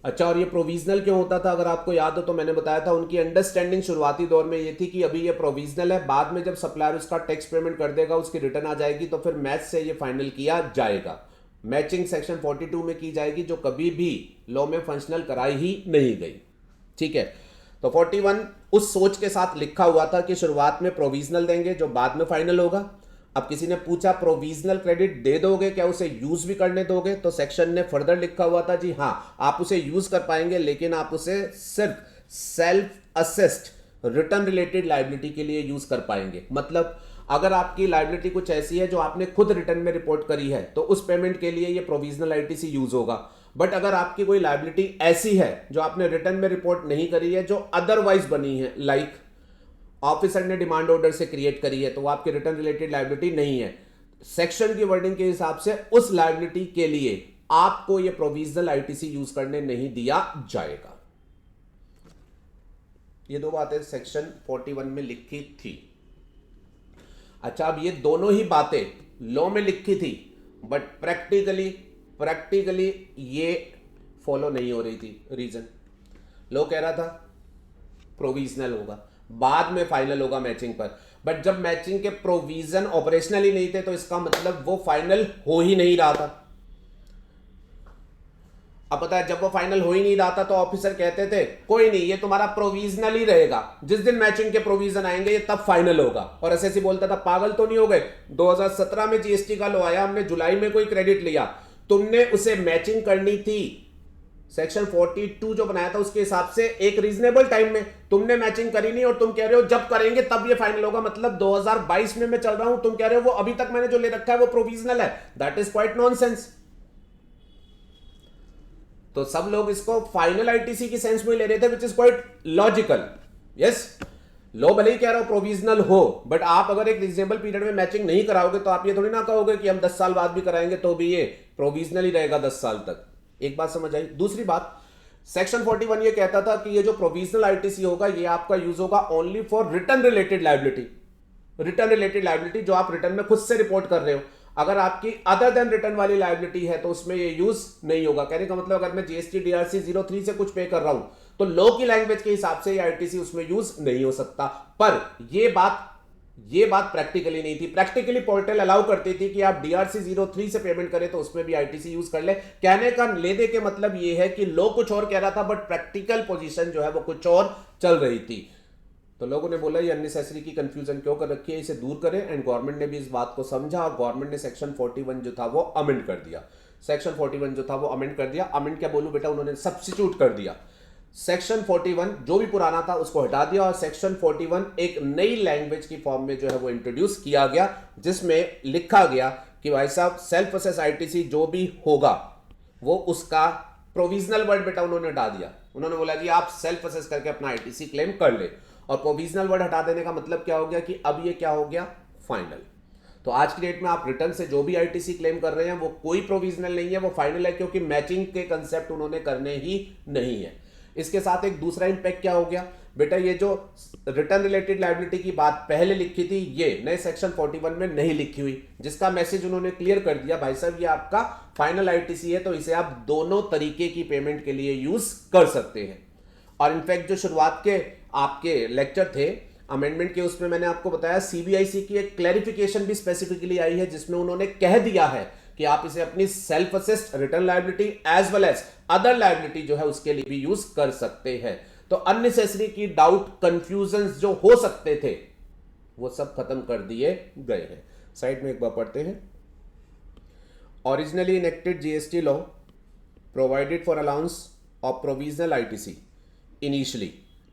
अच्छा, और ये प्रोविजनल क्यों होता था? अगर आपको याद हो तो मैंने बताया था उनकी अंडरस्टैंडिंग शुरुआती दौर में ये थी कि अभी ये प्रोविजनल है, बाद में जब सप्लायर उसका टैक्स पेमेंट कर देगा उसकी रिटर्न आ जाएगी तो फिर मैच से ये फाइनल किया जाएगा। मैचिंग सेक्शन 42 में की जाएगी जो कभी भी लॉ में फंक्शनल कराई ही नहीं गई, ठीक है। तो 41 उस सोच के साथ लिखा हुआ था कि शुरुआत में प्रोविजनल देंगे जो बाद में फाइनल होगा। अब किसी ने पूछा प्रोविजनल क्रेडिट दे दोगे क्या, उसे यूज भी करने दोगे? तो सेक्शन ने फर्दर लिखा हुआ था जी हाँ, आप उसे यूज कर पाएंगे लेकिन आप उसे सिर्फ self assessed return related liability के लिए यूज कर पाएंगे। मतलब अगर आपकी लायबिलिटी कुछ ऐसी है जो आपने खुद रिटर्न में रिपोर्ट करी है तो उस पेमेंट के लिए ये प्रोविजनल आईटीसी यूज होगा। बट अगर आपकी कोई लायबिलिटी ऐसी है जो आपने रिटर्न में रिपोर्ट नहीं करी है, जो अदरवाइज बनी है, लाइक ऑफिसर ने डिमांड ऑर्डर से क्रिएट करी है, तो वो आपकी रिटर्न रिलेटेड लायबिलिटी नहीं है, सेक्शन की वर्डिंग के हिसाब से उस लायबिलिटी के लिए आपको ये प्रोविजनल आईटीसी यूज करने नहीं दिया जाएगा। ये दो बातें सेक्शन 41 में लिखी थी। अच्छा, अब ये दोनों ही बातें लॉ में लिखी थी बट प्रैक्टिकली ये फॉलो नहीं हो रही थी। रीजन लो कह रहा था प्रोविजनल होगा, बाद में फाइनल होगा मैचिंग पर। बट जब मैचिंग के प्रोविजन ऑपरेशनल ही नहीं थे तो इसका मतलब वो फाइनल हो ही नहीं रहा था। अब पता है जब वो फाइनल हो ही नहीं रहा था तो ऑफिसर कहते थे कोई नहीं, ये तुम्हारा प्रोविजनल ही रहेगा, जिस दिन मैचिंग के प्रोविजन आएंगे ये तब फाइनल होगा। और एसएससी बोलता था पागल तो नहीं हो गए, 2017 में जीएसटी का लो आया, हमने जुलाई में कोई क्रेडिट लिया, तुमने उसे मैचिंग करनी थी, सेक्शन 42 जो बनाया था उसके हिसाब से एक रीजनेबल टाइम में, तुमने मैचिंग करी नहीं और तुम कह रहे हो जब करेंगे तब ये फाइनल होगा। मतलब 2022 में मैं चल रहा हूं, तुम कह रहे हो वो अभी तक मैंने जो ले रखा है वो प्रोविजनल है। That is quite nonsense. तो सब लोग इसको फाइनल आईटीसी की सेंस में ले रहे थे, which is quite logical. Yes, लो भले ही कह रहा हो प्रोविजनल हो, बट आप अगर एक रीजनेबल पीरियड में मैचिंग नहीं कराओगे तो आप ये थोड़ी ना कहोगे कि हम 10 साल बाद भी कराएंगे तो भी ये प्रोविजनल ही रहेगा 10 साल तक। एक बात समझ आई। दूसरी बात, सेक्शन 41 ये कहता था कि ये जो प्रोविजनल आईटीसी होगा ये आपका यूज होगा only for return related liability. Return related liability जो आप रिटर्न में खुद से रिपोर्ट कर रहे हो, अगर आपकी अदर देन रिटर्न वाली लायबिलिटी है तो उसमें ये यूज नहीं होगा। कहने का मतलब अगर मैं जीएसटी डीआरसी 03 से कुछ पे कर रहा हूं तो लॉ की लैंग्वेज के हिसाब से ये आईटीसी उसमें यूज नहीं हो सकता। पर ये बात प्रैक्टिकली नहीं थी। प्रैक्टिकली पोर्टल अलाउ करती थी कि आप डीआरसी 03 से पेमेंट करें तो उसमें भी आईटीसी यूज कर ले। कहने का ले दे के मतलब ये है कि लॉ कुछ और कह रहा था बट प्रैक्टिकल पोजीशन जो है वो कुछ और चल रही थी। तो लोगों ने बोला ये अननेसेसरी की कंफ्यूजन क्यों कर रखी है, इसे दूर करें। एंड गवर्नमेंट ने भी इस बात को समझा और गवर्नमेंट ने सेक्शन 41 जो था वो अमेंड कर दिया। सेक्शन 41 जो था वो अमेंड कर दिया। अमेंड क्या बोलूं बेटा, उन्होंने सब्स्टिट्यूट कर दिया। सेक्शन 41 जो भी पुराना था उसको हटा दिया और सेक्शन 41 एक नई लैंग्वेज की फॉर्म में जो है वो इंट्रोड्यूस किया गया, जिसमें लिखा गया कि भाई साहब सेल्फ असेस आईटीसी जो भी होगा वो उसका प्रोविजनल वर्ड बेटा उन्होंने हटा दिया। उन्होंने बोला जी आप सेल्फ असेस करके अपना आईटीसी क्लेम कर ले। और प्रोविजनल वर्ड हटा देने का मतलब क्या हो गया कि अब ये क्या हो गया, फाइनल। तो आज की डेट में आप रिटर्न से जो भी आईटीसी क्लेम कर रहे हैं वो कोई प्रोविजनल नहीं है, वो फाइनल है, क्योंकि मैचिंग के कंसेप्ट उन्होंने करने ही नहीं है। इसके साथ एक दूसरा इंपैक्ट क्या हो गया बेटा, ये जो रिटर्न रिलेटेड लायबिलिटी की बात पहले लिखी थी ये नए सेक्शन 41 में नहीं लिखी हुई, जिसका मैसेज उन्होंने क्लियर कर दिया भाई साहब ये आपका फाइनल आईटीसी है तो इसे आप दोनों तरीके की पेमेंट के लिए यूज कर सकते हैं। और इनफैक्ट जो शुरुआत के आपके लेक्चर थे अमेंडमेंट के, उसमें मैंने आपको बताया सीबीआईसी की एक क्लैरिफिकेशन भी स्पेसिफिकली आई है, जिसमें उन्होंने कह दिया है कि आप इसे अपनी self assessed return liability as well as other liability जो है उसके लिए भी यूज कर सकते हैं। तो अननेसेसरी की डाउट कंफ्यूजन जो हो सकते थे वो सब खत्म कर दिए गए हैं। साइड में एक बार पढ़ते हैं। Originally enacted GST law provided for allowance of provisional ITC initially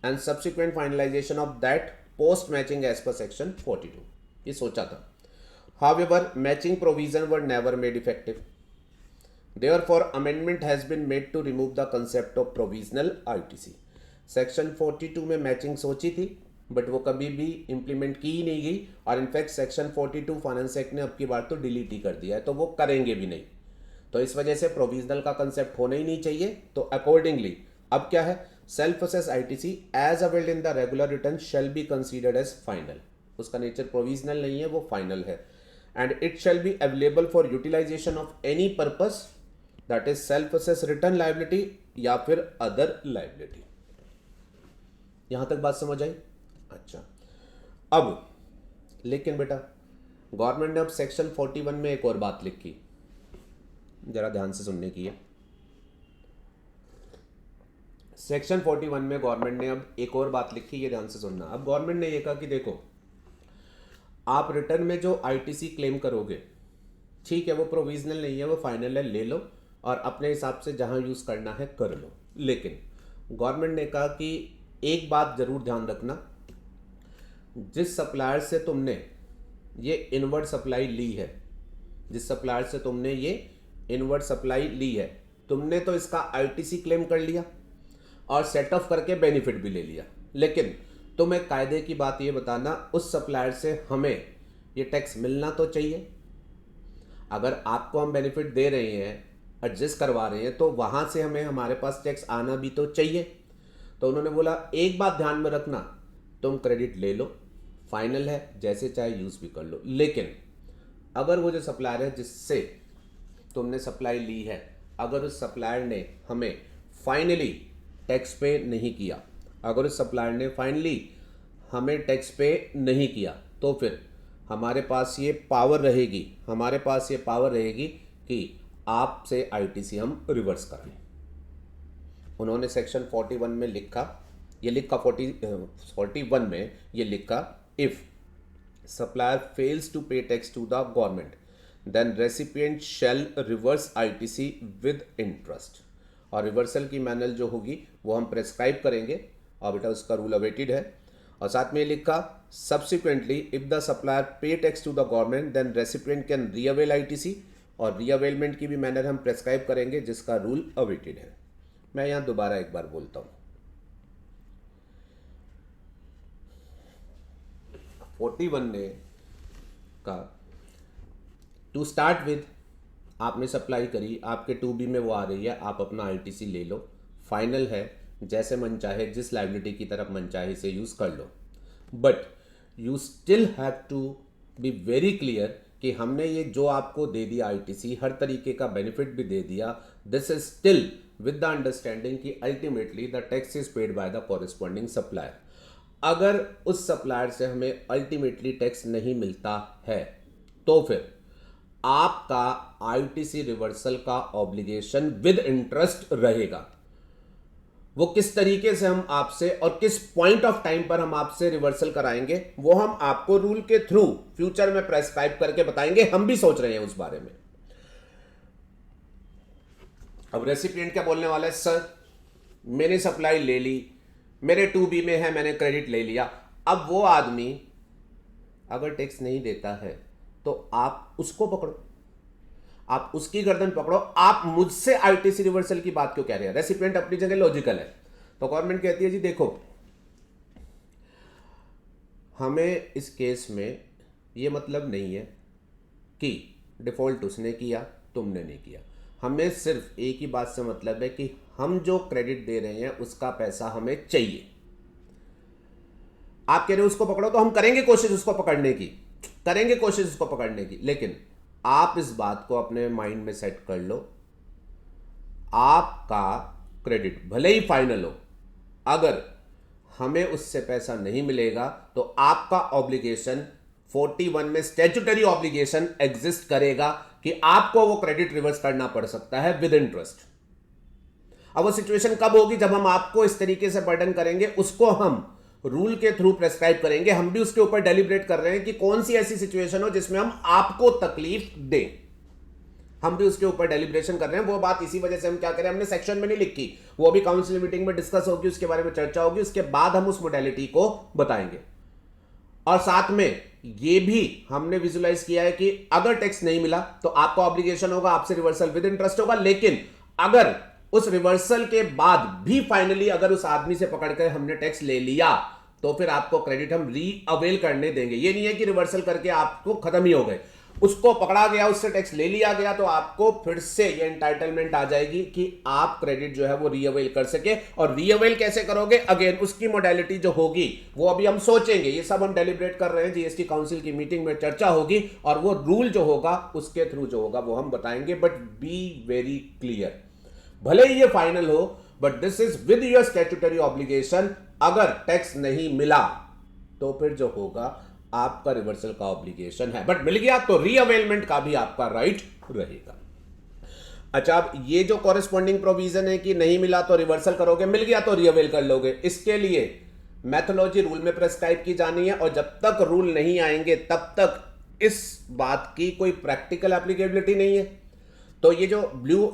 and subsequent finalization of that post matching as per section 42 ये सोचा था। However, matching provision were never made effective. Therefore, amendment has been made to remove the concept of provisional ITC. Section 42 में matching सोची थी but वो कभी भी implement की ही नहीं गई और इनफैक्ट सेक्शन 42 फाइनेंस एक्ट ने अब की बार तो डिलीट ही कर दिया है, तो वो करेंगे भी नहीं। तो इस वजह से प्रोविजनल का कंसेप्ट होना ही नहीं चाहिए। तो अकॉर्डिंगली अब क्या है, self assess ITC as availed in the regular return shall be considered as final. उसका नेचर प्रोविजनल नहीं है, वो फाइनल है। And it shall be available for utilization of any purpose that is self assess return liability या फिर other liability. यहां तक बात समझ आई? अच्छा, अब लेकिन बेटा गवर्नमेंट ने अब सेक्शन 41 में एक और बात लिखी, जरा ध्यान से सुनने की है। सेक्शन 41 में गवर्नमेंट ने अब एक और बात लिखी, ये ध्यान से सुनना। अब गवर्नमेंट ने ये कहा कि देखो आप रिटर्न में जो आईटीसी क्लेम करोगे ठीक है वो प्रोविजनल नहीं है, वो फाइनल है, ले लो और अपने हिसाब से जहां यूज करना है कर लो। लेकिन गवर्नमेंट ने कहा कि एक बात जरूर ध्यान रखना, जिस सप्लायर से तुमने ये इनवर्ड सप्लाई ली है, जिस सप्लायर से तुमने ये इनवर्ड सप्लाई ली है, तुमने तो इसका आईटीसी क्लेम कर लिया और सेट ऑफ करके बेनिफिट भी ले लिया, लेकिन तुम्हें कायदे की बात ये बताना उस सप्लायर से हमें ये टैक्स मिलना तो चाहिए। अगर आपको हम बेनिफिट दे रहे हैं, एडजस्ट करवा रहे हैं, तो वहां से हमें हमारे पास टैक्स आना भी तो चाहिए। तो उन्होंने बोला एक बात ध्यान में रखना, तुम क्रेडिट ले लो, फाइनल है, जैसे चाहे यूज भी कर लो, लेकिन अगर वो जो सप्लायर है जिससे तुमने सप्लाई ली है, अगर उस सप्लायर ने हमें फाइनली टैक्स पे नहीं किया, अगर उस सप्लायर ने फाइनली हमें टैक्स पे नहीं किया, तो फिर हमारे पास ये पावर रहेगी कि आपसे आईटीसी हम रिवर्स कराएं। उन्होंने सेक्शन 41 में लिखा, 41 में ये लिखा, if supplier fails to pay tax to the government then recipient shall reverse ITC with interest. और रिवर्सल की मैनर जो होगी वो हम प्रेस्क्राइब करेंगे, और बेटा उसका रूल अवेटेड है। और साथ में लिखा, subsequently if the supplier pay tax to the government then recipient can reavail ITC, और रीअवेलमेंट की भी मैनर हम प्रेस्क्राइब करेंगे जिसका रूल अवेटेड है। मैं यहां दोबारा एक बार बोलता हूं, 41 ने का टू स्टार्ट विद, आपने सप्लाई करी, आपके 2B में वो आ रही है, आप अपना आईटीसी ले लो, फाइनल है, जैसे मन चाहे जिस लायबिलिटी की तरफ मन चाहे इसे यूज कर लो। But you still have to be very clear कि हमने ये जो आपको दे दिया आईटीसी, हर तरीके का बेनिफिट भी दे दिया, this is still with the understanding कि ultimately the tax is paid by the corresponding supplier. अगर उस सप्लायर से हमें अल्टीमेटली टैक्स नहीं मिलता है तो फिर आपका आईटीसी रिवर्सल का ऑब्लिगेशन विद इंटरेस्ट रहेगा। वो किस तरीके से हम आपसे और किस पॉइंट ऑफ टाइम पर हम आपसे रिवर्सल कराएंगे वो हम आपको रूल के थ्रू फ्यूचर में प्रेस्क्राइब करके बताएंगे, हम भी सोच रहे हैं उस बारे में। अब रेसिपिएंट क्या बोलने वाला है, सर मैंने सप्लाई ले ली, मेरे 2B में है, मैंने क्रेडिट ले लिया। अब वो आदमी अगर टैक्स नहीं देता है तो आप उसको पकड़ो, आप उसकी गर्दन पकड़ो, आप मुझसे आईटीसी रिवर्सल की बात क्यों कह रहे हैं। रेसिपिएंट अपनी जगह लॉजिकल है, तो गवर्नमेंट कहती है जी देखो हमें इस केस में ये मतलब नहीं है कि डिफॉल्ट उसने किया तुमने नहीं किया, हमें सिर्फ एक ही बात से मतलब है कि हम जो क्रेडिट दे रहे हैं उसका पैसा हमें चाहिए। आप कह रहे हो उसको पकड़ो, तो हम करेंगे कोशिश उसको पकड़ने की, लेकिन आप इस बात को अपने माइंड में सेट कर लो, आपका क्रेडिट भले ही फाइनल हो, अगर हमें उससे पैसा नहीं मिलेगा तो आपका ऑब्लिगेशन 41 में स्टैट्यूटरी ऑब्लिगेशन एग्जिस्ट करेगा कि आपको वो क्रेडिट रिवर्स करना पड़ सकता है विद इंटरेस्ट। अब वो सिचुएशन कब होगी, जब हम आपको इस तरीके से बर्डन करेंगे, उसको हम रूल के थ्रू प्रेस्क्राइब करेंगे। हम भी उसके ऊपर डेलिब्रेट कर रहे हैं कि कौन सी ऐसी सिचुएशन हो जिसमें हम आपको तकलीफ दें, हम भी उसके ऊपर डेलिब्रेशन कर रहे हैं। वो बात इसी वजह से हम क्या करें, हमने सेक्शन में नहीं लिखी, वो भी काउंसिल मीटिंग में डिस्कस होगी, उसके बारे में चर्चा होगी, उसके बाद हम उस मोडेलिटी को बताएंगे। और साथ में ये भी हमने विजुलाइज किया है कि अगर टैक्स नहीं मिला तो आपका ऑब्लिगेशन होगा, आपसे रिवर्सल विद इंटरेस्ट होगा, लेकिन अगर उस रिवर्सल के बाद भी फाइनली अगर उस आदमी से पकड़कर हमने टैक्स ले लिया तो फिर आपको क्रेडिट हम री अवेल करने देंगे। ये नहीं है कि रिवर्सल करके आपको खत्म ही हो गए, उसको पकड़ा गया, उससे टैक्स ले लिया गया, तो आपको फिर से ये एंटाइटलमेंट आ जाएगी कि आप क्रेडिट जो है वो रीअवेल कर सके। और रीअवेल कैसे करोगे, अगेन उसकी मोडेलिटी जो होगी वो अभी हम सोचेंगे, ये सब हम डेलिब्रेट कर रहे हैं, जीएसटी काउंसिल की मीटिंग में चर्चा होगी और वो रूल जो होगा उसके थ्रू जो होगा वो हम बताएंगे। बट बी वेरी क्लियर, भले ही ये फाइनल हो but this is with your statutory obligation. अगर टैक्स नहीं मिला तो फिर जो होगा आपका रिवर्सल का ऑब्लिगेशन है, बट मिल गया तो रीअवेलमेंट का भी आपका राइट रहेगा। अच्छा, अब ये जो कॉरेस्पॉन्डिंग प्रोविजन है कि नहीं मिला तो रिवर्सल करोगे, मिल गया तो रीअवेल कर लोगे, इसके लिए मैथोलॉजी रूल में प्रेस्क्राइब की जानी है। और जब तक रूल नहीं आएंगे तब तक इस बात की कोई प्रैक्टिकल एप्लीकेबिलिटी नहीं है। तो ये जो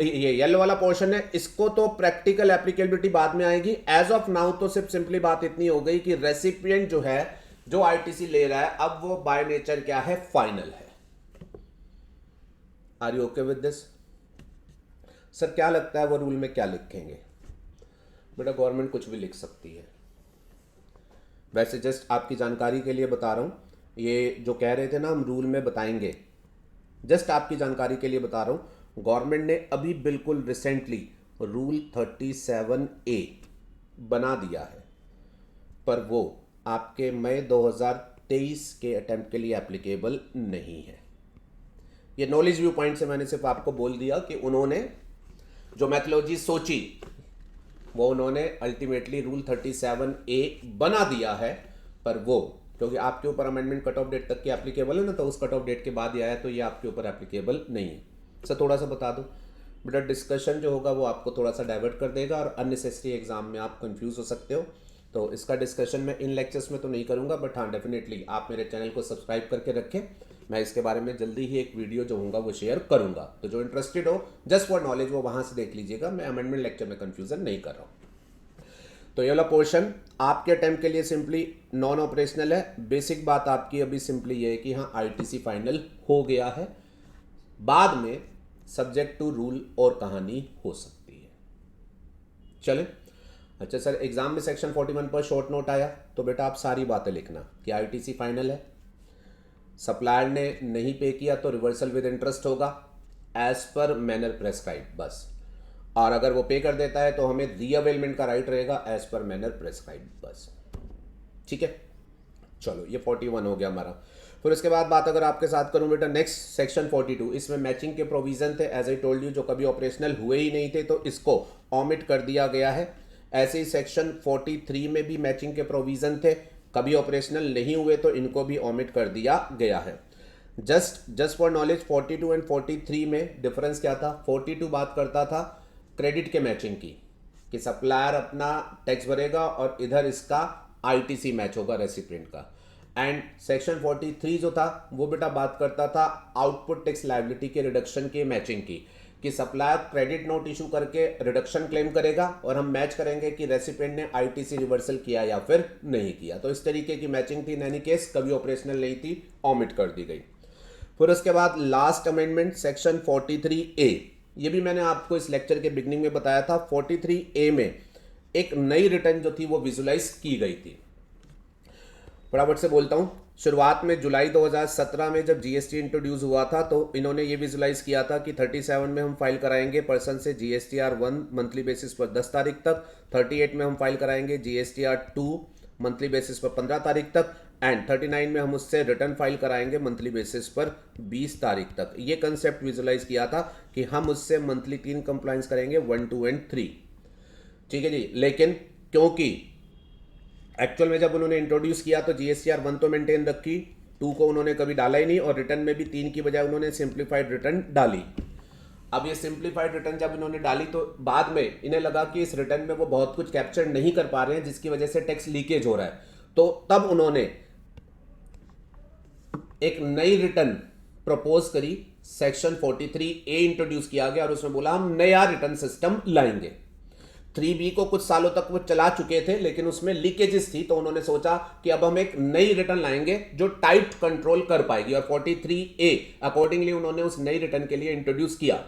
ये येलो वाला पोर्शन है, इसको तो प्रैक्टिकल एप्लीकेबिलिटी बाद में आएगी। एज ऑफ नाउ तो सिर्फ सिंपली बात इतनी हो गई कि रेसिपिएंट जो है, जो आईटीसी ले रहा है, अब वो बाय नेचर क्या है, फाइनल है। Are you okay with this? Sir क्या लगता है वो रूल में क्या लिखेंगे? बेटा गवर्नमेंट कुछ भी लिख सकती है, वैसे जस्ट आपकी जानकारी के लिए बता रहा हूं। ये जो कह रहे थे ना हम रूल में बताएंगे, जस्ट आपकी जानकारी के लिए बता रहा हूं। गवर्नमेंट ने अभी बिल्कुल रिसेंटली रूल 37A बना दिया है, पर वो आपके मई 2023 के अटेम्प्ट के लिए एप्लीकेबल नहीं है। ये नॉलेज व्यू पॉइंट से मैंने सिर्फ आपको बोल दिया कि उन्होंने जो मैथोलॉजी सोची वो उन्होंने अल्टीमेटली रूल 37A बना दिया है, पर वो क्योंकि आपके ऊपर अमेंडमेंट कट ऑफ डेट तक की एप्लीकेबल है ना, तो उस कट ऑफ डेट के बाद ही आया, तो ये आपके ऊपर एप्लीकेबल नहीं है। सर थोड़ा सा बता दो बेटा, डिस्कशन जो होगा वो आपको थोड़ा सा डाइवर्ट कर देगा और अननेसेसरी एग्जाम में आप कंफ्यूज हो सकते हो। तो इसका डिस्कशन मैं इन लेक्चर्स में तो नहीं करूंगा, बट हाँ डेफिनेटली आप मेरे चैनल को सब्सक्राइब करके रखें। मैं इसके बारे में जल्दी ही एक वीडियो जो होगा वो शेयर करूंगा, तो जो इंटरेस्टेड हो जस्ट फॉर नॉलेज वो वहां से देख लीजिएगा। मैं अमेंडमेंट लेक्चर में कंफ्यूजन नहीं कर रहा हूँ। तो ये वाला पोर्शन आपके अटेम्प्ट के लिए सिंपली नॉन ऑपरेशनल है। बेसिक बात आपकी अभी सिंपली ये है कि हाँ ITC फाइनल हो गया है, बाद में सब्जेक्ट टू रूल और कहानी हो सकती है। चले अच्छा सर, एग्जाम में सेक्शन 41 पर शॉर्ट नोट आया, तो बेटा आप सारी बातें लिखना कि ITC फाइनल है, सप्लायर ने नहीं पे किया तो रिवर्सल विद इंटरेस्ट होगा एज पर मैनर प्रेस्क्राइब बस, और अगर वो पे कर देता है तो हमें रीअवेलमेंट का राइट रहेगा एज पर मैनर प्रेस्क्राइब बस। ठीक है, चलो ये 41 हो गया हमारा। फिर उसके बाद बात अगर आपके साथ करूं बेटा, नेक्स्ट सेक्शन 42, इसमें मैचिंग के प्रोविजन थे एज आई टोल्ड यू, जो कभी ऑपरेशनल हुए ही नहीं थे, तो इसको ऑमिट कर दिया गया है। ऐसे ही सेक्शन 43 में भी मैचिंग के प्रोविजन थे, कभी ऑपरेशनल नहीं हुए, तो इनको भी ऑमिट कर दिया गया है। जस्ट फॉर नॉलेज 42 एंड 43 में डिफरेंस क्या था? 42 बात करता था क्रेडिट के मैचिंग की, कि सप्लायर अपना टैक्स भरेगा और इधर इसका ITC मैच होगा रेसिपिएंट का। एंड सेक्शन 43 जो था वो बेटा बात करता था आउटपुट टैक्स लायबिलिटी के रिडक्शन के मैचिंग की, कि सप्लायर क्रेडिट नोट इशू करके रिडक्शन क्लेम करेगा और हम मैच करेंगे कि रेसिपिएंट ने ITC रिवर्सल किया या फिर नहीं किया। तो इस तरीके की मैचिंग थी, इन एनी केस कभी ऑपरेशनल नहीं थी, ऑमिट कर दी गई। फिर उसके बाद लास्ट अमेंडमेंट सेक्शन 43A, ये भी मैंने आपको इस लेक्चर के बिगनिंग में बताया था। 43A में एक नई रिटर्न जो थी वो विजुलाइज की गई थी। फटाफट से बोलता हूँ, शुरुआत में जुलाई 2017 में जब GST इंट्रोड्यूस हुआ था, तो इन्होंने ये विजुलाइज किया था कि 37 में हम फाइल कराएंगे पर्सन से GSTR1 मंथली बेसिस पर 10 तारीख तक, 38 में हम फाइल कराएंगे GSTR2 मंथली बेसिस पर 15 तारीख तक, एंड 39 में हम उससे रिटर्न फाइल कराएंगे मंथली बेसिस पर 20 तारीख तक। ये कंसेप्ट विजुलाइज किया था कि हम उससे मंथली 3 कंप्लाइंस करेंगे, 1, 2 एंड 3। ठीक है जी, लेकिन क्योंकि एक्चुअल में जब उन्होंने इंट्रोड्यूस किया तो GSTR1 तो मेंटेन रखी, 2 को उन्होंने कभी डाला ही नहीं, और रिटर्न में भी 3 की बजाय उन्होंने सिंप्लीफाइड रिटर्न डाली। अब ये सिंप्लीफाइड रिटर्न जब इन्होंने डाली तो बाद में इन्हें लगा कि इस रिटर्न में वो बहुत कुछ कैप्चर नहीं कर पा रहे हैं, जिसकी वजह से टैक्स लीकेज हो रहा है। तो तब उन्होंने एक नई रिटर्न प्रपोज करी, सेक्शन 43A इंट्रोड्यूस किया गया, और उसमें बोला हम नया रिटर्न सिस्टम लाएंगे। 3B को कुछ सालों तक वो चला चुके थे, लेकिन उसमें लीकेजेस थी, तो उन्होंने सोचा कि अब हम एक नई रिटर्न लाएंगे जो टाइट कंट्रोल कर पाएगी, और 43A अकॉर्डिंगली उन्होंने उस नई रिटर्न के लिए इंट्रोड्यूस किया।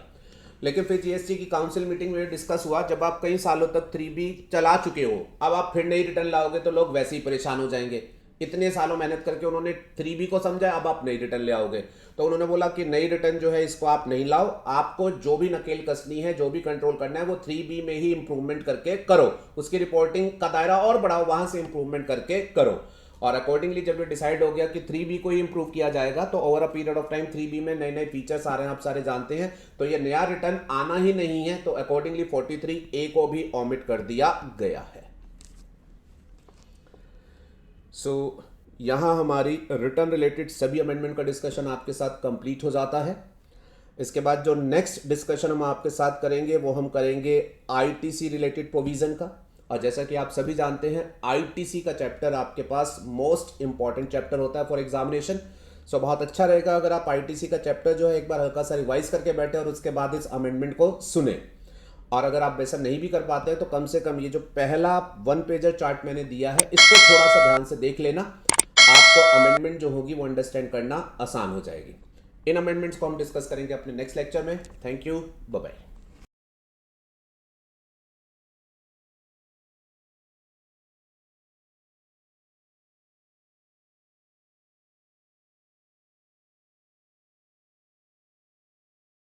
लेकिन फिर GST की काउंसिल मीटिंग में डिस्कस हुआ, जब आप कई सालों तक 3B चला चुके हो, अब आप फिर नई रिटर्न लाओगे तो लोग वैसे ही परेशान हो जाएंगे। इतने सालों मेहनत करके उन्होंने 3B को समझा, अब आप नई रिटर्न ले आओगे, तो उन्होंने बोला कि नई रिटर्न जो है इसको आप नहीं लाओ, आपको जो भी नकेल कसनी है, जो भी कंट्रोल करना है, वो 3B में ही इंप्रूवमेंट करके करो, उसकी रिपोर्टिंग का दायरा और बढ़ाओ, वहां से इंप्रूवमेंट करके करो। और अकॉर्डिंगली जब ये डिसाइड हो गया कि 3B को ही इंप्रूव किया जाएगा, तो over a period of time 3B में नए नए फीचर्स आ रहे हैं, आप सारे जानते हैं, तो ये नया रिटर्न आना ही नहीं है, तो अकॉर्डिंगली 43A को भी ऑमिट कर दिया गया है। सो यहां हमारी रिटर्न रिलेटेड सभी अमेंडमेंट का डिस्कशन आपके साथ कंप्लीट हो जाता है। इसके बाद जो नेक्स्ट डिस्कशन हम आपके साथ करेंगे वो हम करेंगे ITC रिलेटेड प्रोविजन का, और जैसा कि आप सभी जानते हैं ITC का चैप्टर आपके पास मोस्ट इंपॉर्टेंट चैप्टर होता है फॉर एग्जामिनेशन। सो बहुत अच्छा रहेगा अगर आप ITC का चैप्टर जो है एक बार हल्का सा रिवाइज करके बैठे और उसके बाद इस अमेंडमेंट को सुने। और अगर आप वैसा नहीं भी कर पाते हैं तो कम से कम ये जो पहला 1 पेजर चार्ट मैंने दिया है इसको थोड़ा सा ध्यान से देख लेना, आपको अमेंडमेंट जो होगी वो अंडरस्टैंड करना आसान हो जाएगी। इन अमेंडमेंट्स को हम डिस्कस करेंगे अपने नेक्स्ट लेक्चर में। Thank you, bye bye.